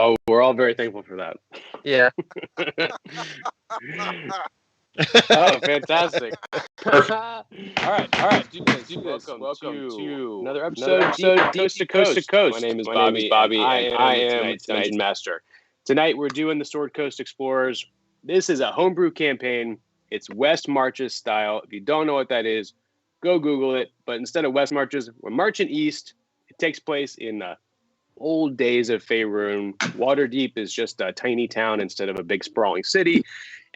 Oh, we're all very thankful for that. Yeah. Oh, fantastic. All right. Do this. Welcome to another episode deep coast to coast. My name is Bobby, and I am tonight's Dungeon Master. Tonight, we're doing the Sword Coast Explorers. This is a homebrew campaign. It's West Marches style. If you don't know what that is, go Google it. But instead of West Marches, we're marching east. It takes place in old days of Faerun. Waterdeep is just a tiny town instead of a big sprawling city.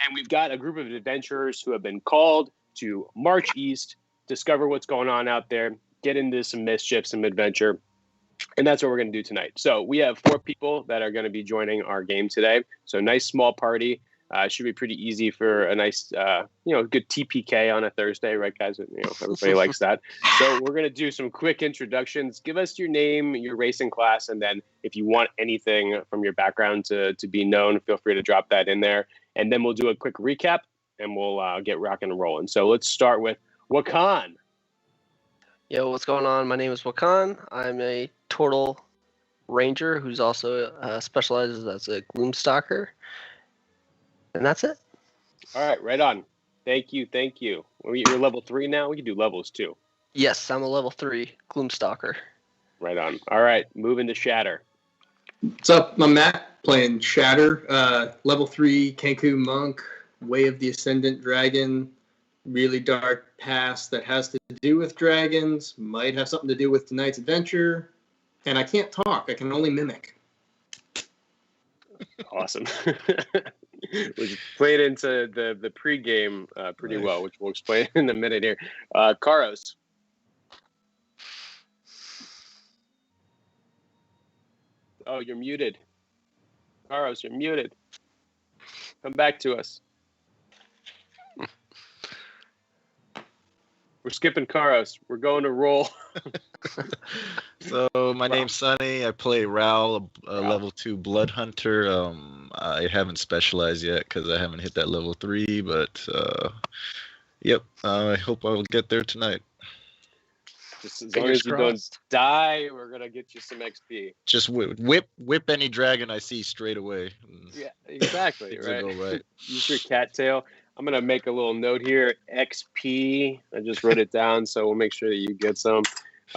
And we've got a group of adventurers who have been called to march east, discover what's going on out there, get into some mischief, some adventure. And that's what we're going to do tonight. So we have 4 people that are going to be joining our game today. So nice small party. Should be pretty easy for a nice, good TPK on a Thursday, right, guys? Everybody likes that. So we're going to do some quick introductions. Give us your name, your race and class, and then if you want anything from your background to be known, feel free to drop that in there. And then we'll do a quick recap, and we'll get rocking and rolling. So let's start with Wakan. Yo, what's going on? My name is Wakan. I'm a total ranger who's also specializes as a gloomstalker. And that's it. All right, right on. Thank you. You're level 3 now? We can do levels too. Yes, I'm a level 3 gloomstalker. Right on. All right, moving to Shatter. What's up? I'm Matt, playing Shatter, level 3 Kenku monk, Way of the Ascendant dragon, really dark past that has to do with dragons, might have something to do with tonight's adventure, and I can't talk, I can only mimic. Awesome. We played into the pregame pretty well, which we'll explain in a minute here. Charos. Oh, you're muted. Charos, you're muted. Come back to us. We're skipping Charos. We're going to Rowl. So my name's Sonny. I play Rowl, a level 2 blood hunter. I haven't specialized yet because I haven't hit that level 3, but yep. I hope I will get there tonight. Just as long as you don't die, we're gonna get you some XP. Just whip any dragon I see straight away. Yeah, exactly. Right. Right. Use your cattail. I'm gonna make a little note here. XP. I just wrote it down, so we'll make sure that you get some.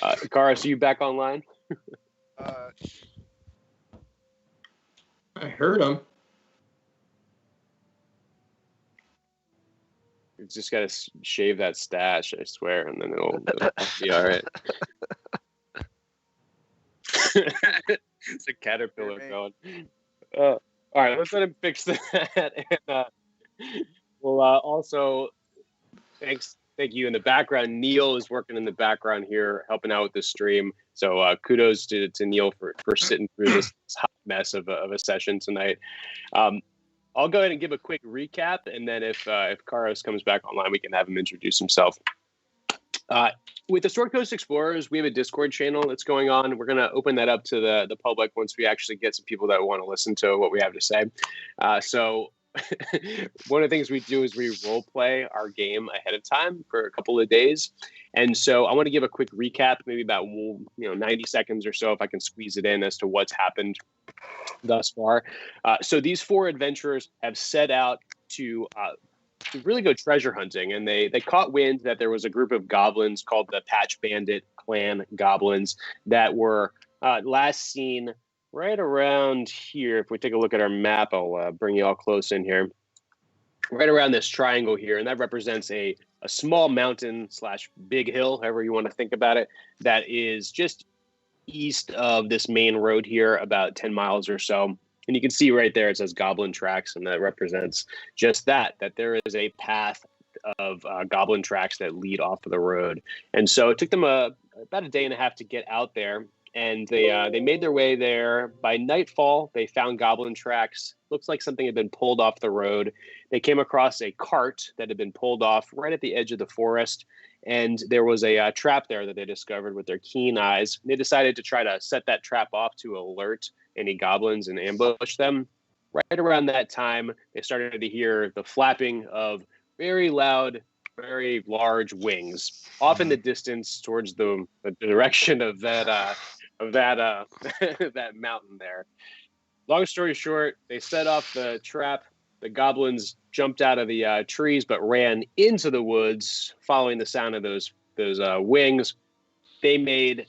Charos, are you back online? I heard him. You just gotta shave that stash, I swear, and then it'll be all right. It's a caterpillar going. All right, let's let him fix that. And we'll also thank you in the background. Neil is working in the background here, helping out with the stream. So kudos to Neil for sitting through this hot mess of a session tonight. I'll go ahead and give a quick recap, and then if Charos comes back online, we can have him introduce himself. With the Sword Coast Explorers, we have a Discord channel that's going on. We're going to open that up to the public once we actually get some people that want to listen to what we have to say. So one of the things we do is we role play our game ahead of time for a couple of days. And so I want to give a quick recap, maybe about 90 seconds or so, if I can squeeze it in, as to what's happened thus far. So these 4 adventurers have set out to really go treasure hunting, and they caught wind that there was a group of goblins called the Patch Bandit Clan Goblins that were last seen right around here. If we take a look at our map, I'll bring you all close in here. Right around this triangle here, and that represents a small mountain / big hill, however you want to think about it, that is just east of this main road here, about 10 miles or so. And you can see right there it says Goblin Tracks, and that represents just that there is a path of goblin tracks that lead off of the road. And so it took them about a day and a half to get out there. And they made their way there. By nightfall, they found goblin tracks. Looks like something had been pulled off the road. They came across a cart that had been pulled off right at the edge of the forest. And there was a trap there that they discovered with their keen eyes. They decided to try to set that trap off to alert any goblins and ambush them. Right around that time, they started to hear the flapping of very loud, very large wings off in the distance towards the direction of that that mountain there. long story short, they set off the trap. The goblins jumped out of the trees, but ran into the woods, following the sound of those wings. They made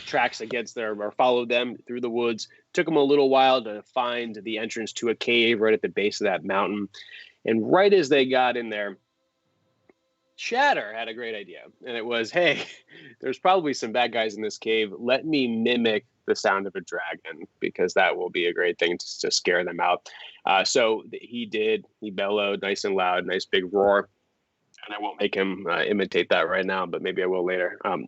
tracks against them, or followed them through the woods. Took them a little while to find the entrance to a cave right at the base of that mountain. And right as they got in there, Shatter had a great idea. And it was, hey, there's probably some bad guys in this cave. Let me mimic the sound of a dragon, because that will be a great thing to scare them out. So he did. He bellowed nice and loud, nice big roar. And I won't make him imitate that right now, but maybe I will later. And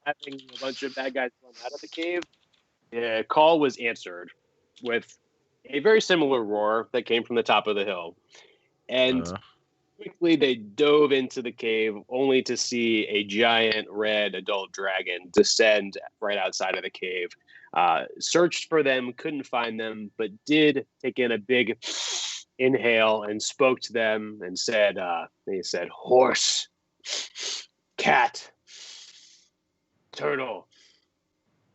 having a bunch of bad guys run out of the cave, the call was answered with a very similar roar that came from the top of the hill. And quickly they dove into the cave, only to see a giant red adult dragon descend right outside of the cave. Searched for them, couldn't find them, but did take in a big inhale and spoke to them and said, horse, cat, turtle,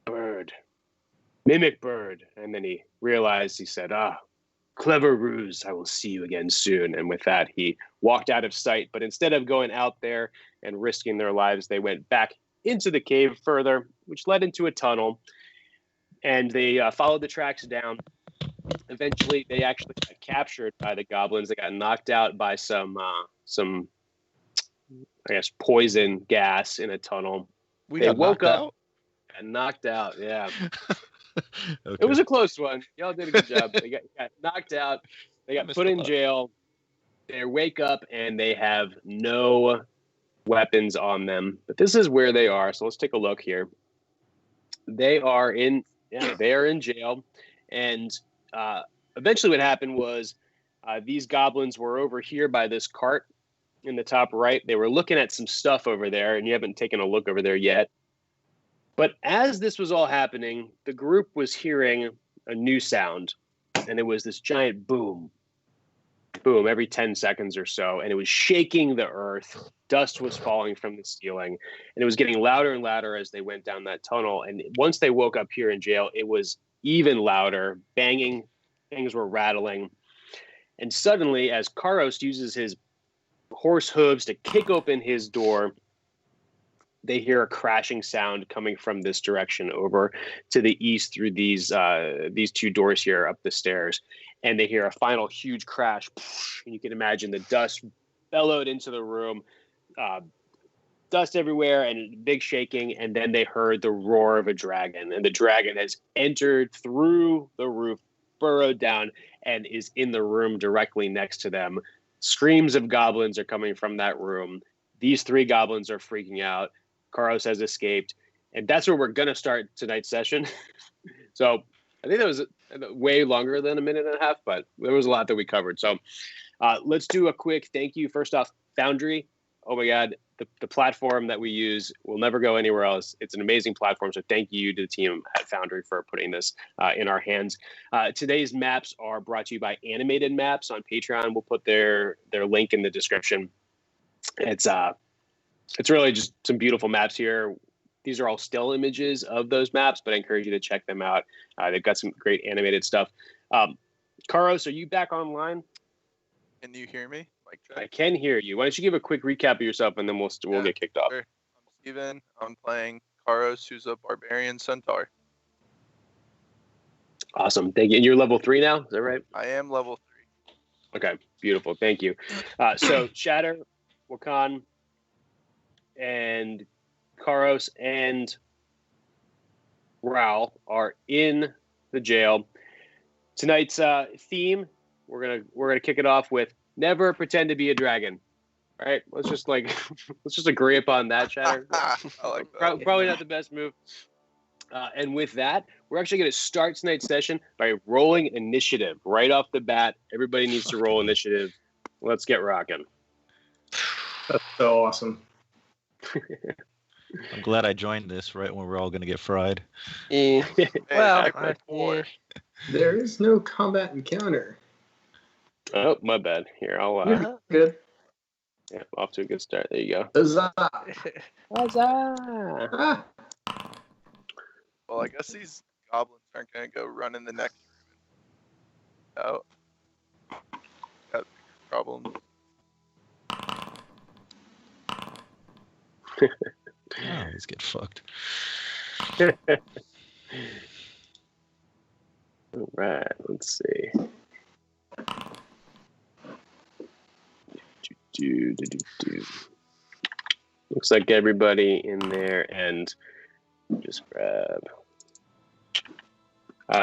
bird, mimic bird. And then he realized, he said, clever ruse, I will see you again soon. And with that, he walked out of sight. But instead of going out there and risking their lives, they went back into the cave further, which led into a tunnel. And they followed the tracks down. Eventually, they actually got captured by the goblins. They got knocked out by some I guess, poison gas in a tunnel. They woke up and knocked out. Yeah. Okay. It was a close one. Y'all did a good job. They got knocked out. They got put in jail. They wake up and they have no weapons on them. But this is where they are. So let's take a look here. They are in jail. And eventually what happened was these goblins were over here by this cart in the top right. They were looking at some stuff over there, and you haven't taken a look over there yet. But as this was all happening, the group was hearing a new sound, and it was this giant boom, boom, every 10 seconds or so, and it was shaking the earth. Dust was falling from the ceiling, and it was getting louder and louder as they went down that tunnel. And once they woke up here in jail, it was even louder, banging, things were rattling. And suddenly, as Charos uses his horse hooves to kick open his door, they hear a crashing sound coming from this direction over to the east through these two doors here up the stairs. And they hear a final huge crash. And you can imagine the dust bellowed into the room, dust everywhere and big shaking. And then they heard the roar of a dragon. And the dragon has entered through the roof, burrowed down, and is in the room directly next to them. Screams of goblins are coming from that room. These three goblins are freaking out. Charos has escaped. And that's where we're going to start tonight's session. So I think that was way longer than a minute and a half, but there was a lot that we covered. So let's do a quick thank you. First off, Foundry. Oh my God, the platform that we use will never go anywhere else. It's an amazing platform. So thank you to the team at Foundry for putting this in our hands. Today's maps are brought to you by Animated Maps on Patreon. We'll put their link in the description. It's really just some beautiful maps here. These are all still images of those maps, but I encourage you to check them out. They've got some great animated stuff. Charos, are you back online? Can you hear me? I can hear you. Why don't you give a quick recap of yourself, and then we'll get kicked off. Sure. I'm Steven. I'm playing Charos, who's a barbarian centaur. Awesome. Thank you. And you're level 3 now? Is that right? I am level 3. Okay. Beautiful. Thank you. So Shatter, Wakan, and Charos and Rowl are in the jail. Tonight's theme, we're gonna kick it off with never pretend to be a dragon. All right, let's just agree upon that, Shatter. I like that. Probably not the best move. And with that, we're actually going to start tonight's session by rolling initiative right off the bat. Everybody needs to roll initiative. Let's get rocking. That's so awesome. I'm glad I joined this right when we're all going to get fried. Well, there is no combat encounter. Oh, my bad. Here, I'll. You're good. Yeah, off to a good start. There you go. Huzzah! Huzzah! Ah. Well, I guess these goblins aren't gonna go run in the next room. Out. Got problems. Oh, let's get fucked. All right, let's see. Looks like everybody in there, and just grab.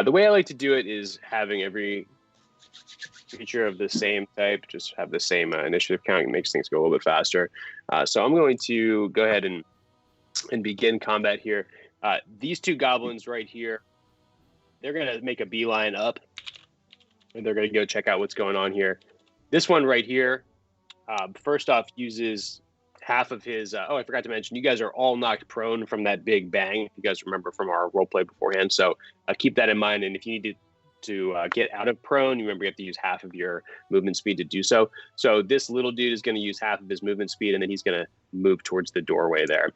The way I like to do it is having every creature of the same type just have the same initiative count. It makes things go a little bit faster. So I'm going to go ahead and begin combat here. These two goblins right here, they're going to make a beeline up, and they're going to go check out what's going on here. This one right here, first off, uses half of his... I forgot to mention, you guys are all knocked prone from that big bang, if you guys remember from our roleplay beforehand. So keep that in mind, and if you need to get out of prone, you remember you have to use half of your movement speed to do so. So this little dude is going to use half of his movement speed, and then he's going to move towards the doorway there.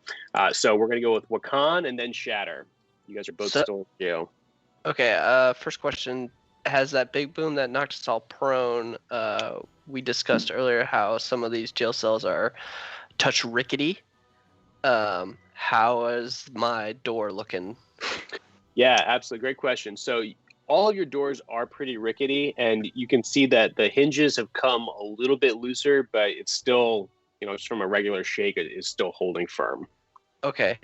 So we're going to go with Wakan and then Shatter. You guys are both still in jail. Okay, first question. Has that big boom that knocked us all prone, we discussed earlier how some of these jail cells are touch rickety. How is my door looking? Yeah, absolutely. Great question. So all of your doors are pretty rickety, and you can see that the hinges have come a little bit looser, but it's still, just from a regular shake, it is still holding firm. Okay.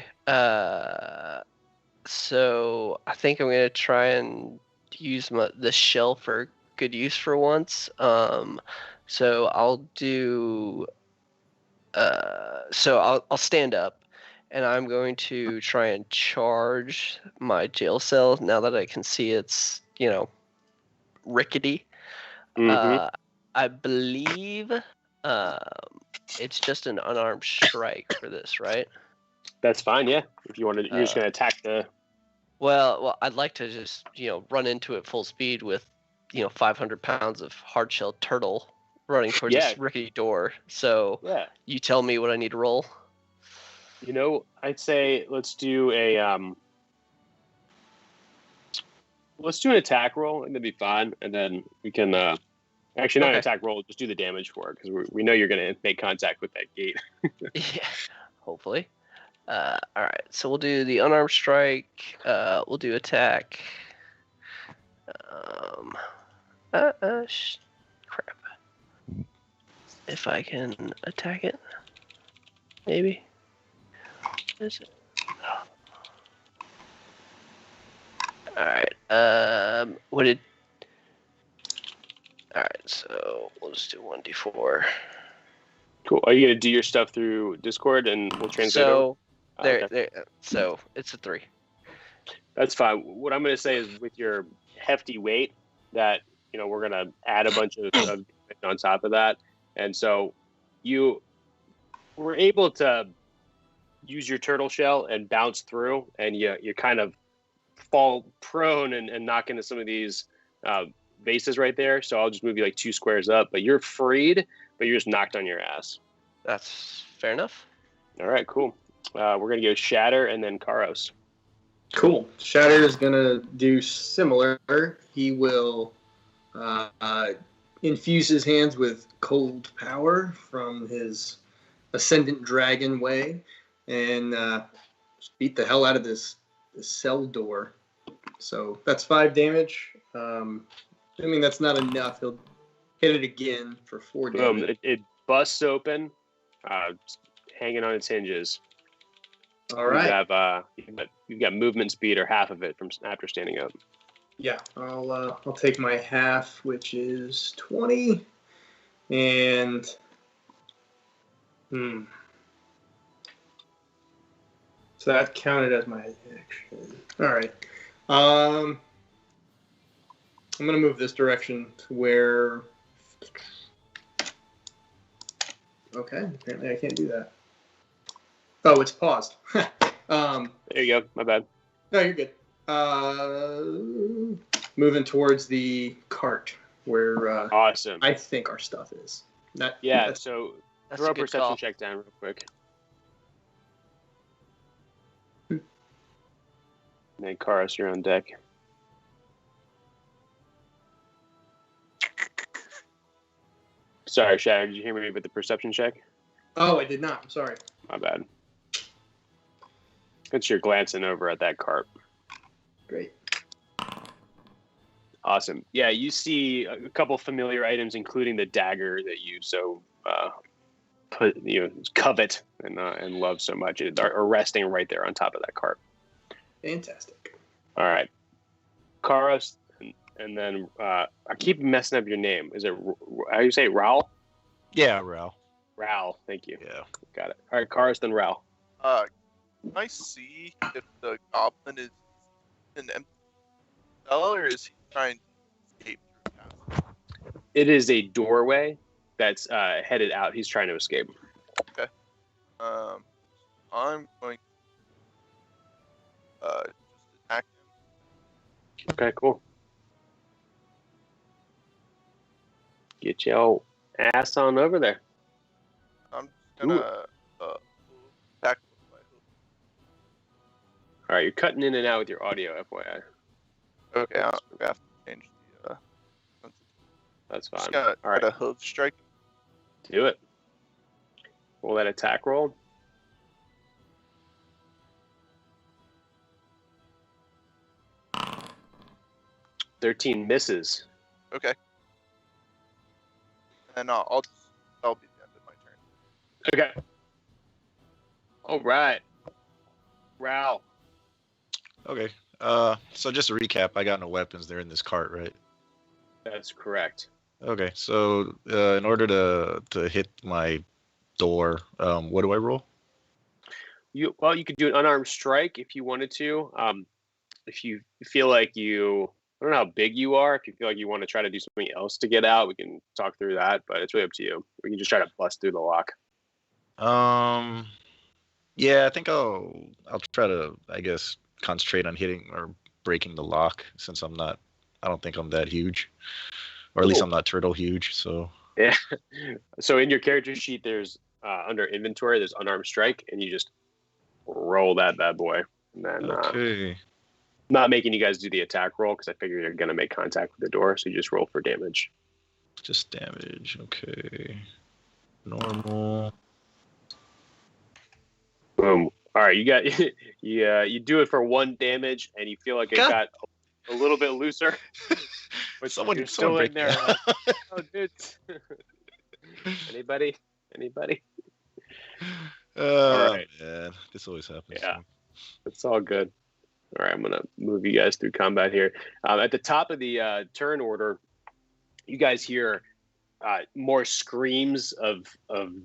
So I think I'm going to try and use the shell for good use for once. So I'll do... So I'll stand up, and I'm going to try and charge my jail cell now that I can see it's, rickety. Mm-hmm. I believe it's just an unarmed strike for this, right? That's fine, yeah. If you want to, you're just going to attack the... Well, I'd like to just, run into it full speed with, 500 pounds of hard-shelled turtle running towards this rickety door. So you tell me what I need to roll. I'd say let's do an attack roll, and that'd be fine. And then we can actually not an attack roll, just do the damage for it, because we know you're going to make contact with that gate. Yeah, hopefully. All right, so we'll do the unarmed strike. We'll do attack. Crap. If I can attack it, maybe. Is it? Oh. All right. All right, so we'll just do 1d4. Cool. Are you going to do your stuff through Discord, and we'll translate over? So it's a 3. That's fine. What I'm going to say is, with your hefty weight, that we're going to add a bunch of on top of that, and so you were able to use your turtle shell and bounce through, and you kind of fall prone and knock into some of these vases right there. So I'll just move you like 2 squares up, but you're freed, but you're just knocked on your ass. That's fair enough. All right, cool. We're going to go Shatter and then Charos. Cool. Shatter is going to do similar. He will infuse his hands with cold power from his Ascendant Dragon way and just beat the hell out of this cell door. So that's 5 damage. Assuming that's not enough, he'll hit it again for 4 damage. Boom. It busts open, hanging on its hinges. All right. You've got movement speed, or half of it from after standing up. Yeah, I'll take my half, which is 20, and so that counted as my action. All right. I'm gonna move this direction to where. Okay, apparently I can't do that. Oh, it's paused. There you go. My bad. No, you're good. Moving towards the cart where awesome. I think our stuff is. So throw a perception check down real quick. And then Charos, you're on deck. Sorry, Shatter, did you hear me with the perception check? Oh, I did not. I'm sorry. My bad. Since you're glancing over at that cart. Great. Awesome. Yeah, you see a couple familiar items, including the dagger that you so covet and love so much, are resting right there on top of that cart. Fantastic. All right, Charos, and then I keep messing up your name. Is it how do you say it? Rowl? Yeah, Rowl. Rowl. Thank you. Yeah. Got it. All right, Charos, then Rowl. Can I see if the goblin is an empty cell, or is he trying to escape through the path? It is a doorway that's headed out. He's trying to escape. Okay. I'm going to just attack him. Okay, cool. Get your ass on over there. I'm just gonna attack with my hook. All right, you're cutting in and out with your audio, FYI. Okay, I'm gonna have to change the. That's fine. Just gonna All right, try to hoof strike. do it. Roll that attack roll. $13 misses. Okay. And that'll be the end of my turn. Okay. All right. Rowl. Okay. So just to recap, I got no weapons. They're in this cart, right? That's correct. Okay. So in order to hit my door, what do I roll? You could do an unarmed strike if you wanted to. If you feel like I don't know how big you are. If you feel like you want to try to do something else to get out, we can talk through that. But it's really up to you. We can just try to bust through the lock. Yeah, I think I'll try to, I guess, concentrate on hitting or breaking the lock since I don't think I'm that huge, or at least I'm not turtle huge. So yeah. So in your character sheet, there's under inventory, there's unarmed strike, and you just roll that bad boy. And then okay. Not making you guys do the attack roll because I figure you're gonna make contact with the door, so you just roll for damage. Just damage. Okay. Normal. Boom. All right, you got you do it for 1 damage, and you feel like it got a little bit looser. But you're still in there. Like, oh, dude. Anybody? All right, man. This always happens. Yeah, it's all good. All right, I'm gonna move you guys through combat here. At the top of the turn order, you guys hear more screams of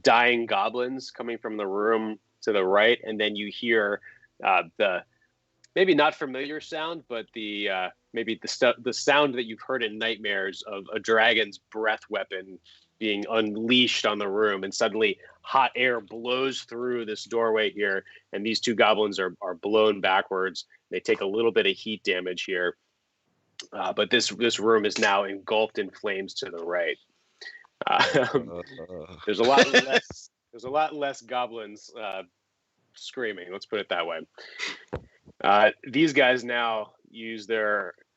dying goblins coming from the room to the right, and then you hear the maybe not familiar sound, but the sound that you've heard in nightmares of a dragon's breath weapon being unleashed on the room, and suddenly hot air blows through this doorway here, and these 2 goblins are blown backwards. They take a little bit of heat damage here, but this room is now engulfed in flames to the right. There's a lot less goblins screaming. Let's put it that way. These guys now use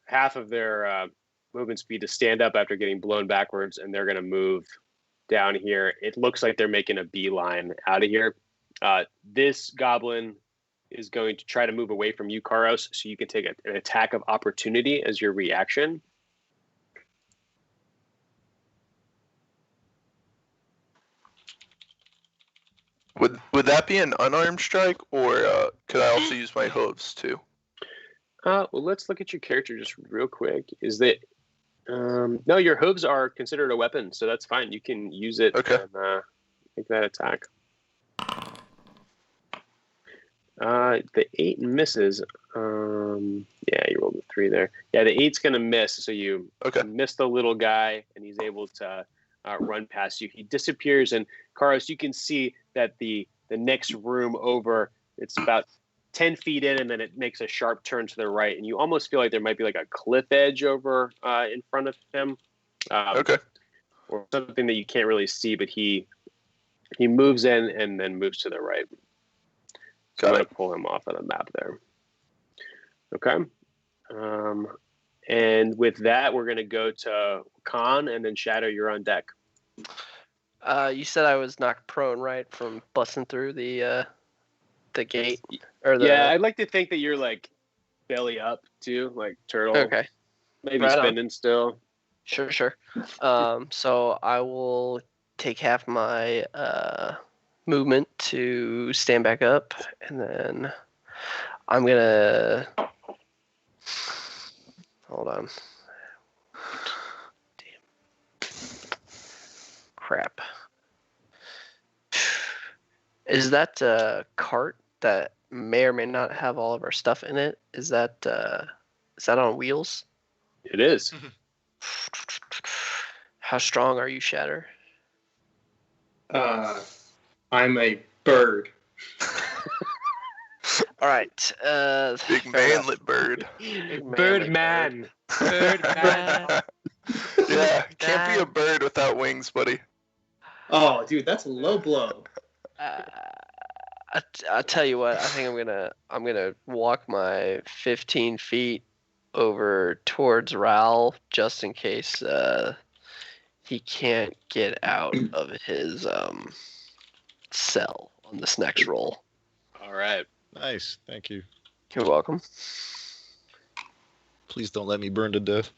half of their movement speed to stand up after getting blown backwards, and they're going to move down here. It looks like they're making a beeline out of here. This goblin is going to try to move away from you, Charos, so you can take an attack of opportunity as your reaction. Would that be an unarmed strike, or could I also use my hooves too? Well, let's look at your character just real quick. Is that no? Your hooves are considered a weapon, so that's fine. You can use it. Okay. And make that attack. The 8 misses. Yeah, you rolled a 3 there. Yeah, the 8's gonna miss. So you miss the little guy, and he's able to run past you. He disappears, and Charos, you can see that the next room over, it's about 10 feet in, and then it makes a sharp turn to the right, and you almost feel like there might be like a cliff edge over in front of him. Or something that you can't really see, but he moves in and then moves to the right. So I'm going to pull him off of the map there. Okay. And with that, we're going to go to Wakan, and then Shatter, you're on deck. You said I was knocked prone, right, from busting through the gate or the. Yeah, I'd like to think that you're like belly up too, like turtle. Okay. Maybe Right spinning on. still. Sure. So I will take half my movement to stand back up, and then I'm gonna hold on. Damn. Crap. Is that cart that may or may not have all of our stuff in it? Is that on wheels? It is. How strong are you, Shatter? I'm a bird. All right. Big manlet bird. Birdman. Birdman. Yeah, can't be a bird without wings, buddy. Oh, dude, that's a low blow. I'll tell you what. I think I'm gonna walk my 15 feet over towards Rowl just in case he can't get out of his cell on this next roll. All right. Nice. Thank you. You're welcome. Please don't let me burn to death.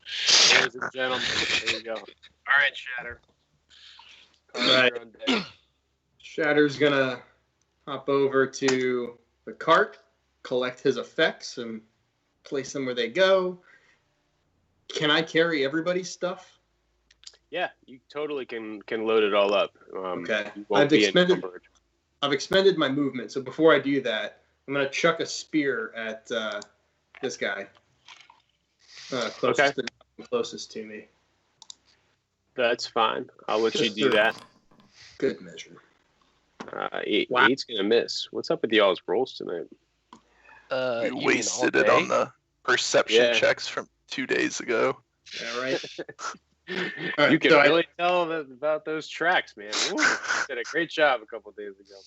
Ladies and gentlemen, there you go. All right, Shatter. All right. Shatter's gonna hop over to the cart, collect his effects, and place them where they go. Can I carry everybody's stuff? Yeah, you totally can load it all up. Okay. I've expended my movement, so before I do that, I'm gonna chuck a spear at this guy. Closest to me. That's fine. I'll let you do that. Good measure. Eight's gonna miss. What's up with y'all's rolls tonight? You wasted it on the perception checks from 2 days ago. Yeah, right. You can really tell about those tracks, man. Ooh, you did a great job a couple days ago.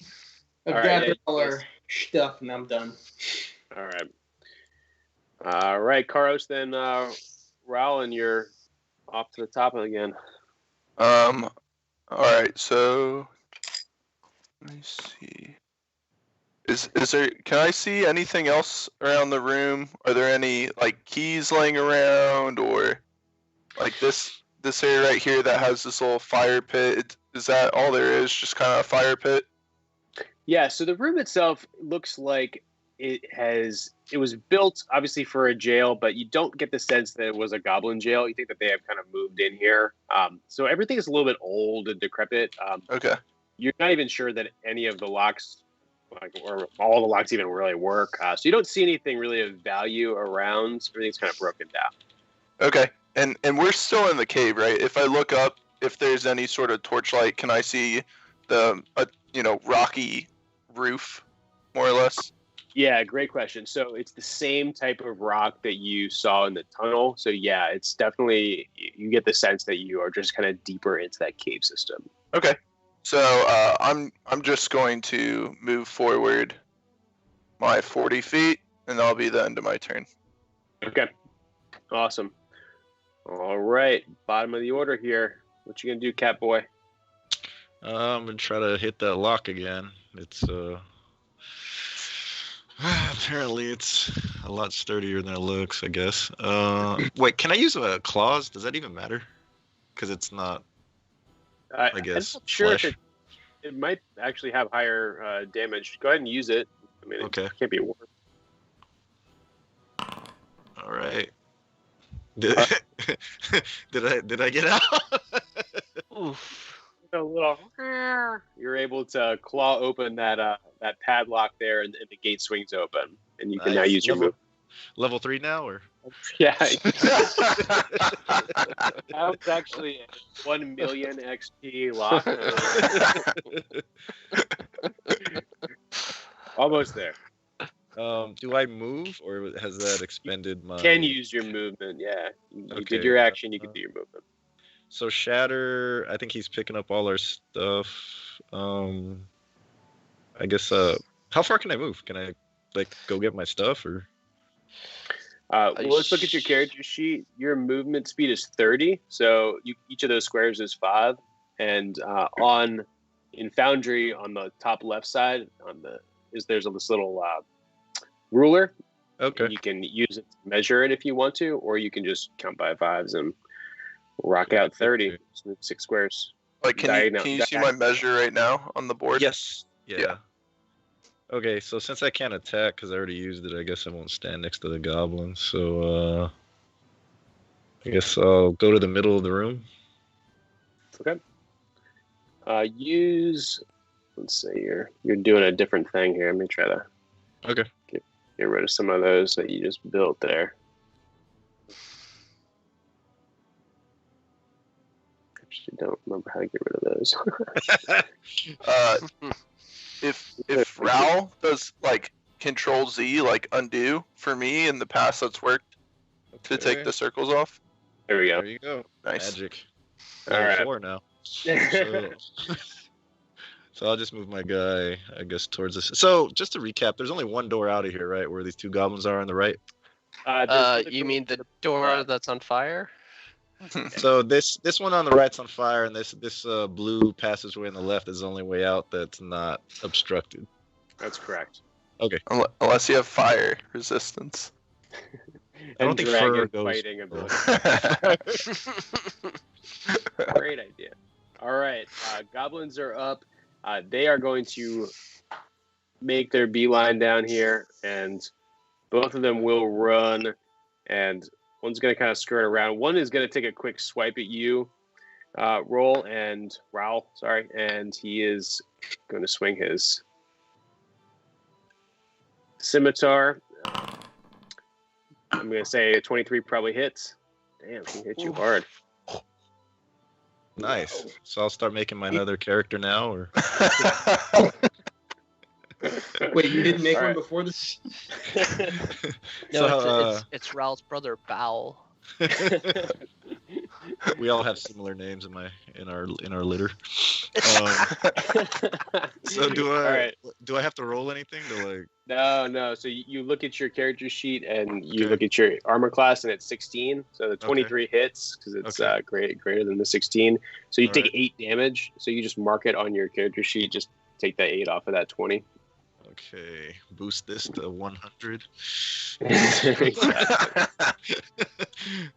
I've gathered all our stuff, and I'm done. All right, Charos. Then Rowl, and you're off to the top again. All right. So let me see. Is there? Can I see anything else around the room? Are there any like keys laying around, or like this area right here that has this little fire pit? Is that all there is? Just kind of a fire pit? Yeah. So the room itself looks like it was built obviously for a jail, but you don't get the sense that it was a goblin jail. You think that they have kind of moved in here. So everything is a little bit old and decrepit. Okay. You're not even sure that any of the locks, or all the locks, even really work. So you don't see anything really of value around. Everything's kind of broken down. Okay. And we're still in the cave, right? If I look up, if there's any sort of torchlight, can I see the rocky roof, more or less? Yeah, great question. So it's the same type of rock that you saw in the tunnel. So yeah, it's definitely, you get the sense that you are just kind of deeper into that cave system. Okay. So I'm just going to move forward my 40 feet, and that'll be the end of my turn. Okay. Awesome. All right. Bottom of the order here. What you gonna do, Catboy? I'm gonna try to hit that lock again. It's apparently it's a lot sturdier than it looks, I guess. Wait, can I use a claws? Does that even matter? Because it's not. I guess. I'm not sure if it might actually have higher damage. Go ahead and use it. I mean, okay. It can't be worse. All right. Did I get out? Oof. A little. You're able to claw open that padlock there, and the gate swings open, and you can now use your move. Level 3 now, or? Yeah. That was actually a 1 million XP lock. Almost there. Do I move, or has that expended my... You can use your movement, yeah. You did your action, you can do your movement. So Shatter, I think he's picking up all our stuff. I guess, how far can I move? Can I, go get my stuff, or... Well, let's look at your character sheet. Your movement speed is 30, so each of those squares is 5. and in Foundry on the top left side there's this little ruler. Okay. You can use it to measure it if you want to, or you can just count by fives and rock out 30. 6 squares. Like, can you see my measure right now on the board? Yes. Yeah. Okay, so since I can't attack because I already used it, I guess I won't stand next to the goblin. So I guess I'll go to the middle of the room. Okay. Let's see, you're doing a different thing here. Let me try to get rid of some of those that you just built there. Actually, don't remember how to get rid of those. If Rowl does like Control Z, like undo for me in the past, that's worked to take the circles off. There we go. There you go. Nice. Magic. All right. 4 now. So I'll just move my guy, I guess, towards this. So just to recap, there's only one door out of here, right? Where these 2 goblins are on the right. You mean the door that's on fire? So this one on the right's on fire, and this blue passageway on the left is the only way out that's not obstructed. That's correct. Okay. Unless you have fire resistance. I don't think fur goes. Fighting ability. Great idea. All right, goblins are up. They are going to make their beeline down here, and both of them will run, and one's going to kind of skirt around. One is going to take a quick swipe at you, Rowl, and he is going to swing his scimitar. I'm going to say a 23 probably hits. Damn, he hit you hard. Nice. So I'll start making my other character now, or? Wait, you didn't make one before this? No, so, it's Rowl's brother, Bowl. We all have similar names in our litter. So do I have to roll anything to like? No. So you look at your character sheet and you look at your armor class, and it's 16. So the 23 hits because it's greater than the 16. So you take 8 damage. So you just mark it on your character sheet. Just take that 8 off of that 20. Okay, boost this to 100.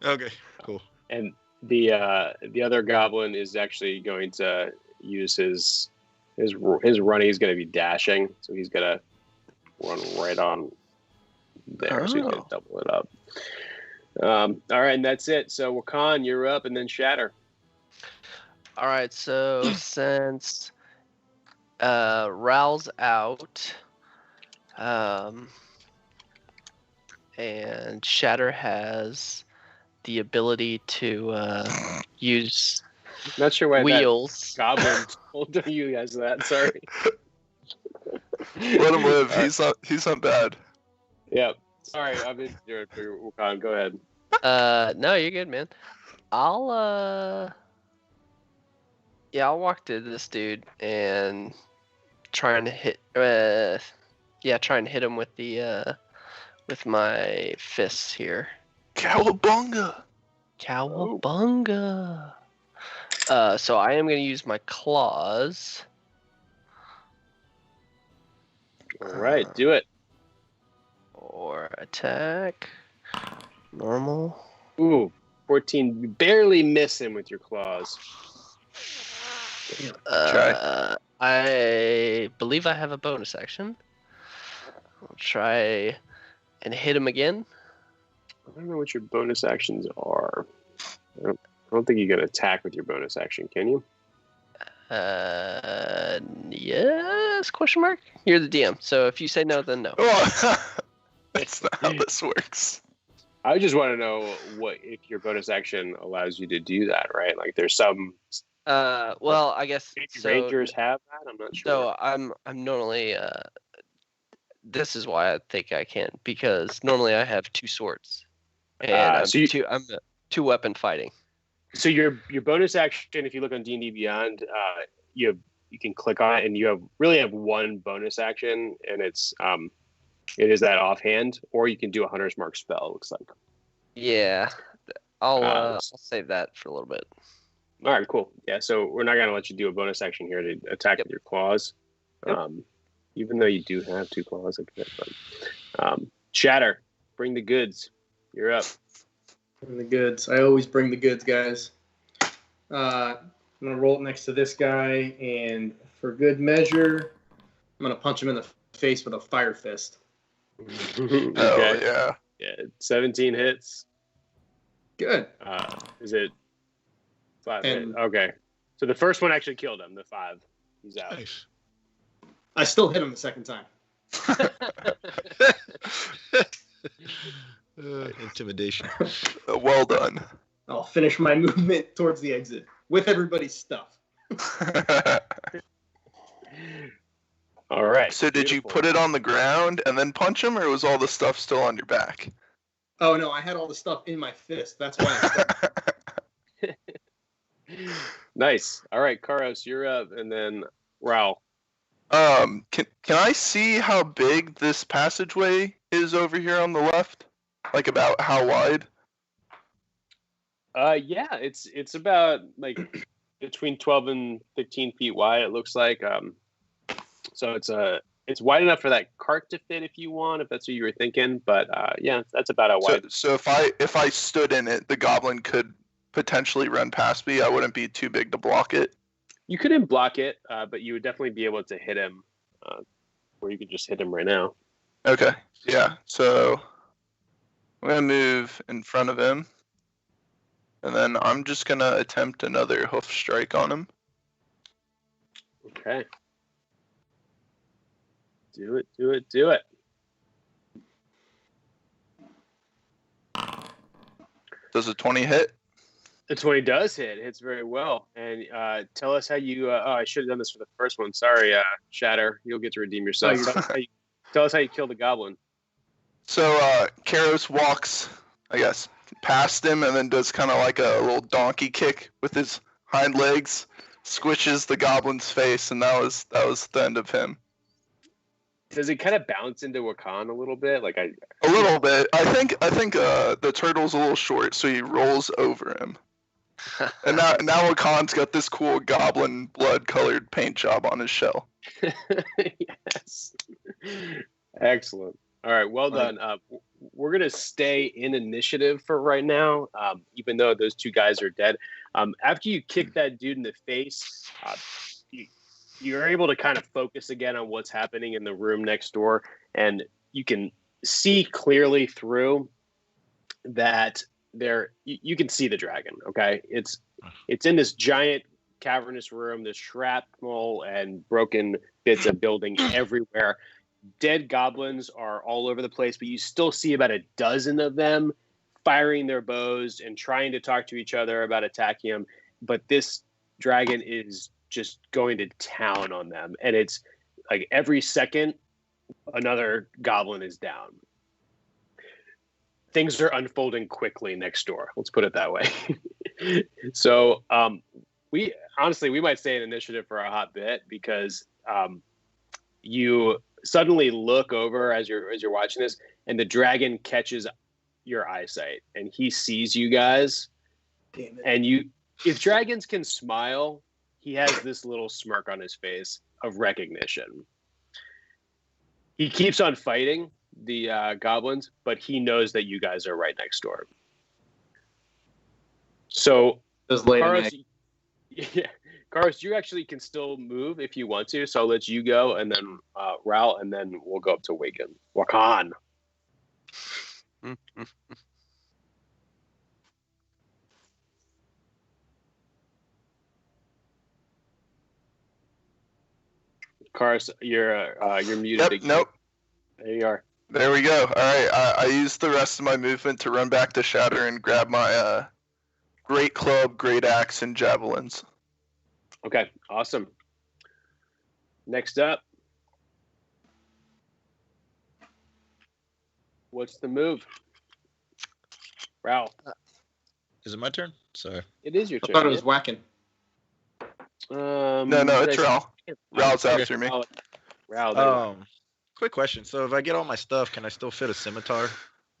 Okay, cool. And the other goblin is actually going to use his running. He's going to be dashing, so he's going to run right on there. So he's going to double it up. All right, and that's it. So Wakan, you're up, and then Shatter. All right, so since Rowl's out, and Shatter has the ability to use not sure why wheels. Goblin told you guys that. Sorry. Let him live. He's not bad. Yeah. Sorry, I'm in your Wakan. Go ahead. No, you're good, man. I'll walk to this dude and try and hit him with the with my fists here. Cowabunga! Cowabunga! So I am going to use my claws. All right, do it. Or attack. Normal. Ooh, 14. You barely miss him with your claws. I believe I have a bonus action. I'll try and hit him again. I don't know what your bonus actions are. I don't think you can attack with your bonus action, can you? Yes? Question mark? You're the DM, so if you say no, then no. That's not how this works. I just want to know what if your bonus action allows you to do that, right? Like there's some. Well, I guess Rangers have that. I'm not sure. So I'm normally. This is why I think I can, because normally I have 2 swords, and I'm 2-weapon fighting. So your bonus action, if you look on D&D Beyond, you can click on it, and you really have 1 bonus action, and it is that offhand, or you can do a Hunter's Mark spell. It looks like. Yeah, I'll save that for a little bit. All right, cool. Yeah, so we're not gonna let you do a bonus action here to attack with your claws, even though you do have 2 claws. But Shatter, bring the goods. You're up. Bring the goods. I always bring the goods, guys. I'm gonna roll it next to this guy, and for good measure, I'm gonna punch him in the face with a fire fist. Okay. Oh yeah. Yeah, 17 hits. Good. Is it 5 hits? Okay. So the first one actually killed him. The 5, he's out. Nice. I still hit him the second time. Intimidation. Well done. I'll finish my movement towards the exit with everybody's stuff. All right. So did you put it on the ground and then punch him, or was all the stuff still on your back? Oh no, I had all the stuff in my fist. That's why. Nice. All right, Charos, you're up, and then Rowl. Can I see how big this passageway is over here on the left? Like about how wide? Yeah, it's about like between 12 and 15 feet wide. It looks like. So it's wide enough for that cart to fit if you want, if that's what you were thinking. But yeah, that's about how wide. So if I stood in it, the goblin could potentially run past me. I wouldn't be too big to block it. You couldn't block it, but you would definitely be able to hit him, or you could just hit him right now. Okay. Yeah. So I'm gonna move in front of him, and then I'm just gonna attempt another hoof strike on him. Okay. Do it. Does a 20 hit? The 20 does hit. It hits very well. And tell us how you... I should have done this for the first one. Sorry, Shatter. You'll get to redeem yourself. Tell us how you kill the goblin. So Charos walks, I guess, past him and then does kind of like a little donkey kick with his hind legs, squishes the goblin's face, and that was the end of him. Does it kind of bounce into Wakan a little bit? A little bit. I think the turtle's a little short, so he rolls over him. And now Wakan's got this cool goblin blood-colored paint job on his shell. Yes. Excellent. All right, well done. We're going to stay in initiative for right now, even though those 2 guys are dead. After you kick that dude in the face, you're able to kind of focus again on what's happening in the room next door, and you can see clearly through that you can see the dragon. Okay, it's in this giant cavernous room. There's shrapnel and broken bits of building everywhere. Dead goblins are all over the place, but you still see about a dozen of them firing their bows and trying to talk to each other about attacking them. But this dragon is just going to town on them, and it's like every second another goblin is down. Things are unfolding quickly next door, let's put it that way. So we might stay in initiative for a hot bit, because you suddenly look over as you're watching this, and the dragon catches your eyesight, and he sees you guys. Damn it. And if dragons can smile, he has this little smirk on his face of recognition. He keeps on fighting the goblins, but he knows that you guys are right next door. So, Charos, you actually can still move if you want to. So I'll let you go, and then Rowl, and then we'll go up to Wakan. Charos, you're muted. Yep, nope. There you are. There we go. All right, I used the rest of my movement to run back to Shatter and grab my great club, great axe, and javelins. Okay, awesome. Next up, what's the move? Rowl. Is it my turn? Sorry. It is your turn. I thought it was Wakan. No, it's Rowl. Rowl's after me. Rowl. Quick question. So if I get all my stuff, can I still fit a scimitar?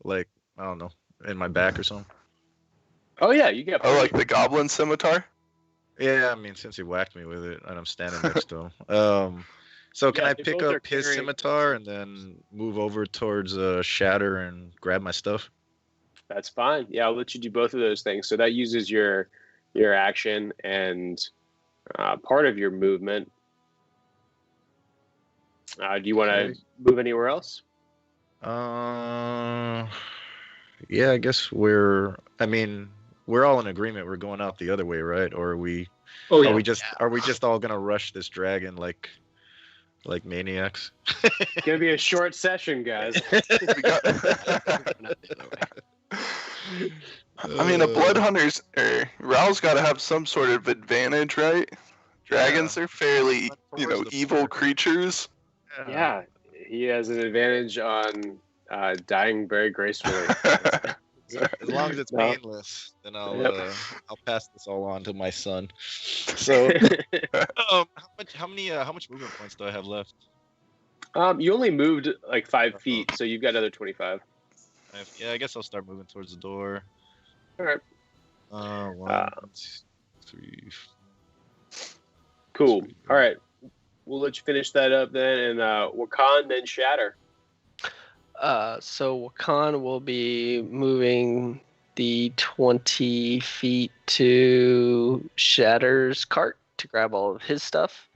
Like, I don't know, in my back or something? Oh, yeah, you get. Oh, like the goblin scimitar? Yeah, I mean, since he whacked me with it, and I'm standing next to him. So can I pick up his scimitar and then move over towards Shatter and grab my stuff? That's fine. Yeah, I'll let you do both of those things. So that uses your action and part of your movement. Do you want to move anywhere else? Yeah, I guess we're all in agreement. We're going out the other way, right? Or are we? Oh yeah. Are we just all gonna rush this dragon like maniacs? It's gonna be a short session, guys. I mean, a blood hunter's Rowl's got to have some sort of advantage, right? Dragons are fairly, evil creatures. Yeah, he has an advantage on dying very gracefully. As long as it's painless, then I'll pass this all on to my son. So, how much movement points do I have left? You only moved like 5 feet, so you've got another 25. Yeah, I guess I'll start moving towards the door. All right. 1, 2, 3. Cool. All right. We'll let you finish that up then, and Wakan, then Shatter. So Wakan will be moving the 20 feet to Shatter's cart to grab all of his stuff.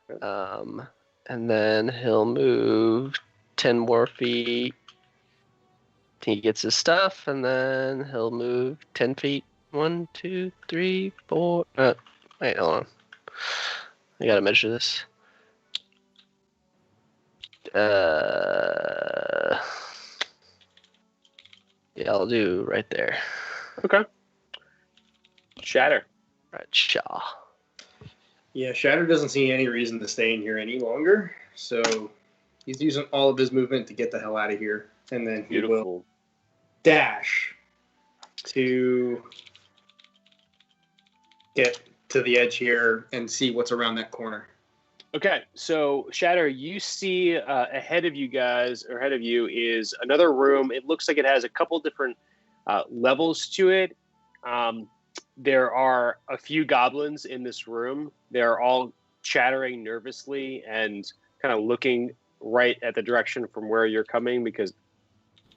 And then he'll move 10 more feet. He gets his stuff, and then he'll move 10 feet. 1, 2, 3, 4. Wait, hold on. I gotta measure this. Yeah, I'll do right there. Okay. Shatter. Right, Shaw. Yeah, Shatter doesn't see any reason to stay in here any longer, so he's using all of his movement to get the hell out of here, and then he will dash to get to the edge here and see what's around that corner. Okay, so Shatter, you see ahead of you guys, or ahead of you, is another room. It looks like it has a couple different levels to it. There are a few goblins in this room. They're all chattering nervously and kind of looking right at the direction from where you're coming, because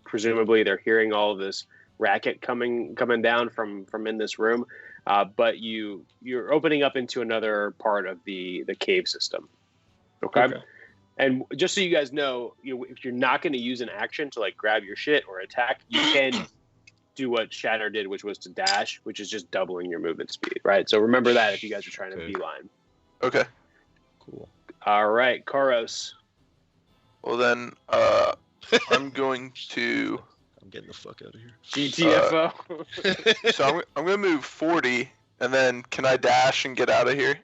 presumably they're hearing all of this racket coming down from in this room. But you're opening up into another part of the cave system. Okay. And just so you guys know, if you're not going to use an action to like grab your shit or attack, you can do what Shatter did, which was to dash, which is just doubling your movement speed, right? So remember that if you guys are trying to beeline. Okay. Cool. All right, Charos. Well then, I'm going to. I'm getting the fuck out of here. GTFO. So I'm going to move 40, and then can I dash and get out of here?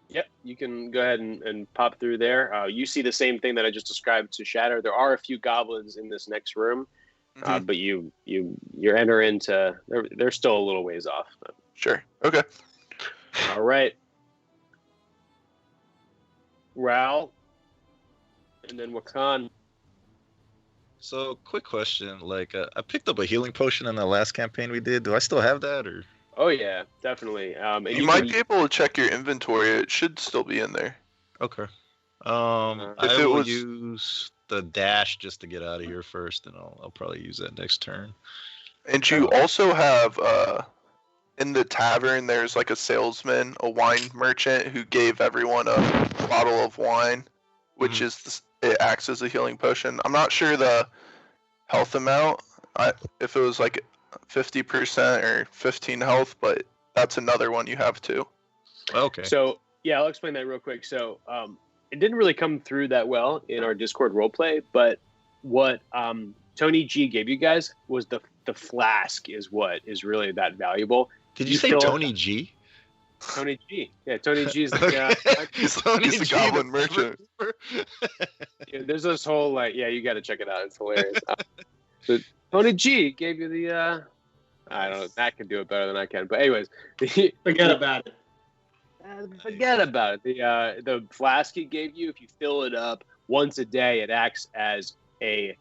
Yep, you can go ahead and pop through there. You see the same thing that I just described to Shatter. There are a few goblins in this next room, but you enter into. They're still a little ways off. Sure. Okay. All right. Rowl, and then Wakan. So, quick question. Like, I picked up a healing potion in the last campaign we did. Do I still have that, or? Oh yeah, definitely. You might be able to check your inventory. It should still be in there. Okay. I will use the dash just to get out of here first, and I'll probably use that next turn. And you also have in the tavern. There's like a salesman, a wine merchant, who gave everyone a bottle of wine, which it acts as a healing potion. I'm not sure the health amount. If it was like 50% or 15 health, but that's another one you have too. Okay. So yeah, I'll explain that real quick. So it didn't really come through that well in our Discord roleplay, but what Tony G gave you guys was the flask is what is really that valuable. Did you say Tony G? Tony G. Yeah, Tony G is the he's the goblin merchant. Yeah, there's this whole you got to check it out. It's hilarious. So Tony G gave you the. I don't know. Matt can do it better than I can. But anyways, forget about it. Forget about it. The flask he gave you, if you fill it up once a day, it acts as a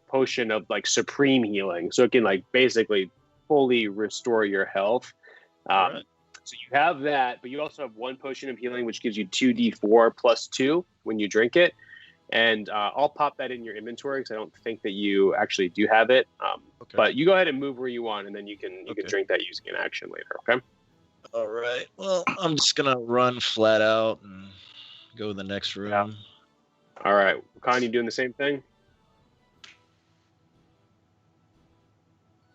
potion of like supreme healing. So it can like basically fully restore your health. Right. So you have that, but you also have 1 potion of healing, which gives you 2d4 plus 2 when you drink it. And I'll pop that in your inventory because I don't think that you actually do have it. But you go ahead and move where you want, and then you can drink that using an action later. Okay. All right. Well, I'm just gonna run flat out and go to the next room. Yeah. All right, Wakan, you doing the same thing?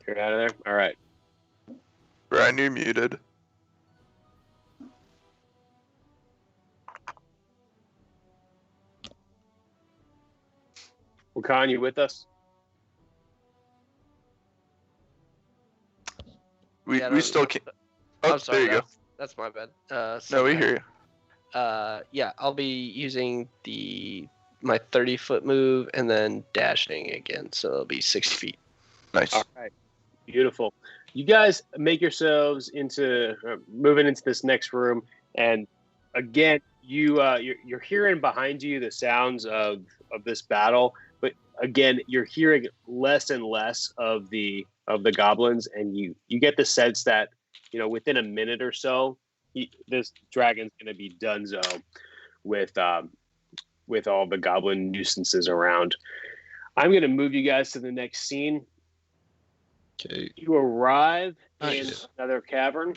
Get out of there. All right. Brian, you're muted. Wakan, you with us? We still can't. Oh, sorry, there you go. That's my bad. No, we hear you. Yeah, I'll be using my 30-foot move and then dashing again, so it'll be 60 feet. Nice. All right, beautiful. You guys make yourselves into moving into this next room, and again, you're hearing behind you the sounds of this battle, but again, you're hearing less and less of the goblins, and you get the sense that within a minute or so, this dragon's going to be donezo with all the goblin nuisances around. I'm going to move you guys to the next scene. Okay. You arrive in another cavern.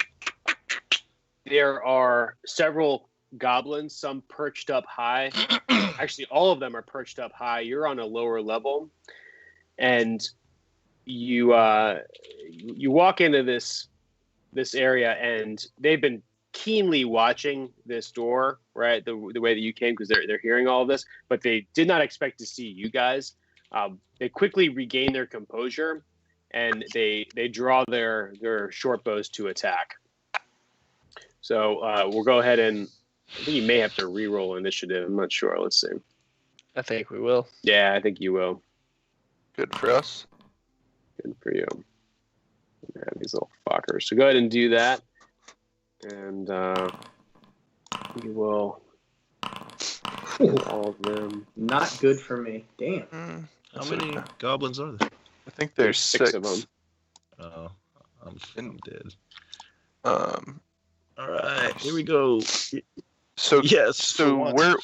There are several goblins, some perched up high. Actually, all of them are perched up high. You're on a lower level, and you walk into this area, and they've been keenly watching this door, right? The way that you came, because they're hearing all of this, but they did not expect to see you guys. They quickly regain their composure, and they draw their short bows to attack. So we'll go ahead and I think you may have to re-roll initiative. I'm not sure. Let's see. I think we will. Yeah, I think you will. Good for us. Good for you. Yeah, these little fuckers. So go ahead and do that. And you will all of them. Not good for me. Damn. How many goblins are there? I think there's 6 of them. Oh, I'm dead. All right, here we go. So yes. So we're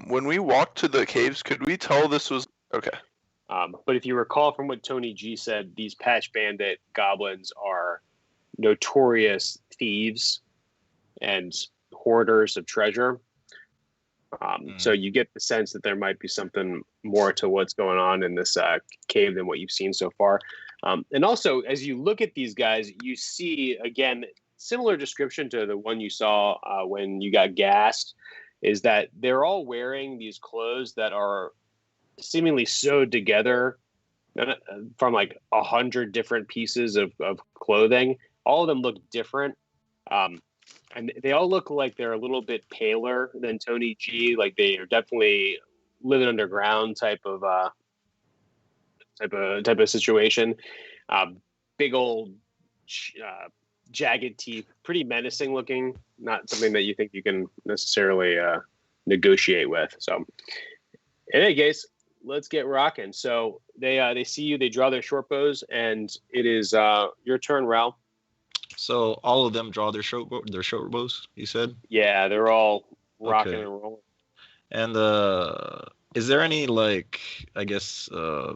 when we walked to the caves, could we tell this was okay? But if you recall from what Tony G said, these patch bandit goblins are notorious thieves and hoarders of treasure. So you get the sense that there might be something more to what's going on in this cave than what you've seen so far. And also, as you look at these guys, you see, again, similar description to the one you saw when you got gassed, is that they're all wearing these clothes that are seemingly sewed together from like 100 different pieces of clothing. All of them look different. And they all look like they're a little bit paler than Tony G. Like they are definitely living underground type of situation. Big old jagged teeth, pretty menacing looking. Not something that you think you can necessarily negotiate with. So, in any case, let's get rocking. So they see you, they draw their short bows, and it is your turn, Rowl. So all of them draw their short bows, you said? Yeah, they're all rocking and rolling. And is there any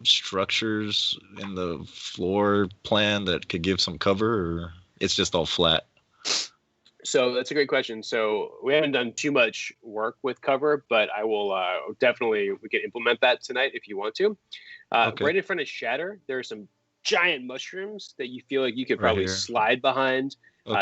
structures in the floor plan that could give some cover, or it's just all flat? So that's a great question. So we haven't done too much work with cover, but I will definitely, we can implement that tonight if you want to. Right in front of Shatter, there are some giant mushrooms that you feel like you could probably slide behind.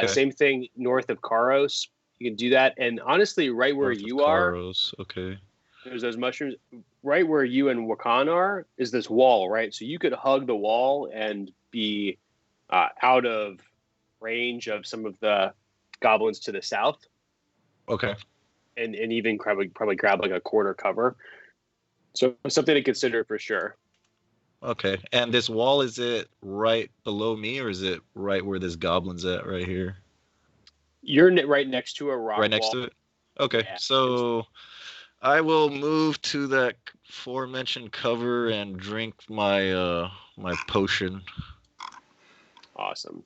Same thing north of Charos. You can do that. And honestly, right where you are, there's those mushrooms. Right where you and Wakan are is this wall, right? So you could hug the wall and be out of range of some of the goblins to the south. Okay. And even probably grab like a quarter cover. So something to consider for sure. Okay. And this wall, is it right below me, or is it right where this goblin's at right here? You're right next to a rock Right next to it? Okay. Yeah. So I will move to that aforementioned cover and drink my my potion. Awesome.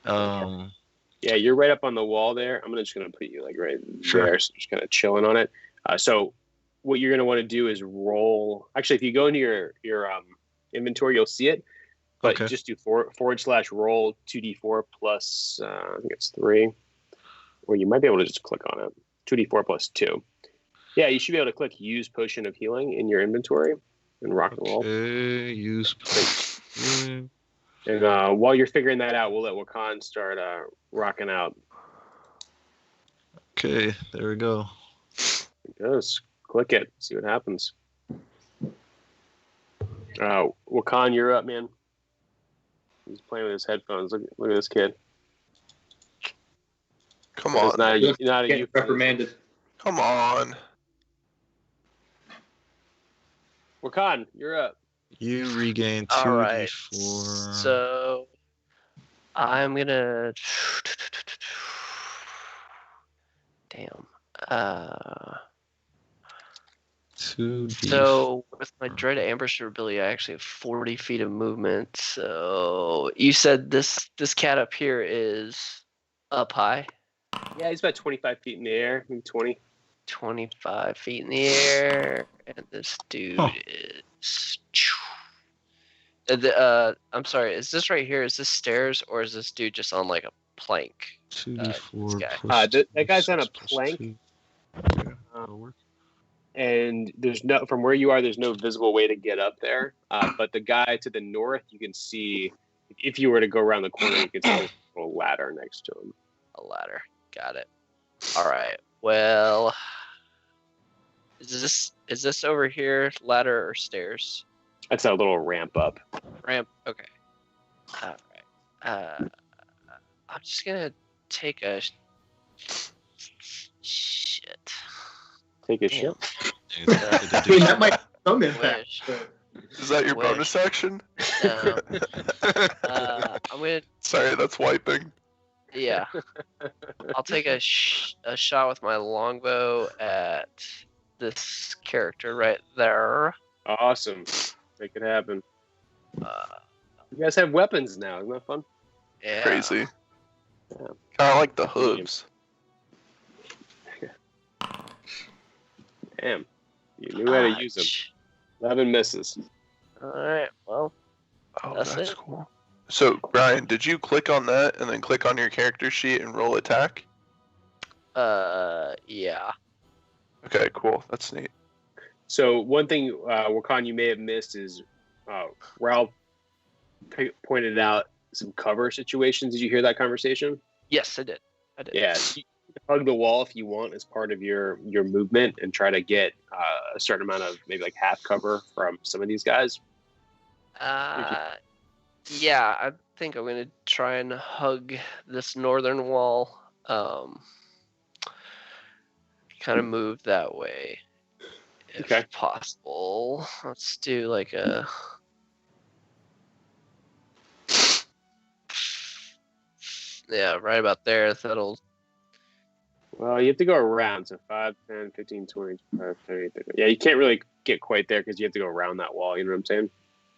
Yeah, you're right up on the wall there. I'm just gonna put you like right there, so just kind of chilling on it. So what you're gonna want to do is roll. Actually, if you go into your inventory, you'll see it. But just do /roll 2d4 plus I think it's 3. Or you might be able to just click on it. 2d4 plus 2. Yeah, you should be able to click use potion of healing in your inventory and rock and roll. Okay, use potion. And while you're figuring that out, we'll let Wakan start rocking out. Okay, there we go. It goes. Click it. See what happens. Wakan, you're up, man. He's playing with his headphones. Look at this kid. Come on. It's not a Get reprimanded. Come on. Wakan, you're up. You regain 2d4. All right. So I'm gonna. Damn. 2d4. So with my Dread Ambusher ability, I actually have 40 feet of movement. So you said this cat up here is up high? Yeah, he's about 25 feet in the air, maybe 20. 25 feet in the air, and this dude is. I'm sorry. Is this right here? Is this stairs, or is this dude just on like a plank? 2d4 guy. plus That guy's on a 6 plus plank. 2. Okay, that'll work. And there's from where you are, there's no visible way to get up there. But the guy to the north, you can see. If you were to go around the corner, you can see a little ladder next to him. A ladder. Got it. All right. Well, is this over here ladder or stairs? That's a little ramp up. Ramp. Okay. All right. I'm just gonna take a shit. Take a shit. I mean, that might have some impact. Is that your bonus action? I'm gonna. Sorry, that's wiping. Yeah. I'll take a shot with my longbow at this character right there. Awesome. Make it happen. You guys have weapons now. Isn't that fun? Yeah. Crazy. Yeah. Kind of like the hooves. Damn. You knew how to use them. 11 misses. Alright, well. Oh, that's that's it. cool. So, Brian, did you click on that and then click on your character sheet and roll attack? Yeah. Okay, cool. That's neat. So one thing, Wakan, you may have missed is Rowl pointed out some cover situations. Did you hear that conversation? Yes, I did. Yeah, so you can hug the wall if you want as part of your movement and try to get a certain amount of maybe like half cover from some of these guys. Yeah, I think I'm gonna try and hug this northern wall. Kind of move that way, if possible. Let's do like a. Yeah, right about there. That'll. Well, you have to go around. So 5, 10, 15, 20, 25, 30, 30. Yeah, you can't really get quite there because you have to go around that wall. You know what I'm saying?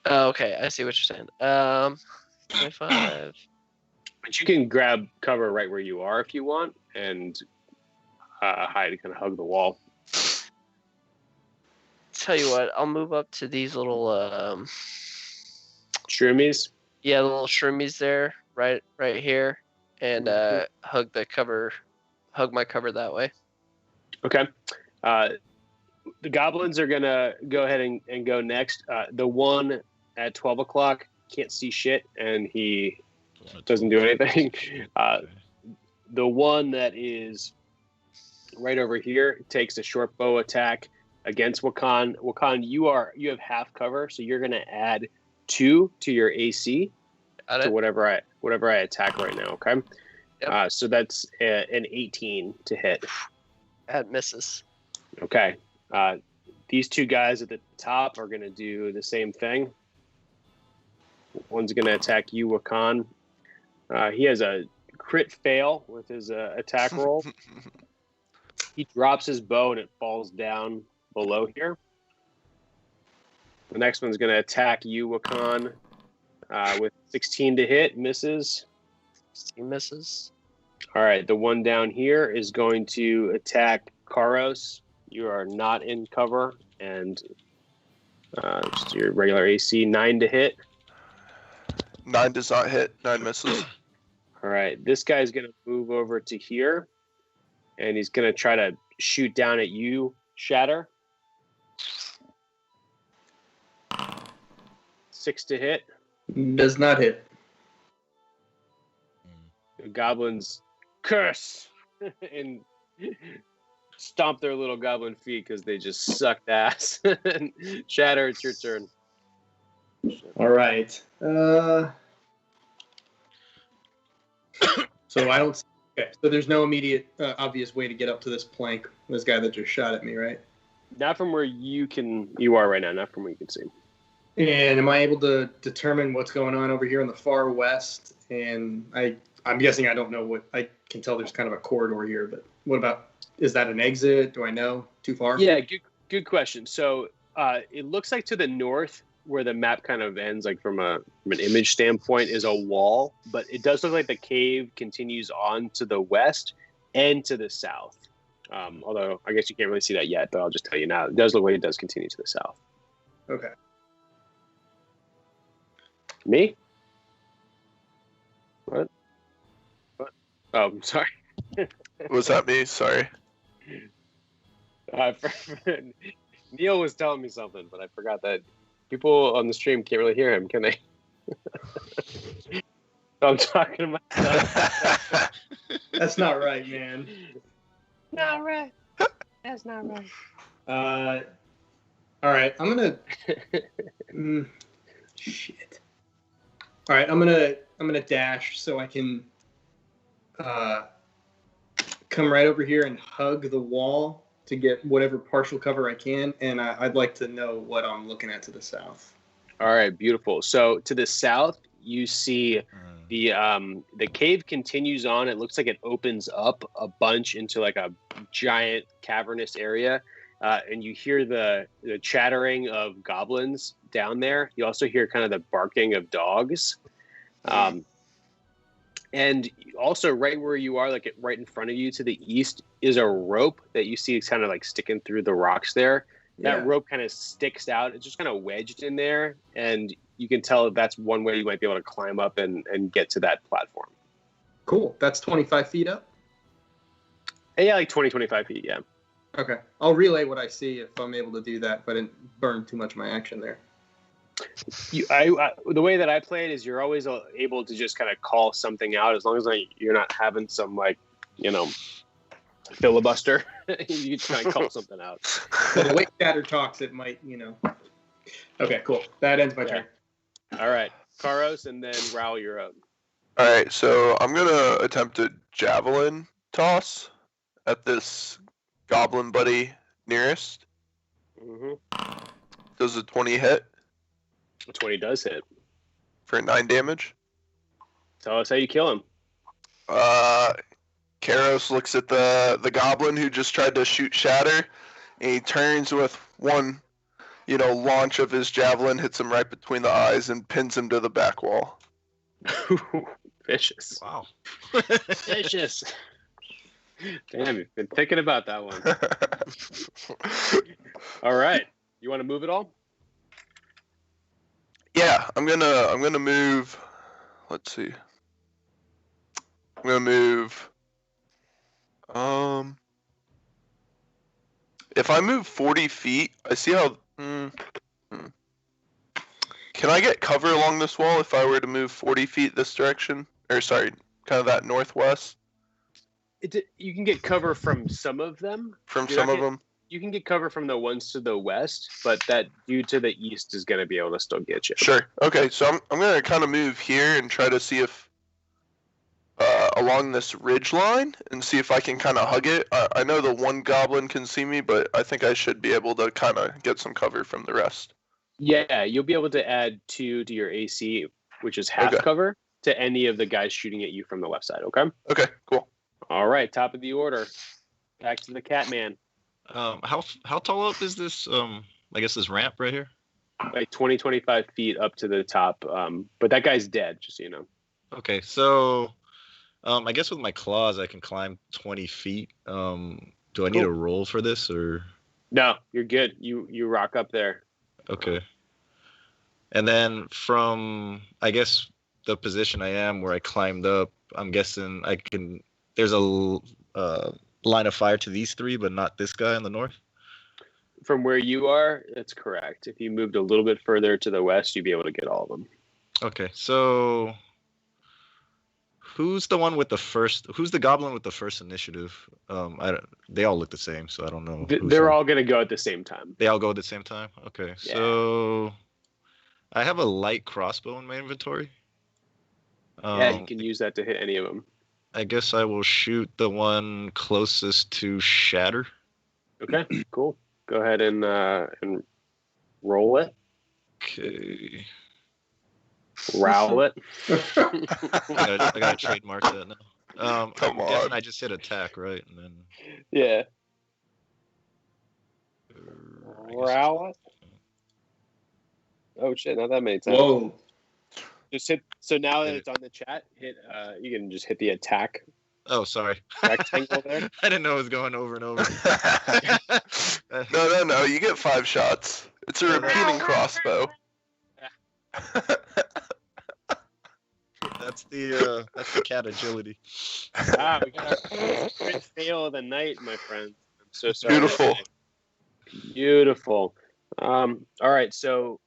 Oh, okay, I see what you're saying. 25. But you can grab cover right where you are if you want and hide and kind of hug the wall. Tell you what, I'll move up to these little Shroomies? Yeah, the little shroomies there, right here, and hug my cover that way. Okay. The goblins are gonna go ahead and go next. The one at 12 o'clock can't see shit, and he doesn't do anything. The one that is right over here takes a short bow attack against Wakan. Wakan, you have half cover, so you're gonna add 2 to your AC to whatever I attack right now. Okay. Yep. So that's an 18 to hit. That misses. Okay. These two guys at the top are going to do the same thing. One's going to attack you, Wakan. He has a crit fail with his attack roll. He drops his bow and it falls down below here. The next one's going to attack you, Wakan, with 16 to hit. Misses. He misses. All right, the one down here is going to attack Charos. You are not in cover, and just your regular AC 9 to hit. 9 does not hit. 9 misses. All right, this guy's going to move over to here, and he's going to try to shoot down at you, Shatter. 6 to hit. Does not hit. The goblins curse and stomp their little goblin feet because they just sucked ass. Shatter, it's your turn. All right. So I don't. Okay. So there's no immediate, obvious way to get up to this plank. This guy that just shot at me, right? Not from where you are right now. Not from where you can see. And am I able to determine what's going on over here in the far west? And I'm guessing I don't know what I can tell. There's kind of a corridor here, but what about? Is that an exit? Do I know? Too far? Yeah, good question. So it looks like to the north, where the map kind of ends, like from an image standpoint, is a wall. But it does look like the cave continues on to the west and to the south. Although I guess you can't really see that yet, but I'll just tell you now. It does look like it does continue to the south. Okay. Me? What? Oh, I'm sorry. Was that me? Sorry. Neil was telling me something, but I forgot that people on the stream can't really hear him, can they? I'm talking to myself. That's not right, man. Not right. That's not right. All right. I'm gonna. Shit. All right. I'm gonna dash so I can come right over here and hug the wall to get whatever partial cover I can, and I'd like to know what I'm looking at to the south. All right, beautiful. So to the south, you see the cave continues on. It looks like it opens up a bunch into like a giant cavernous area, and you hear the chattering of goblins down there. You also hear kind of the barking of dogs. And also right where you are, like right in front of you to the east, is a rope that you see kind of like sticking through the rocks there. That rope kind of sticks out. It's just kind of wedged in there. And you can tell that's one way you might be able to climb up and get to that platform. Cool. That's 25 feet up? Yeah, like 20, 25 feet, yeah. Okay. I'll relay what I see if I'm able to do that, but I didn't burn too much of my action there. The way that I play it is you're always able to just kind of call something out as long as you're not having some filibuster. You can try and call something out. Well, the way Shatter talks, it might, Okay, cool. That ends my turn. All right. Charos, and then Rowl, you're up. All right, so I'm going to attempt a javelin toss at this goblin buddy nearest. Mm-hmm. Does a 20 hit? 20 does hit. For 9 damage. Tell us how you kill him. Charos looks at the goblin who just tried to shoot Shatter, and he turns with one, launch of his javelin, hits him right between the eyes, and pins him to the back wall. Vicious. Wow. Vicious. Damn, you've been thinking about that one. All right. You want to move it all? Yeah, I'm gonna move. Let's see. I'm gonna move. If I move 40 feet, I see how. Can I get cover along this wall if I were to move 40 feet this direction? Or sorry, kind of that northwest. You can get cover from some of them. You can get cover from the ones to the west, but that dude to the east is going to be able to still get you. Sure. Okay, so I'm going to kind of move here and try to see if along this ridge line and see if I can kind of hug it. I know the one goblin can see me, but I think I should be able to kind of get some cover from the rest. Yeah, you'll be able to add 2 to your AC, which is half cover, to any of the guys shooting at you from the left side, okay? Okay, cool. All right, top of the order. Back to the Catman. How tall up is this? I guess this ramp right here. Like 20, 25 feet up to the top. But that guy's dead, just so you know. Okay, so I guess with my claws, I can climb 20 feet. Do I need a roll for this, or? No, you're good. You rock up there. Okay. And then from, I guess, the position I am where I climbed up, I'm guessing I can. There's a line of fire to these three, but not this guy in the north. From where you are, that's correct. If you moved a little bit further to the west, you'd be able to get all of them. Okay, so who's the one with the first? Who's the goblin with the first initiative? They all look the same, so I don't know. They're all gonna go at the same time. They all go at the same time. Okay, yeah. So I have a light crossbow in my inventory. Yeah, you can use that to hit any of them. I guess I will shoot the one closest to Shatter. Okay, cool. Go ahead and roll it. Okay. Rowl it. I gotta trademark that now. Come on. Guessing I just hit attack, right? And then. Yeah. Rowl it. Oh shit! Not that many times. Whoa. Just hit. So now that it's on the chat, hit. You can just hit the attack. Oh, sorry. Rectangle there. I didn't know it was going over and over. No. You get 5 shots. It's a repeating crossbow. That's the cat agility. Ah, we got our first fail of the night, my friends. I'm so sorry. Beautiful. Beautiful. All right, so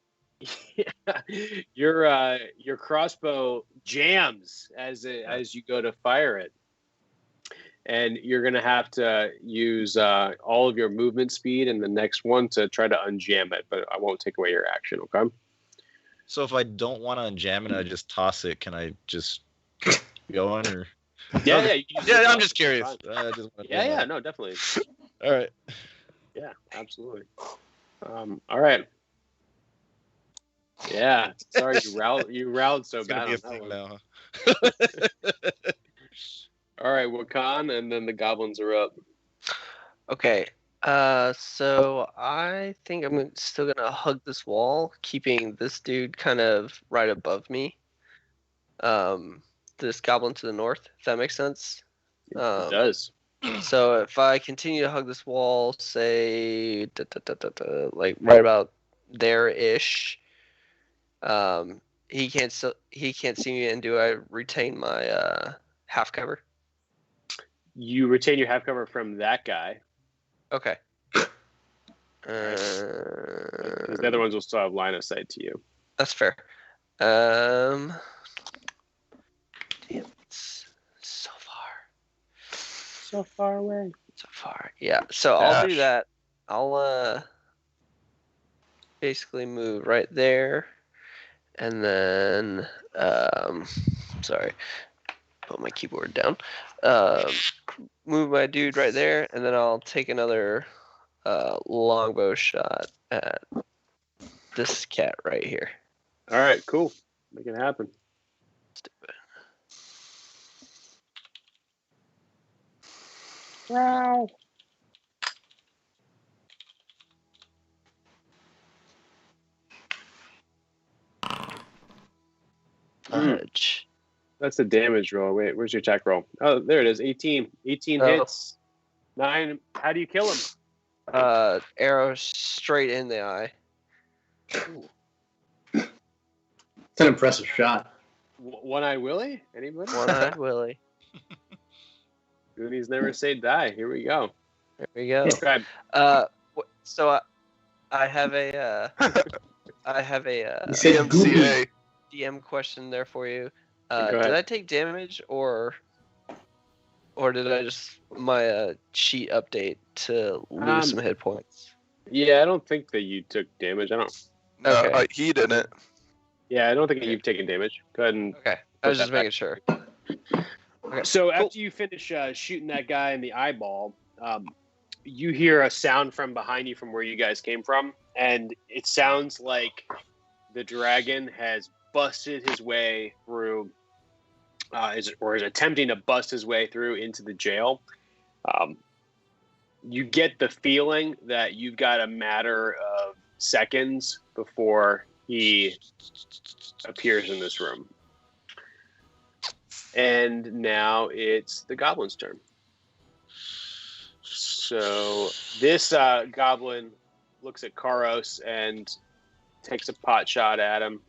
your crossbow jams as you go to fire it. And you're going to have to use all of your movement speed in the next one to try to unjam it, but I won't take away your action, okay? So if I don't want to unjam it, I just toss it. Can I just go on? Or? Yeah. I'm just curious. Yeah, no, definitely. All right. Yeah, absolutely. All right. Yeah, sorry you rowed so bad on that one. Now, huh? All right, Wakan, and then the goblins are up. Okay. So I think I'm still gonna hug this wall, keeping this dude kind of right above me. This goblin to the north, if that makes sense. It does. So if I continue to hug this wall, say, like right about there-ish, he can't see me, and do I retain my half cover? You retain your half cover from that guy. Okay. Because the other ones will still have line of sight to you. That's fair. Damn, it's so far. So far away. So far. Yeah. So I'll do that. I'll basically move right there, and then sorry, put my keyboard down. Move my dude right there, and then I'll take another longbow shot at this cat right here. All right, cool. Make it happen. Stupid. Wow. Fudge. That's the damage roll. Wait, where's your attack roll? Oh, there it is. 18. 18 hits. 9. How do you kill him? Arrow straight in the eye. Ooh. It's an impressive shot. One-Eyed Willie? Anybody? One-Eyed Willie. Goonies never say die. Here we go. There we go. Describe. So I have a TMCA. DM question there for you. Go Did ahead. I take damage or did I just my sheet update to lose some hit points? Yeah, I don't think that you took damage. I don't. No, Okay. he didn't. Yeah, I don't think you've taken damage. Go ahead and. Okay, I was Put just that making sure. Okay. So Cool. after you finish shooting that guy in the eyeball, you hear a sound from behind you from where you guys came from, and it sounds like the dragon has busted his way through, is attempting to bust his way through into the jail. You get the feeling that you've got a matter of seconds before he appears in this room. And now it's the goblin's turn. So this goblin looks at Charos and takes a pot shot at him.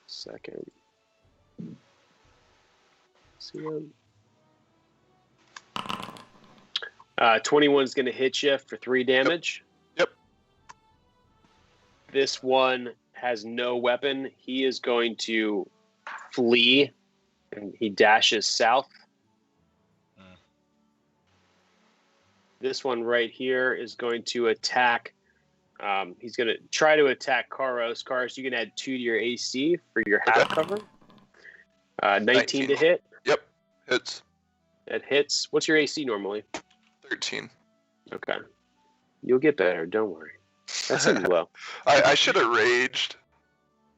Second. See him. 21's going to hit you for 3 damage. Yep. This one has no weapon. He is going to flee, and he dashes south. This one right here is going to attack. He's going to try to attack Charos. Charos, you can add 2 to your AC for your half cover. 19 to hit. Yep, hits. That hits. What's your AC normally? 13. Okay. You'll get better. Don't worry. That seems low. I should have raged.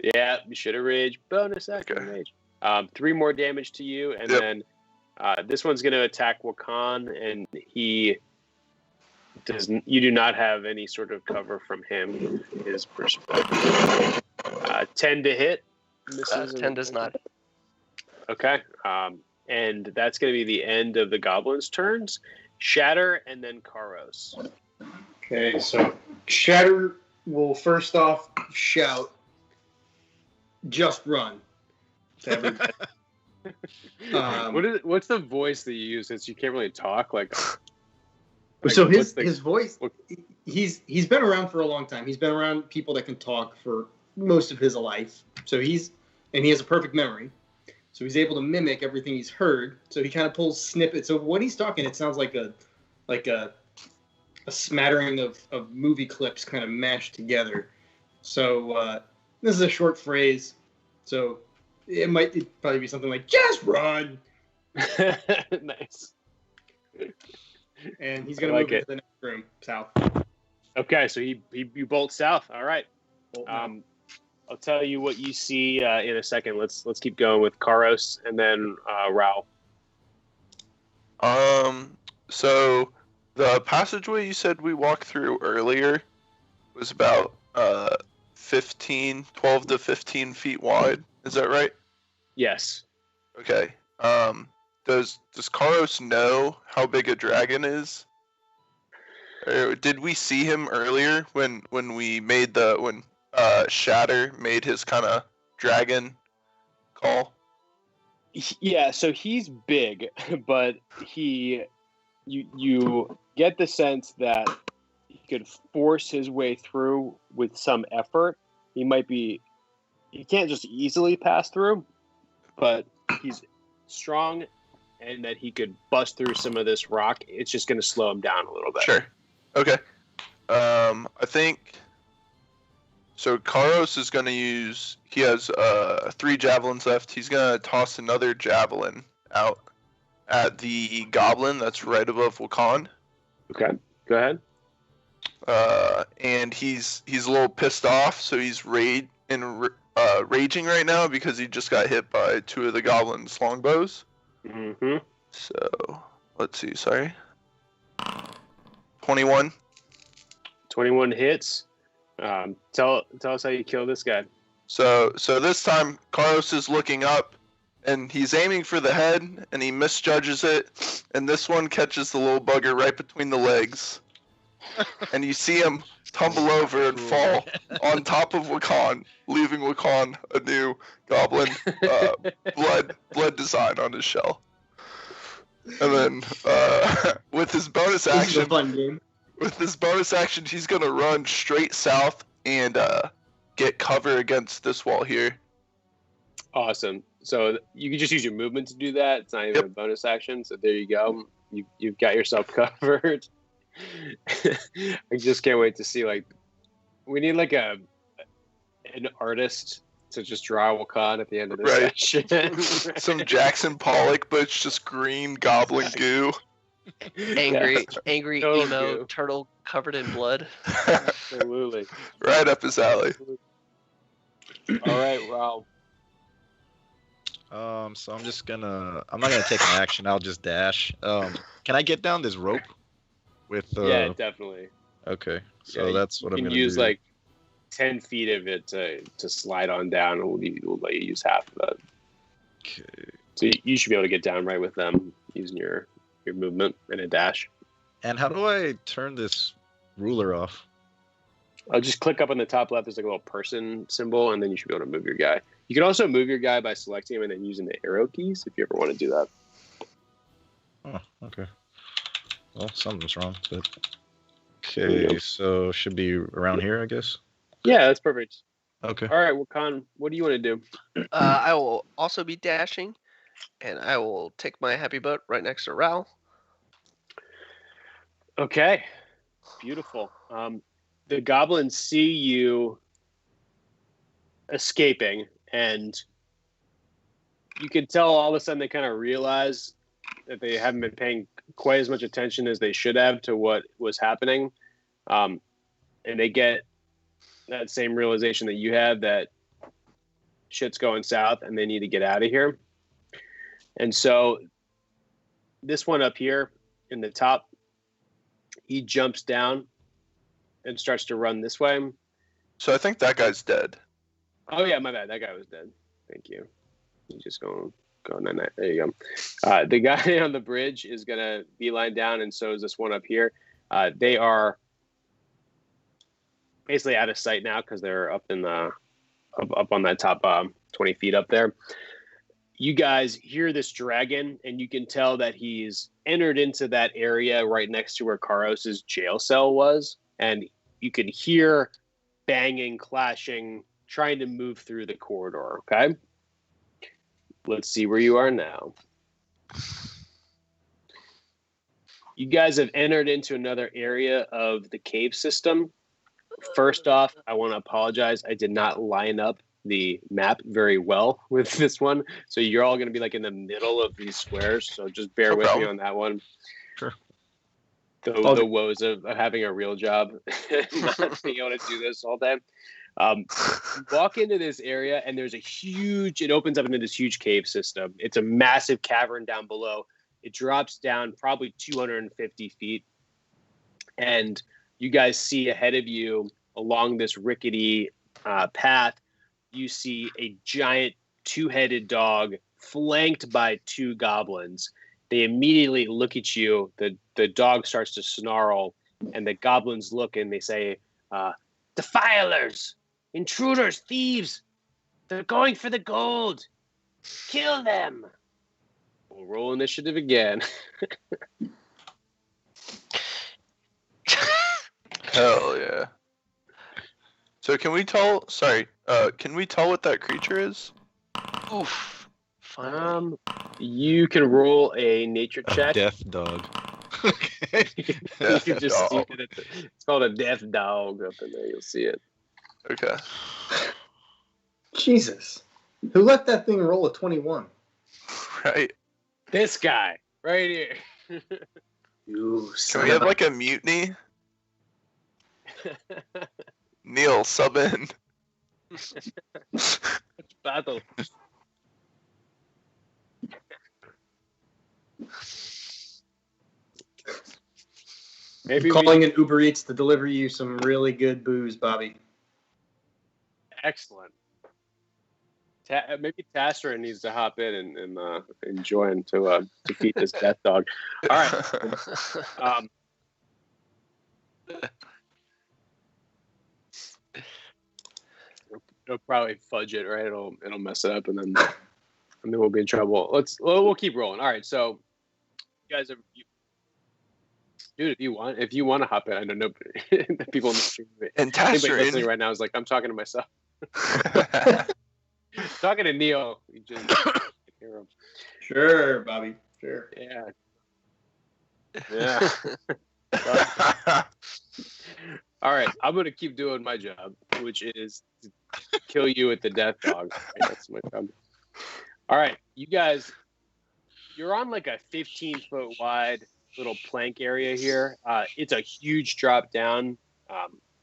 Yeah, you should have raged. Bonus action rage. 3 more damage to you, and then this one's going to attack Wakan, and he does. You do not have any sort of cover from him. His perspective. 10 to hit. 10 does not. Okay. And that's going to be the end of the goblin's turns. Shatter and then Charos. Okay, so Shatter will first off shout, "Just run!" to everybody. What's the voice that you use since you can't really talk? So his voice, he's been around for a long time. He's been around people that can talk for most of his life. So he has a perfect memory. So he's able to mimic everything he's heard. So he kind of pulls snippets. So when he's talking, it sounds like a smattering of movie clips kind of mashed together. So this is a short phrase. So it'd probably be something like, "Just run." Nice. And he's going to move into the next room, south. Okay, so you bolt south. All right. I'll tell you what you see in a second. Let's keep going with Charos and then Rowl. So the passageway you said we walked through earlier was about 12 to 15 feet wide. Is that right? Yes. Okay. Does Charos know how big a dragon is? Or did we see him earlier when Shatter made his kind of dragon call? Yeah, so he's big, but you get the sense that he could force his way through with some effort. He can't just easily pass through, but he's strong and that he could bust through some of this rock. It's just going to slow him down a little bit. Sure. Okay. I think so. Charos is going to use. He has 3 javelins left. He's going to toss another javelin out at the goblin that's right above Wakan. Okay. Go ahead. And he's a little pissed off, so he's raging right now because he just got hit by 2 of the goblin's longbows. Mm-hmm. So let's see. Sorry. 21. 21 hits. Tell us how you kill this guy. So this time Charos is looking up and he's aiming for the head and he misjudges it, and this one catches the little bugger right between the legs. And you see him tumble over and fall on top of Wakan, leaving Wakan a new goblin blood design on his shell. And then with his bonus action, this is a fun game. With this bonus action, he's gonna run straight south and get cover against this wall here. Awesome. So you can just use your movement to do that. It's not even a bonus action. So there you go. You've got yourself covered. I just can't wait to see, we need an artist to just draw Wakan at the end of this session. Some Jackson Pollock, but it's just green goblin goo. Angry Total emo goo. turtle covered in blood. Absolutely. Right up his alley. All right, Rowl. So I'm not gonna take an action. I'll just dash. Can I get down this rope? Yeah, definitely. Okay, so that's what I'm gonna do. You can use 10 feet of it to slide on down, and we'll let you use half of it. Okay. So you should be able to get down right with them using your movement and a dash. And how do I turn this ruler off? I'll just click up on the top left. There's like a little person symbol, and then you should be able to move your guy. You can also move your guy by selecting him and then using the arrow keys if you ever want to do that. Oh, okay. Well, something's wrong, but okay. So should be around here, I guess. Yeah, that's perfect. Okay. All right, Wakan, what do you want to do? I will also be dashing, and I will take my happy boat right next to Rowl. Okay, beautiful. The goblins see you escaping, and you can tell all of a sudden they kind of realize that they haven't been paying quite as much attention as they should have to what was happening. And they get that same realization that you have, that shit's going south and they need to get out of here. And so this one up here in the top, he jumps down and starts to run this way. So I think that guy's dead. Oh yeah, my bad. That guy was dead. Thank you. He's just going night. There you go. The guy on the bridge is gonna beeline down, and so is this one up here. They are basically out of sight now because they're up in the up on that top 20 feet up there. You guys hear this dragon, and you can tell that he's entered into that area right next to where Charos' jail cell was, and you can hear banging, clashing, trying to move through the corridor. Okay, let's see where you are now. You guys have entered into another area of the cave system. First off, I want to apologize. I did not line up the map very well with this one, so you're all going to be like in the middle of these squares, so just bear with me on that one. Sure. The woes of having a real job, not being able to do this all day. You walk into this area, and there's it opens up into this huge cave system. It's a massive cavern down below. It drops down probably 250 feet, and you guys see ahead of you along this rickety path, you see a giant two-headed dog flanked by two goblins. They immediately look at you. The dog starts to snarl, and the goblins look and they say, "Defilers, intruders, thieves! They're going for the gold! Kill them!" We'll roll initiative again. Hell yeah. So can we tell what that creature is? Oof. You can roll a nature check. Death dog. Okay. You can just see it. It's called a death dog up in there. You'll see it. Okay. Jesus. Who let that thing roll a 21? Right. This guy right here. Can we have like a mutiny? Neil, sub in. Battle. Maybe calling in Uber Eats to deliver you some really good booze, Bobby. Excellent. Maybe Tasser needs to hop in and join to feed this death dog. All right. It'll probably fudge it, right? It'll mess it up, and then we'll be in trouble. We'll keep rolling. All right, so you guys have, dude, if you want to hop in, I know the people in the stream. And anybody Tasser listening right now is like, I'm talking to myself. Talking to Neo. You just hear him. Sure, Bobby. Sure. Yeah. All right, I'm gonna keep doing my job, which is to kill you with the death dog. Right, that's my job. All right, you guys, you're on like a 15-foot wide little plank area here. It's a huge drop down,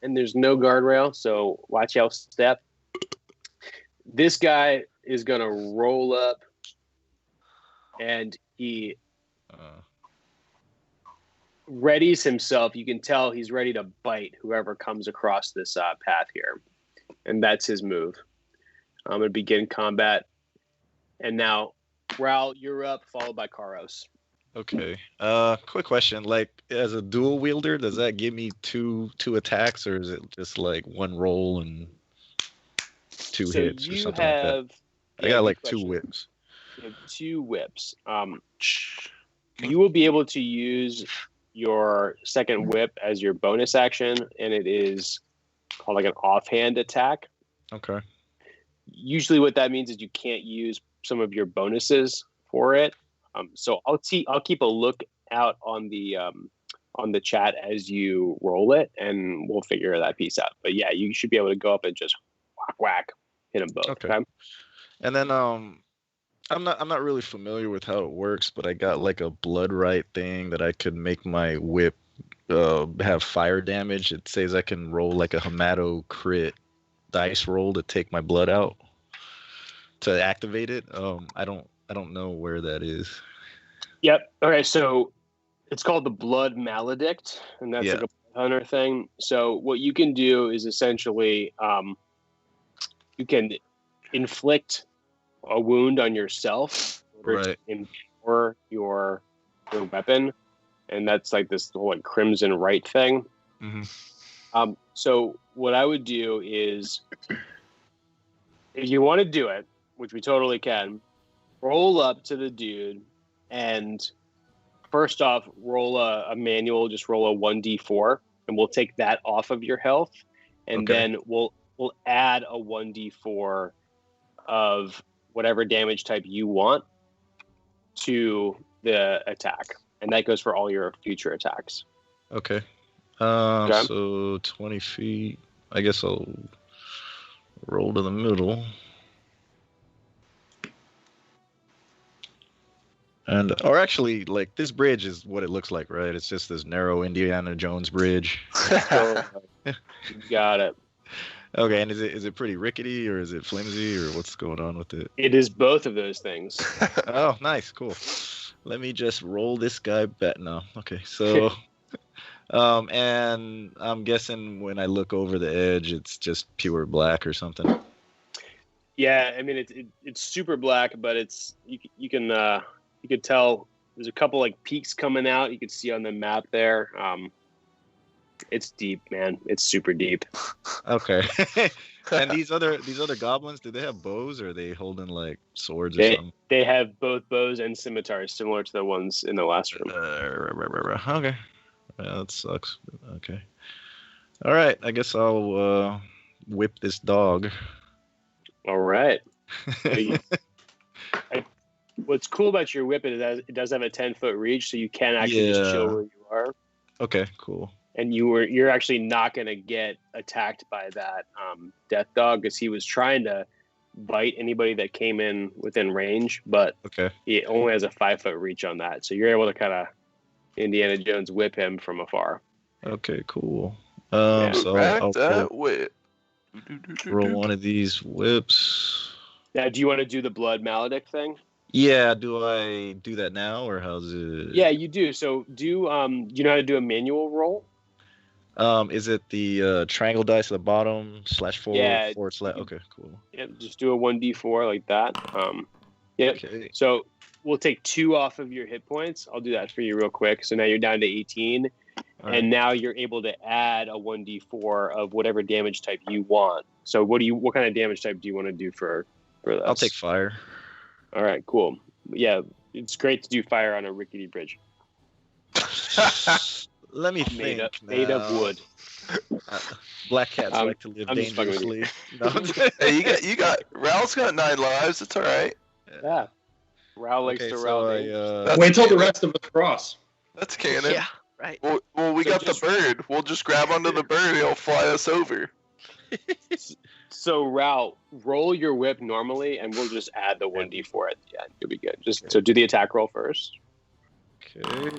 and there's no guardrail, so watch out, step. This guy is gonna roll up, and he readies himself. You can tell he's ready to bite whoever comes across this path here, and that's his move. I'm gonna begin combat. And now, Rowl, you're up, followed by Charos. Okay. Quick question. Like, as a dual wielder, does that give me two attacks, or is it just like one roll and two hits or something like that? I got like two whips. You have 2 whips. You will be able to use your second whip as your bonus action, and it is called like an offhand attack. Okay. Usually, what that means is you can't use some of your bonuses for it. So I'll keep a look out on the chat as you roll it, and we'll figure that piece out. But yeah, you should be able to go up and just whack, hit them both. Okay. And then I'm not really familiar with how it works, but I got like a blood right thing that I could make my whip have fire damage. It says I can roll like a Hamato crit dice roll to take my blood out to activate it. I don't know where that is. Yep. Okay, so it's called the Blood Maledict, and that's like a hunter thing. So what you can do is essentially you can inflict a wound on yourself, right, or your weapon, and that's like this whole like Crimson Right thing. Mm-hmm. So what I would do is, if you want to do it, which we totally can, roll up to the dude and first off roll a manual. Just roll a 1d4, and we'll take that off of your health, and then we'll add a 1d4 of whatever damage type you want to the attack, and that goes for all your future attacks. Okay. So 20 feet. I guess I'll roll to the middle. Or actually, like, this bridge is what it looks like, right? It's just this narrow Indiana Jones bridge. You got it. Okay, and is it pretty rickety, or is it flimsy, or what's going on with it? It is both of those things. Oh, nice, cool. Let me just roll this guy back now. Okay, so, and I'm guessing when I look over the edge, it's just pure black or something. Yeah, I mean it's super black, but it's you could tell there's a couple like peaks coming out. You can see on the map there. It's deep, man. It's super deep. Okay. And these other goblins, do they have bows, or are they holding like swords or something? They have both bows and scimitars, similar to the ones in the last room. Okay. Yeah, that sucks. Okay. All right. I guess I'll whip this dog. All right. What's cool about your whip is that it does have a 10-foot reach, so you can actually just chill where you are. Okay, cool. And you're actually not going to get attacked by that death dog, because he was trying to bite anybody that came in within range, but he only has a 5-foot reach on that. So you're able to kind of Indiana Jones whip him from afar. Okay, cool. So I'll whip. Roll one of these whips. Now, do you want to do the Blood Maledict thing? Yeah, do I do that now, or how's it? Yeah, you do. So do you know how to do a manual roll? Is it the triangle dice at the bottom /4? Yeah. Okay, cool. Yep, just do a 1d4 like that. Yep. Okay. So we'll take 2 off of your hit points. I'll do that for you real quick. So now you're down to 18. Right. And now you're able to add a 1d4 of whatever damage type you want. So what kind of damage type do you want to do for this? I'll take fire. All right, cool. Yeah, it's great to do fire on a rickety bridge. Let me think. Made of wood. Black cats like to live dangerously. No. Hey, you got Rowl's got 9 lives. It's all right. Yeah. Rowl likes to roll. Wait till the rest of us cross. That's canon. Yeah, right. Well, we got the bird. We'll just grab onto the bird and he'll fly us over. So, Rowl, roll your whip normally, and we'll just add the 1d4 at the end. You'll be good. So do the attack roll first. Okay.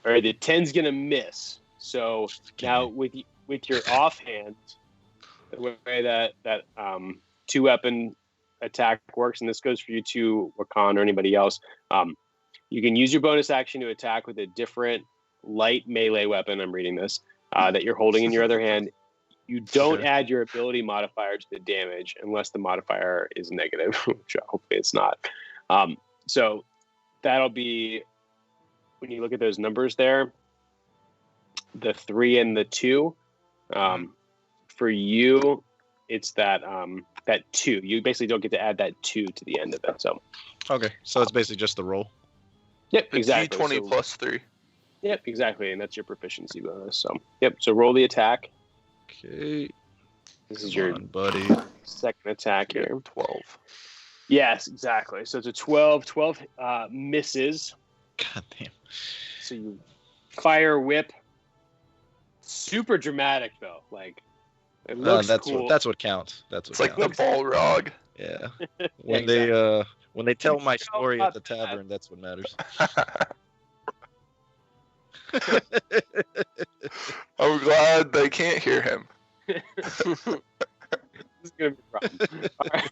All right, the 10's gonna miss. So now with your offhand, the way that 2-weapon attack works, and this goes for you too, Wakan, or anybody else, you can use your bonus action to attack with a different light melee weapon. I'm reading this that you're holding in your other hand. You don't add your ability modifier to the damage unless the modifier is negative, which hopefully it's not. So that'll be, when you look at those numbers there, the 3 and the 2. For you, it's that 2. You basically don't get to add that 2 to the end of it. So okay, so it's basically just the roll. Yep, exactly. D20 plus 3. Yep, exactly, and that's your proficiency bonus. So yep, so roll the attack. Okay. This is your buddy. second attack here. 12. Yes, exactly. So it's a 12. 12 misses. God damn. So you fire whip. Super dramatic though. Like it looks cool. That's what counts. That's what it's counts. Like the Balrog. Yeah. When they tell my story at the tavern, that's what matters. I'm glad they can't hear him. This is gonna be a problem. All right.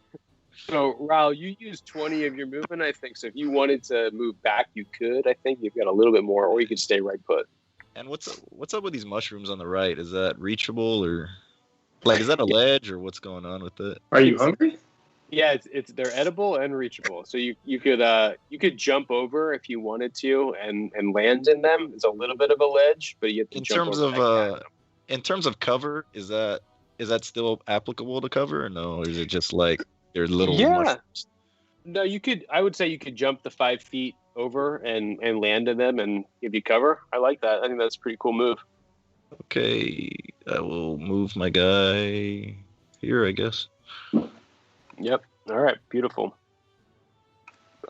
So, Rowl, you used 20 of your movement, I think. So if you wanted to move back, you could. I think you've got a little bit more, or you could stay right put. And what's up with these mushrooms on the right? Is that reachable, or like is that a ledge, or what's going on with it? Are you hungry? Yeah, they're edible and reachable. So you could jump over if you wanted to and land in them. It's a little bit of a ledge, but you have to jump over. In terms of cover, is that still applicable to cover, or no? Or is it just like they're little mushrooms? No, I would say you could jump the 5 feet over and land in them and give you cover. I like that. I think that's a pretty cool move. Okay, I will move my guy here, I guess. Yep. All right. Beautiful.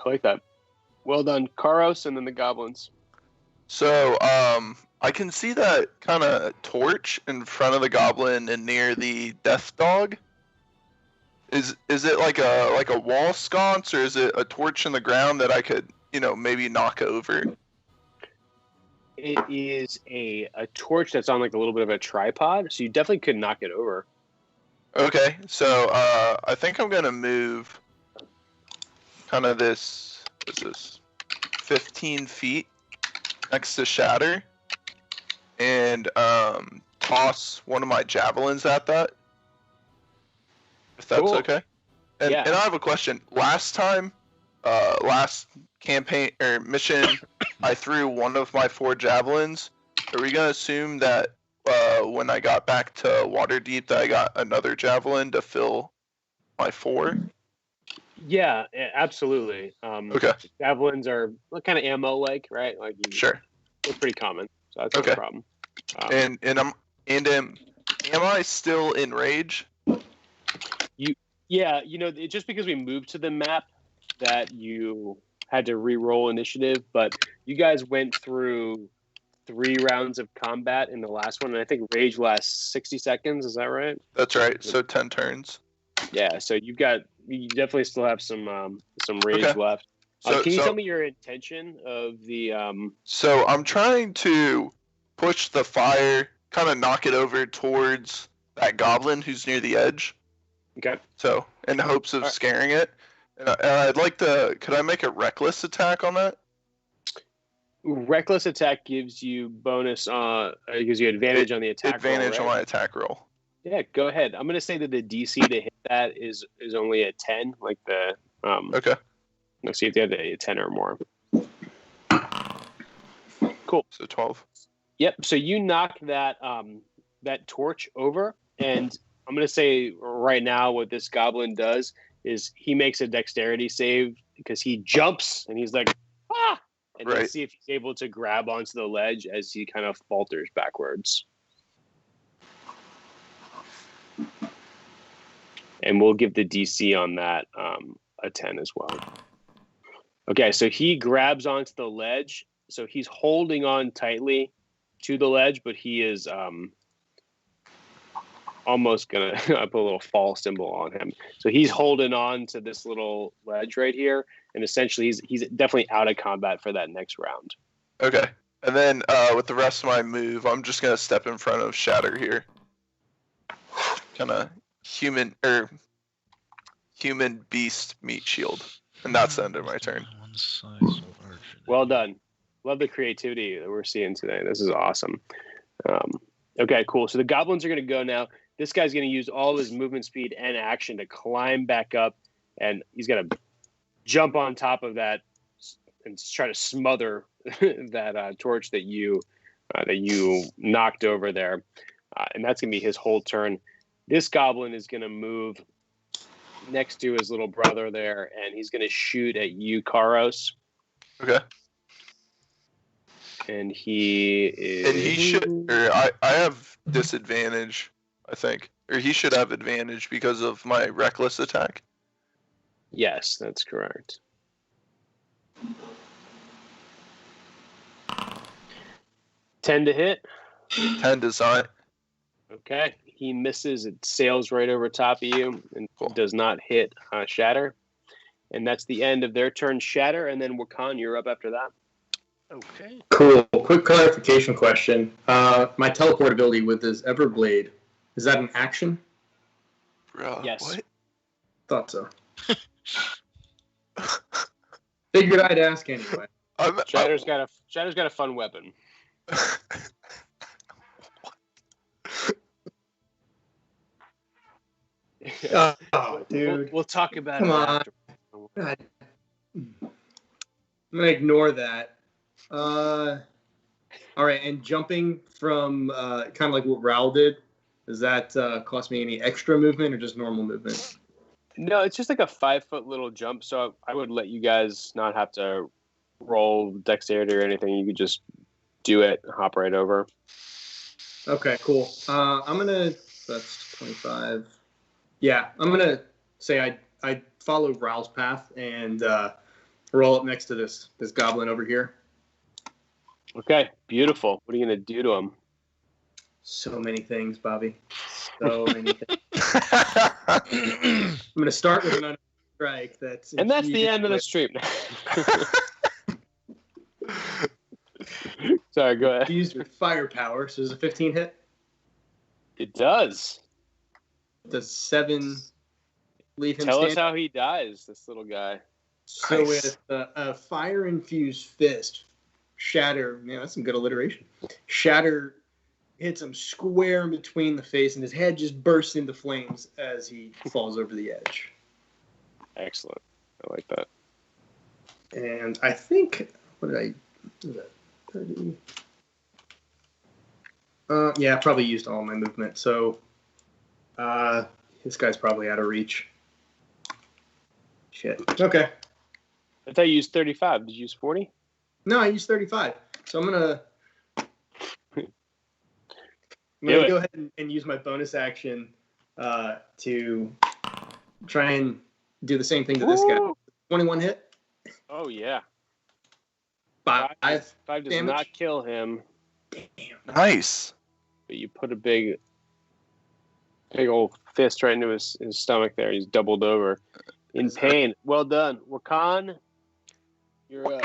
I like that. Well done, Charos, and then the goblins. So, I can see that kind of torch in front of the goblin and near the death dog. Is it like a wall sconce, or is it a torch in the ground that I could, maybe knock over? It is a torch that's on like a little bit of a tripod, so you definitely could knock it over. Okay, so I think I'm gonna move kind of this. What's this? 15 feet next to Shatter, and toss one of my javelins at that. If that's cool. okay. And I have a question. Last time, last campaign or mission, I threw one of my 4 javelins. Are we gonna assume that when I got back to Waterdeep that I got another javelin to fill my 4? Yeah, absolutely. Okay. Javelins are kind of ammo-like, right? Like sure. They're pretty common, so that's not a problem. Am I still in rage? Just because we moved to the map, that you had to re-roll initiative, but you guys went through 3 rounds of combat in the last one, and I think rage lasts 60 seconds. Is that right? That's right. So 10 turns. Yeah. So you definitely still have some rage left. Can you tell me your intention of the? So I'm trying to push the fire, kind of knock it over towards that goblin who's near the edge. Okay. So in hopes of scaring it, and I'd like to. Could I make a reckless attack on that? Reckless attack gives you bonus. Gives you advantage on the attack. Advantage roll, on my attack roll. Yeah, go ahead. I'm gonna say that the DC to hit that is only a 10. Like the Okay. Let's see if they have a 10 or more. Cool. So 12. Yep. So you knock that torch over, and I'm gonna say right now what this goblin does is he makes a dexterity save because he jumps and he's like, ah! And let's see if he's able to grab onto the ledge as he kind of falters backwards. And we'll give the DC on that a 10 as well. Okay, so he grabs onto the ledge. So he's holding on tightly to the ledge, but he is almost going to put a little fall symbol on him. So he's holding on to this little ledge right here. And essentially, he's definitely out of combat for that next round. Okay. And then with the rest of my move, I'm just going to step in front of Shatter here. Kind of human beast meat shield. And that's the end of my turn. Well done. Love the creativity that we're seeing today. This is awesome. Okay, cool. So the goblins are going to go now. This guy's going to use all of his movement speed and action to climb back up, and he's going to jump on top of that and try to smother that torch that you knocked over there. And that's going to be his whole turn. This goblin is going to move next to his little brother there, and he's going to shoot at you, Charos. Okay. And he is... And he should... Or I have disadvantage, I think. Or he should have advantage because of my reckless attack. Yes, that's correct. 10 to hit. 10 does not. Okay. He misses. It sails right over top of you and does not hit Shatter. And that's the end of their turn. Shatter, and then Wakan, you're up after that. Okay. Cool. Quick clarification question. My teleport ability with this Everblade, is that an action? Yes. What? Thought so. Figured I'd ask anyway. Shatter's got a fun weapon. Oh, dude. We'll talk about Come it on. after. God. I'm going to ignore that. All right, and jumping from kind of like what Rowl did, does that cost me any extra movement or just normal movement? No, it's just like a 5-foot little jump, so I would let you guys not have to roll dexterity or anything. You could just do it, hop right over. Okay, cool. I'm going to, that's 25. Yeah, I'm going to say I follow Rowl's path and roll up next to this goblin over here. Okay, beautiful. What are you going to do to him? So many things, Bobby. So many things. I'm going to start with an unarmed strike. And that's the end of the stream. Sorry, go ahead. Used with firepower, so does a 15 hit? It does. Does 7 leave him Tell standing? us how he dies, this little guy. So with a fire-infused fist, Shatter, man, that's some good alliteration. Shatter hits him square in between the face, and his head just bursts into flames as he falls over the edge. Excellent. I like that. And I think, what did I do? That 30? Yeah, I probably used all my movement. So this guy's probably out of reach. Shit. Okay. I thought you used 35. Did you use 40? No, I used 35. So I'm gonna go ahead and use my bonus action to try and do the same thing to this guy. 21 hit. Oh yeah. 5 does damage. not kill him. Damn. Nice. But you put a big old fist right into his stomach there. He's doubled over in pain. Well done. Wakan, you're up.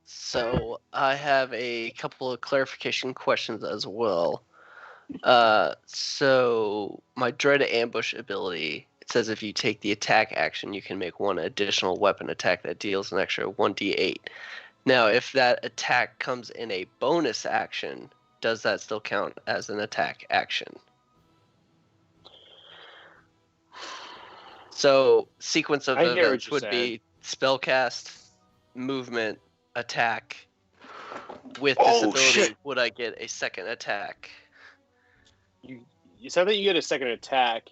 So I have a couple of clarification questions as well. So my Dread Ambush ability, it says if you take the attack action, you can make one additional weapon attack that deals an extra 1d8. Now, if that attack comes in a bonus action, does that still count as an attack action? So sequence of events would be spellcast, movement, attack. With this ability, shit. Would I get a second attack? You said that you get a second attack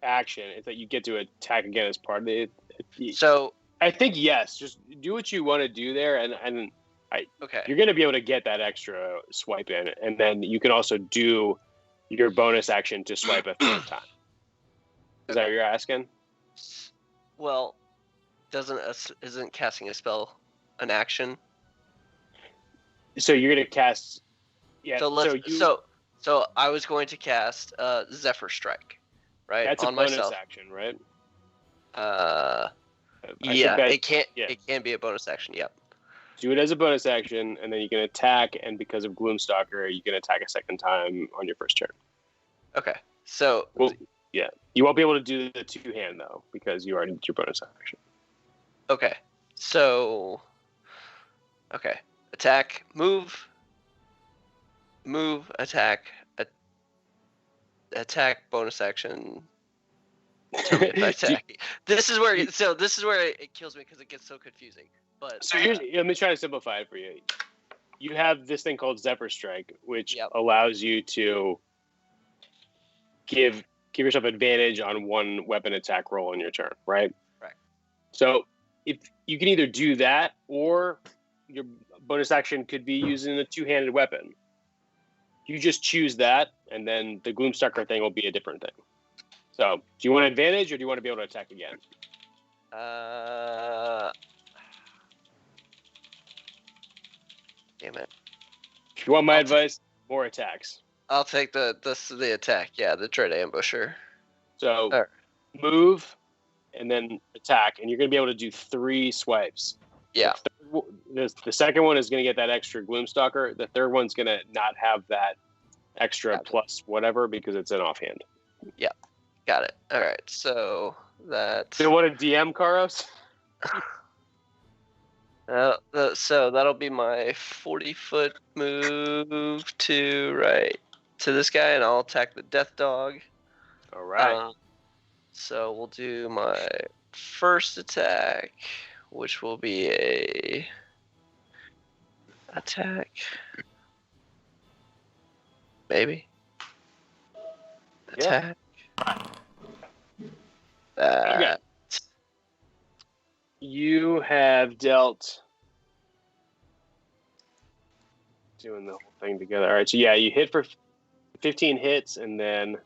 action. It's that you get to attack again as part of it. So I think yes. Just do what you want to do there, and okay. You're going to be able to get that extra swipe in, and then you can also do your bonus action to swipe a third time. Is that what you're asking? Well, isn't casting a spell an action? So you're going to cast. Yeah. So I was going to cast Zephyr Strike, right? That's on a bonus myself. Action, right? It can be a bonus action. Yep. Do it as a bonus action, and then you can attack. And because of Gloomstalker, you can attack a second time on your first turn. Okay. So. Well, yeah, you won't be able to do the two-hand though because you already did your bonus action. Okay. So. Okay. Attack. Move. Attack. attack, bonus action. Attack. This is where it kills me because it gets so confusing. But so let me try to simplify it for you. You have this thing called Zephyr Strike, which allows you to give yourself advantage on one weapon attack roll in your turn, right? Right. So if you can either do that, or your bonus action could be using a two-handed weapon. You just choose that, and then the Gloomstalker thing will be a different thing. So, do you want advantage, or do you want to be able to attack again? Damn it. If you want my advice, more attacks. I'll take the attack. Yeah, the Dread Ambusher. So, move, and then attack, and you're going to be able to do 3 swipes. Yeah. The second one is going to get that extra Gloomstalker. The third one's going to not have that extra plus whatever because it's an offhand. Yeah. Got it. All right. So that. Do you want to DM, Charos? So that'll be my 40-foot move to this guy, and I'll attack the Death Dog. All right. So we'll do my first attack, which will be a attack. Maybe. Attack. Okay. You have dealt. Doing the whole thing together. All right. So yeah, you hit for 15 hits, and then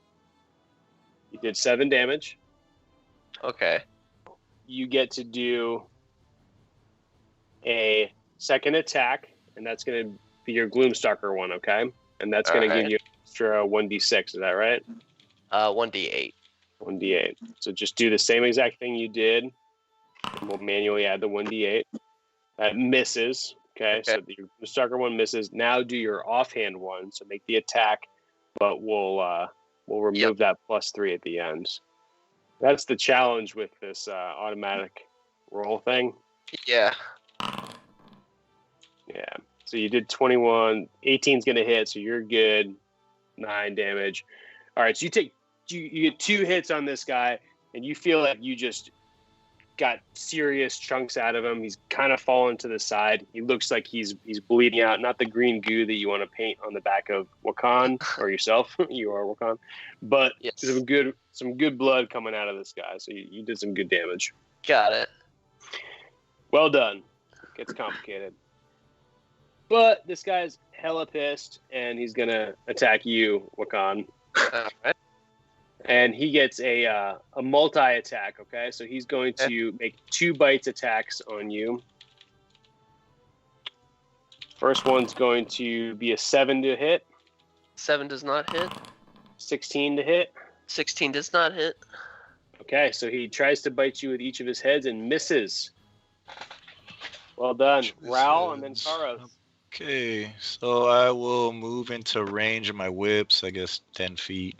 you did 7 damage. Okay. You get to do a second attack, and that's going to be your Gloomstalker one, okay? And that's going to give you an extra 1d6. Is that right? 1d8. 1d8. So just do the same exact thing you did, and we'll manually add the 1d8. That misses. Okay, so the Gloomstalker one misses. Now do your offhand one. So make the attack, but we'll remove that +3 at the end. That's the challenge with this automatic roll thing. Yeah. Yeah. So you did 21. 18's going to hit, so you're good. 9 damage. All right, so you get 2 hits on this guy, and you feel like you just got serious chunks out of him. He's kind of fallen to the side. He looks like he's bleeding out. Not the green goo that you want to paint on the back of Wakan or yourself. You are Wakan, but some good blood coming out of this guy. So you did some good damage. Got it. Well done. Gets complicated, but this guy's hella pissed, and he's gonna attack you, Wakan. All right. And he gets a multi-attack, okay? So he's going to make 2 bites attacks on you. First one's going to be a 7 to hit. 7 does not hit. 16 to hit. 16 does not hit. Okay, so he tries to bite you with each of his heads and misses. Well done. Rowl and then Charos. Okay, so I will move into range of my whips, I guess 10 feet.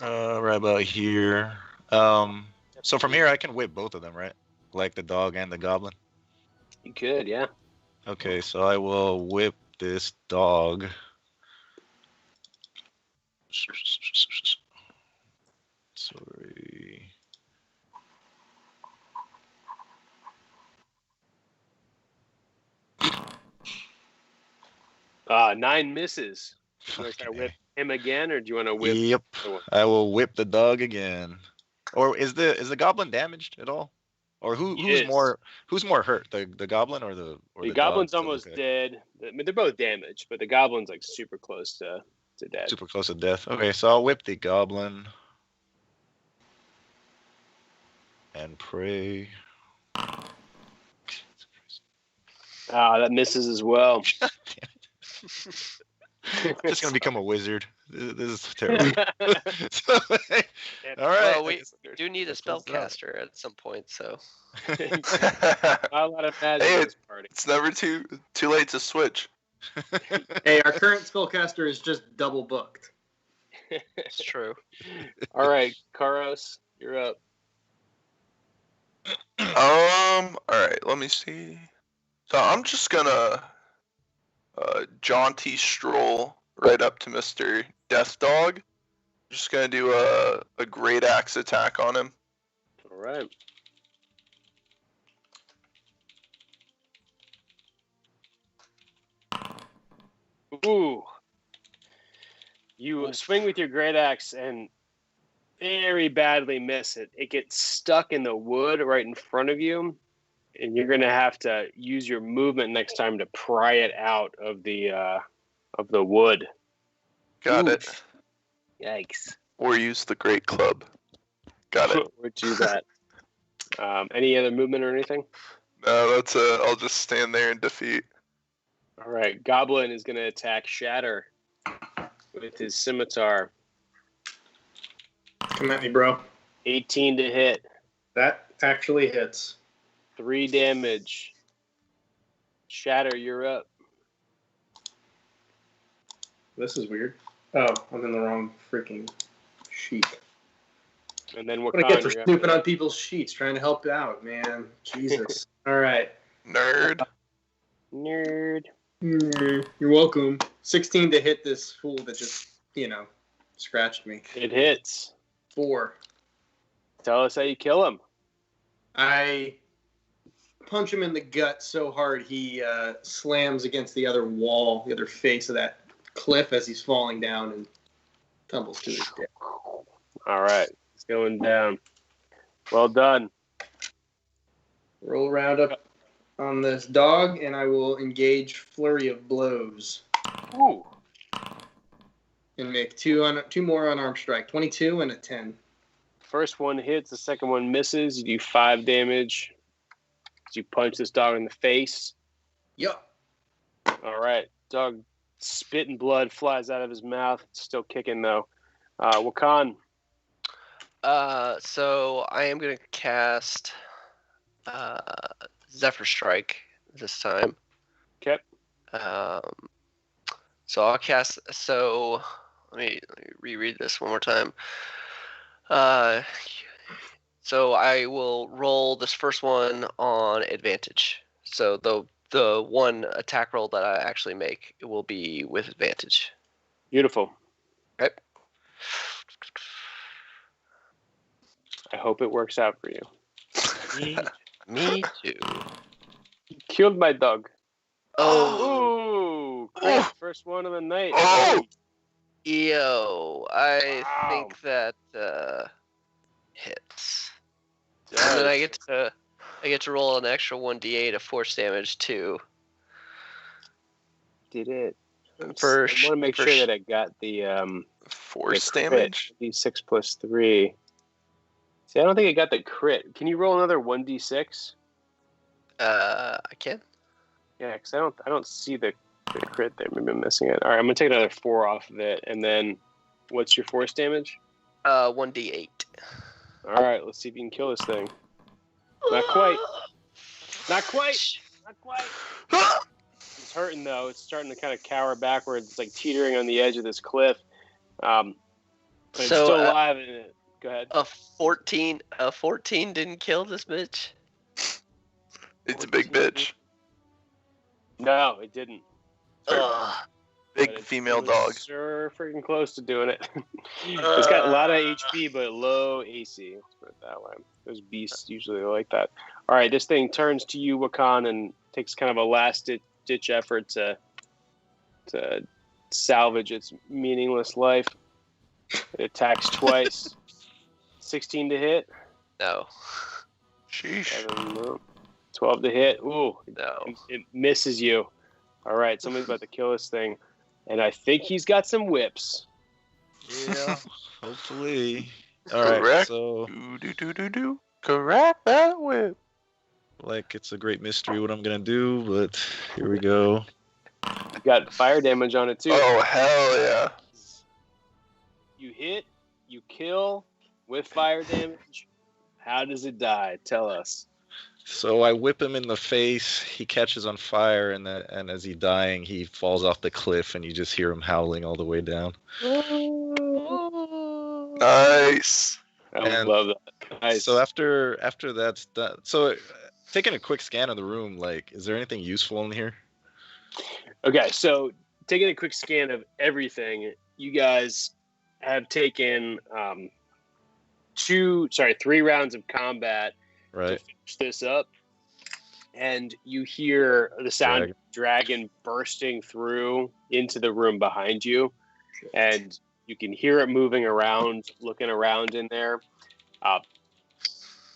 Right about here. So from here I can whip both of them, right? Like the dog and the goblin? You could, yeah. Okay, so I will whip this dog. Sorry. 9 misses. Do you want to try to whip him again, or do you want to whip? Yep, I will whip the dog again. Or is the goblin damaged at all? Or who's more hurt, the goblin or the goblin's dog? almost dead. I mean, they're both damaged, but the goblin's like super close to death. Super close to death. Okay, so I'll whip the goblin and pray. That misses as well. I'm just gonna become a wizard. This is terrible. All right. Well, we do need a spellcaster at some point, so. Not a lot of magic in this party. It's never too late to switch. Hey, our current spellcaster is just double booked. It's true. All right, Charos, you're up. All right. Let me see. So I'm just gonna jaunty stroll right up to Mr. Death Dog. Just gonna do a great axe attack on him. All right. Ooh. You swing with your great axe and very badly miss it. It gets stuck in the wood right in front of you, and you're gonna have to use your movement next time to pry it out of the wood. Got it. Yikes. Or use the great club. Got it. Or do that. Any other movement or anything? No, that's I'll just stand there and defeat. All right. Goblin is going to attack Shatter with his scimitar. Come at me, bro. 18 to hit. That actually hits. 3 damage. Shatter, you're up. This is weird. Oh, I'm in the wrong freaking sheet. And then what I get for snooping on people's sheets, trying to help out, man. Jesus. All right. Nerd. Nerd. You're welcome. 16 to hit this fool that just, scratched me. It hits. 4. Tell us how you kill him. I punch him in the gut so hard he slams against the other wall, the other face of that cliff as he's falling down and tumbles to his death. All right. It's going down. Well done. Roll around up on this dog, and I will engage Flurry of Blows. Ooh. And make two more unarmed strike. 22 and a 10. First one hits, the second one misses. You do 5 damage. You punch this dog in the face. Yup. All right. Dog spit and blood flies out of his mouth. It's still kicking, though. Wakan. So I am going to cast Zephyr Strike this time. Okay. So I'll cast. So let me reread this one more time. So I will roll this first one on advantage. So the one attack roll that I actually make, it will be with advantage. Beautiful. Okay. I hope it works out for you. Me too. You killed my dog. Oh. Great. First one of the night. Oh. Yo, I think that hits. And then I get to roll an extra 1d8 of force damage too. Did it? I want to make sure that I got the force damage. D6 plus 3. See, I don't think I got the crit. Can you roll another 1d6? I can. Yeah, because I don't see the crit there. Maybe I'm missing it. All right, I'm gonna take another 4 off of it, and then what's your force damage? 1d8. All right, let's see if you can kill this thing. Not quite. Not quite. Not quite. It's hurting though. It's starting to kind of cower backwards. It's like teetering on the edge of this cliff. But it's still alive. Go ahead. A 14 didn't kill this bitch. It's a big bitch. No, it didn't. Big female dog. Sure, freaking close to doing it. It's got a lot of HP, but low AC. Let's put it that way. Those beasts usually are like that. All right, this thing turns to you, Wakan, and takes kind of a last-ditch effort to salvage its meaningless life. It attacks twice. 16 to hit. No. Sheesh. 12 to hit. Ooh, no. It misses you. All right, somebody's about to kill this thing. And I think he's got some whips. Yeah, hopefully. All right, so... Correct that whip. Like, it's a great mystery what I'm going to do, but here we go. You got fire damage on it, too. Oh, hell yeah. You hit, you kill with fire damage. How does it die? Tell us. So I whip him in the face. He catches on fire, and as he's dying, he falls off the cliff, and you just hear him howling all the way down. Nice. I love that. Nice. So after that's done, so taking a quick scan of the room, like, is there anything useful in here? Okay, so taking a quick scan of everything, you guys have taken 3 rounds of combat to finish this up, and you hear the sound of dragon bursting through into the room behind you, and you can hear it moving around, looking around in there.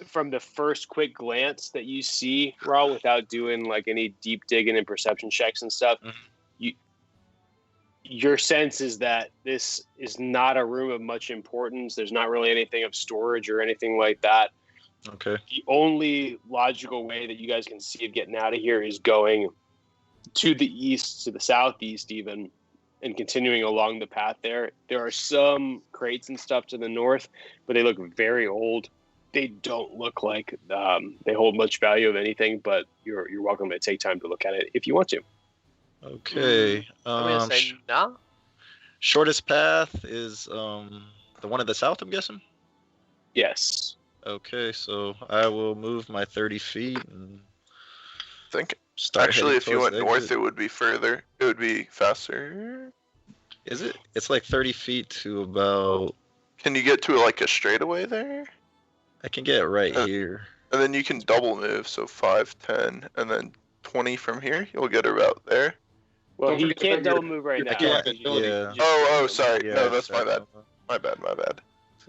From the first quick glance that you see, Rowl, without doing like any deep digging and perception checks and stuff, your sense is that this is not a room of much importance. There's not really anything of storage or anything like that. Okay. The only logical way that you guys can see of getting out of here is going to the east, to the southeast even, and continuing along the path there. There are some crates and stuff to the north, but they look very old. They don't look like they hold much value of anything, but you're welcome to take time to look at it if you want to. Okay. I'm going to say no. Shortest path is the one in the south, I'm guessing? Yes. Okay, so I will move my 30 feet and actually, if you went north, it would be further. It would be faster. Is it? It's like 30 feet to about... Can you get to like a straightaway there? I can get right here. And then you can double move, so 5, 10, and then 20 from here. You'll get about there. Well, he can't double move right now. Yeah. Oh, sorry. Yeah, no, that's my bad. My bad.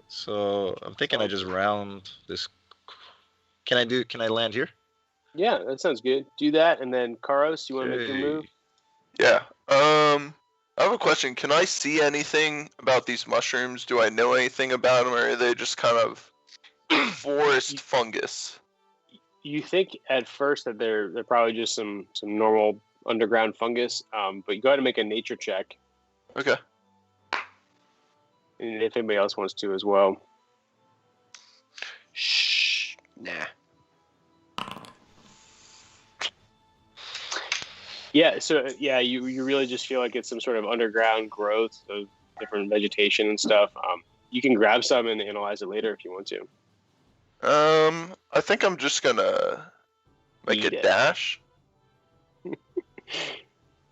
So I'm thinking I just round this. Can I land here? Yeah, that sounds good. Do that, and then Charos, you want to make your move? Yeah. I have a question. Can I see anything about these mushrooms? Do I know anything about them, or are they just kind of forest fungus? You think at first that they're probably just some normal underground fungus, but you go ahead and make a nature check. Okay. And if anybody else wants to as well. Shh. Nah. Yeah, so you really just feel like it's some sort of underground growth of different vegetation and stuff. You can grab some and analyze it later if you want to. I think I'm just gonna make a dash.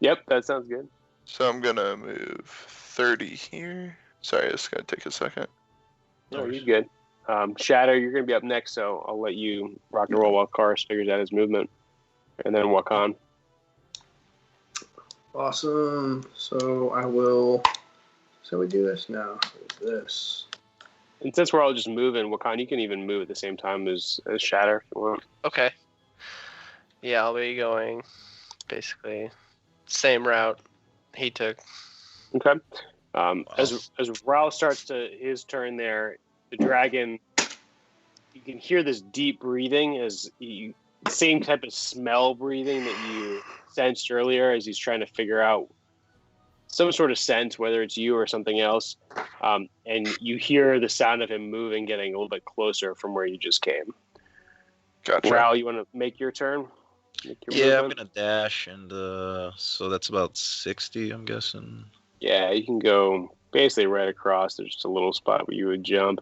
Yep, that sounds good. So I'm gonna move 30 here. Sorry, it's gonna take a second. No, you're good. Shatter, you're gonna be up next, so I'll let you rock and roll while Karis figures out his movement, and then Wakan. Awesome. So I will. So we do this now. This. And since we're all just moving, Wakan, you can even move at the same time as Shatter if you want. Okay. Yeah, I'll be going basically same route he took. Okay. As Rowl starts to his turn there, the dragon, you can hear this deep breathing same type of smell breathing that you sensed earlier as he's trying to figure out some sort of scent, whether it's you or something else. And you hear the sound of him moving, getting a little bit closer from where you just came. Gotcha. Rowl, you want to make your turn? Yeah, I'm gonna dash, and so that's about 60, I'm guessing. Yeah, you can go basically right across. There's just a little spot where you would jump.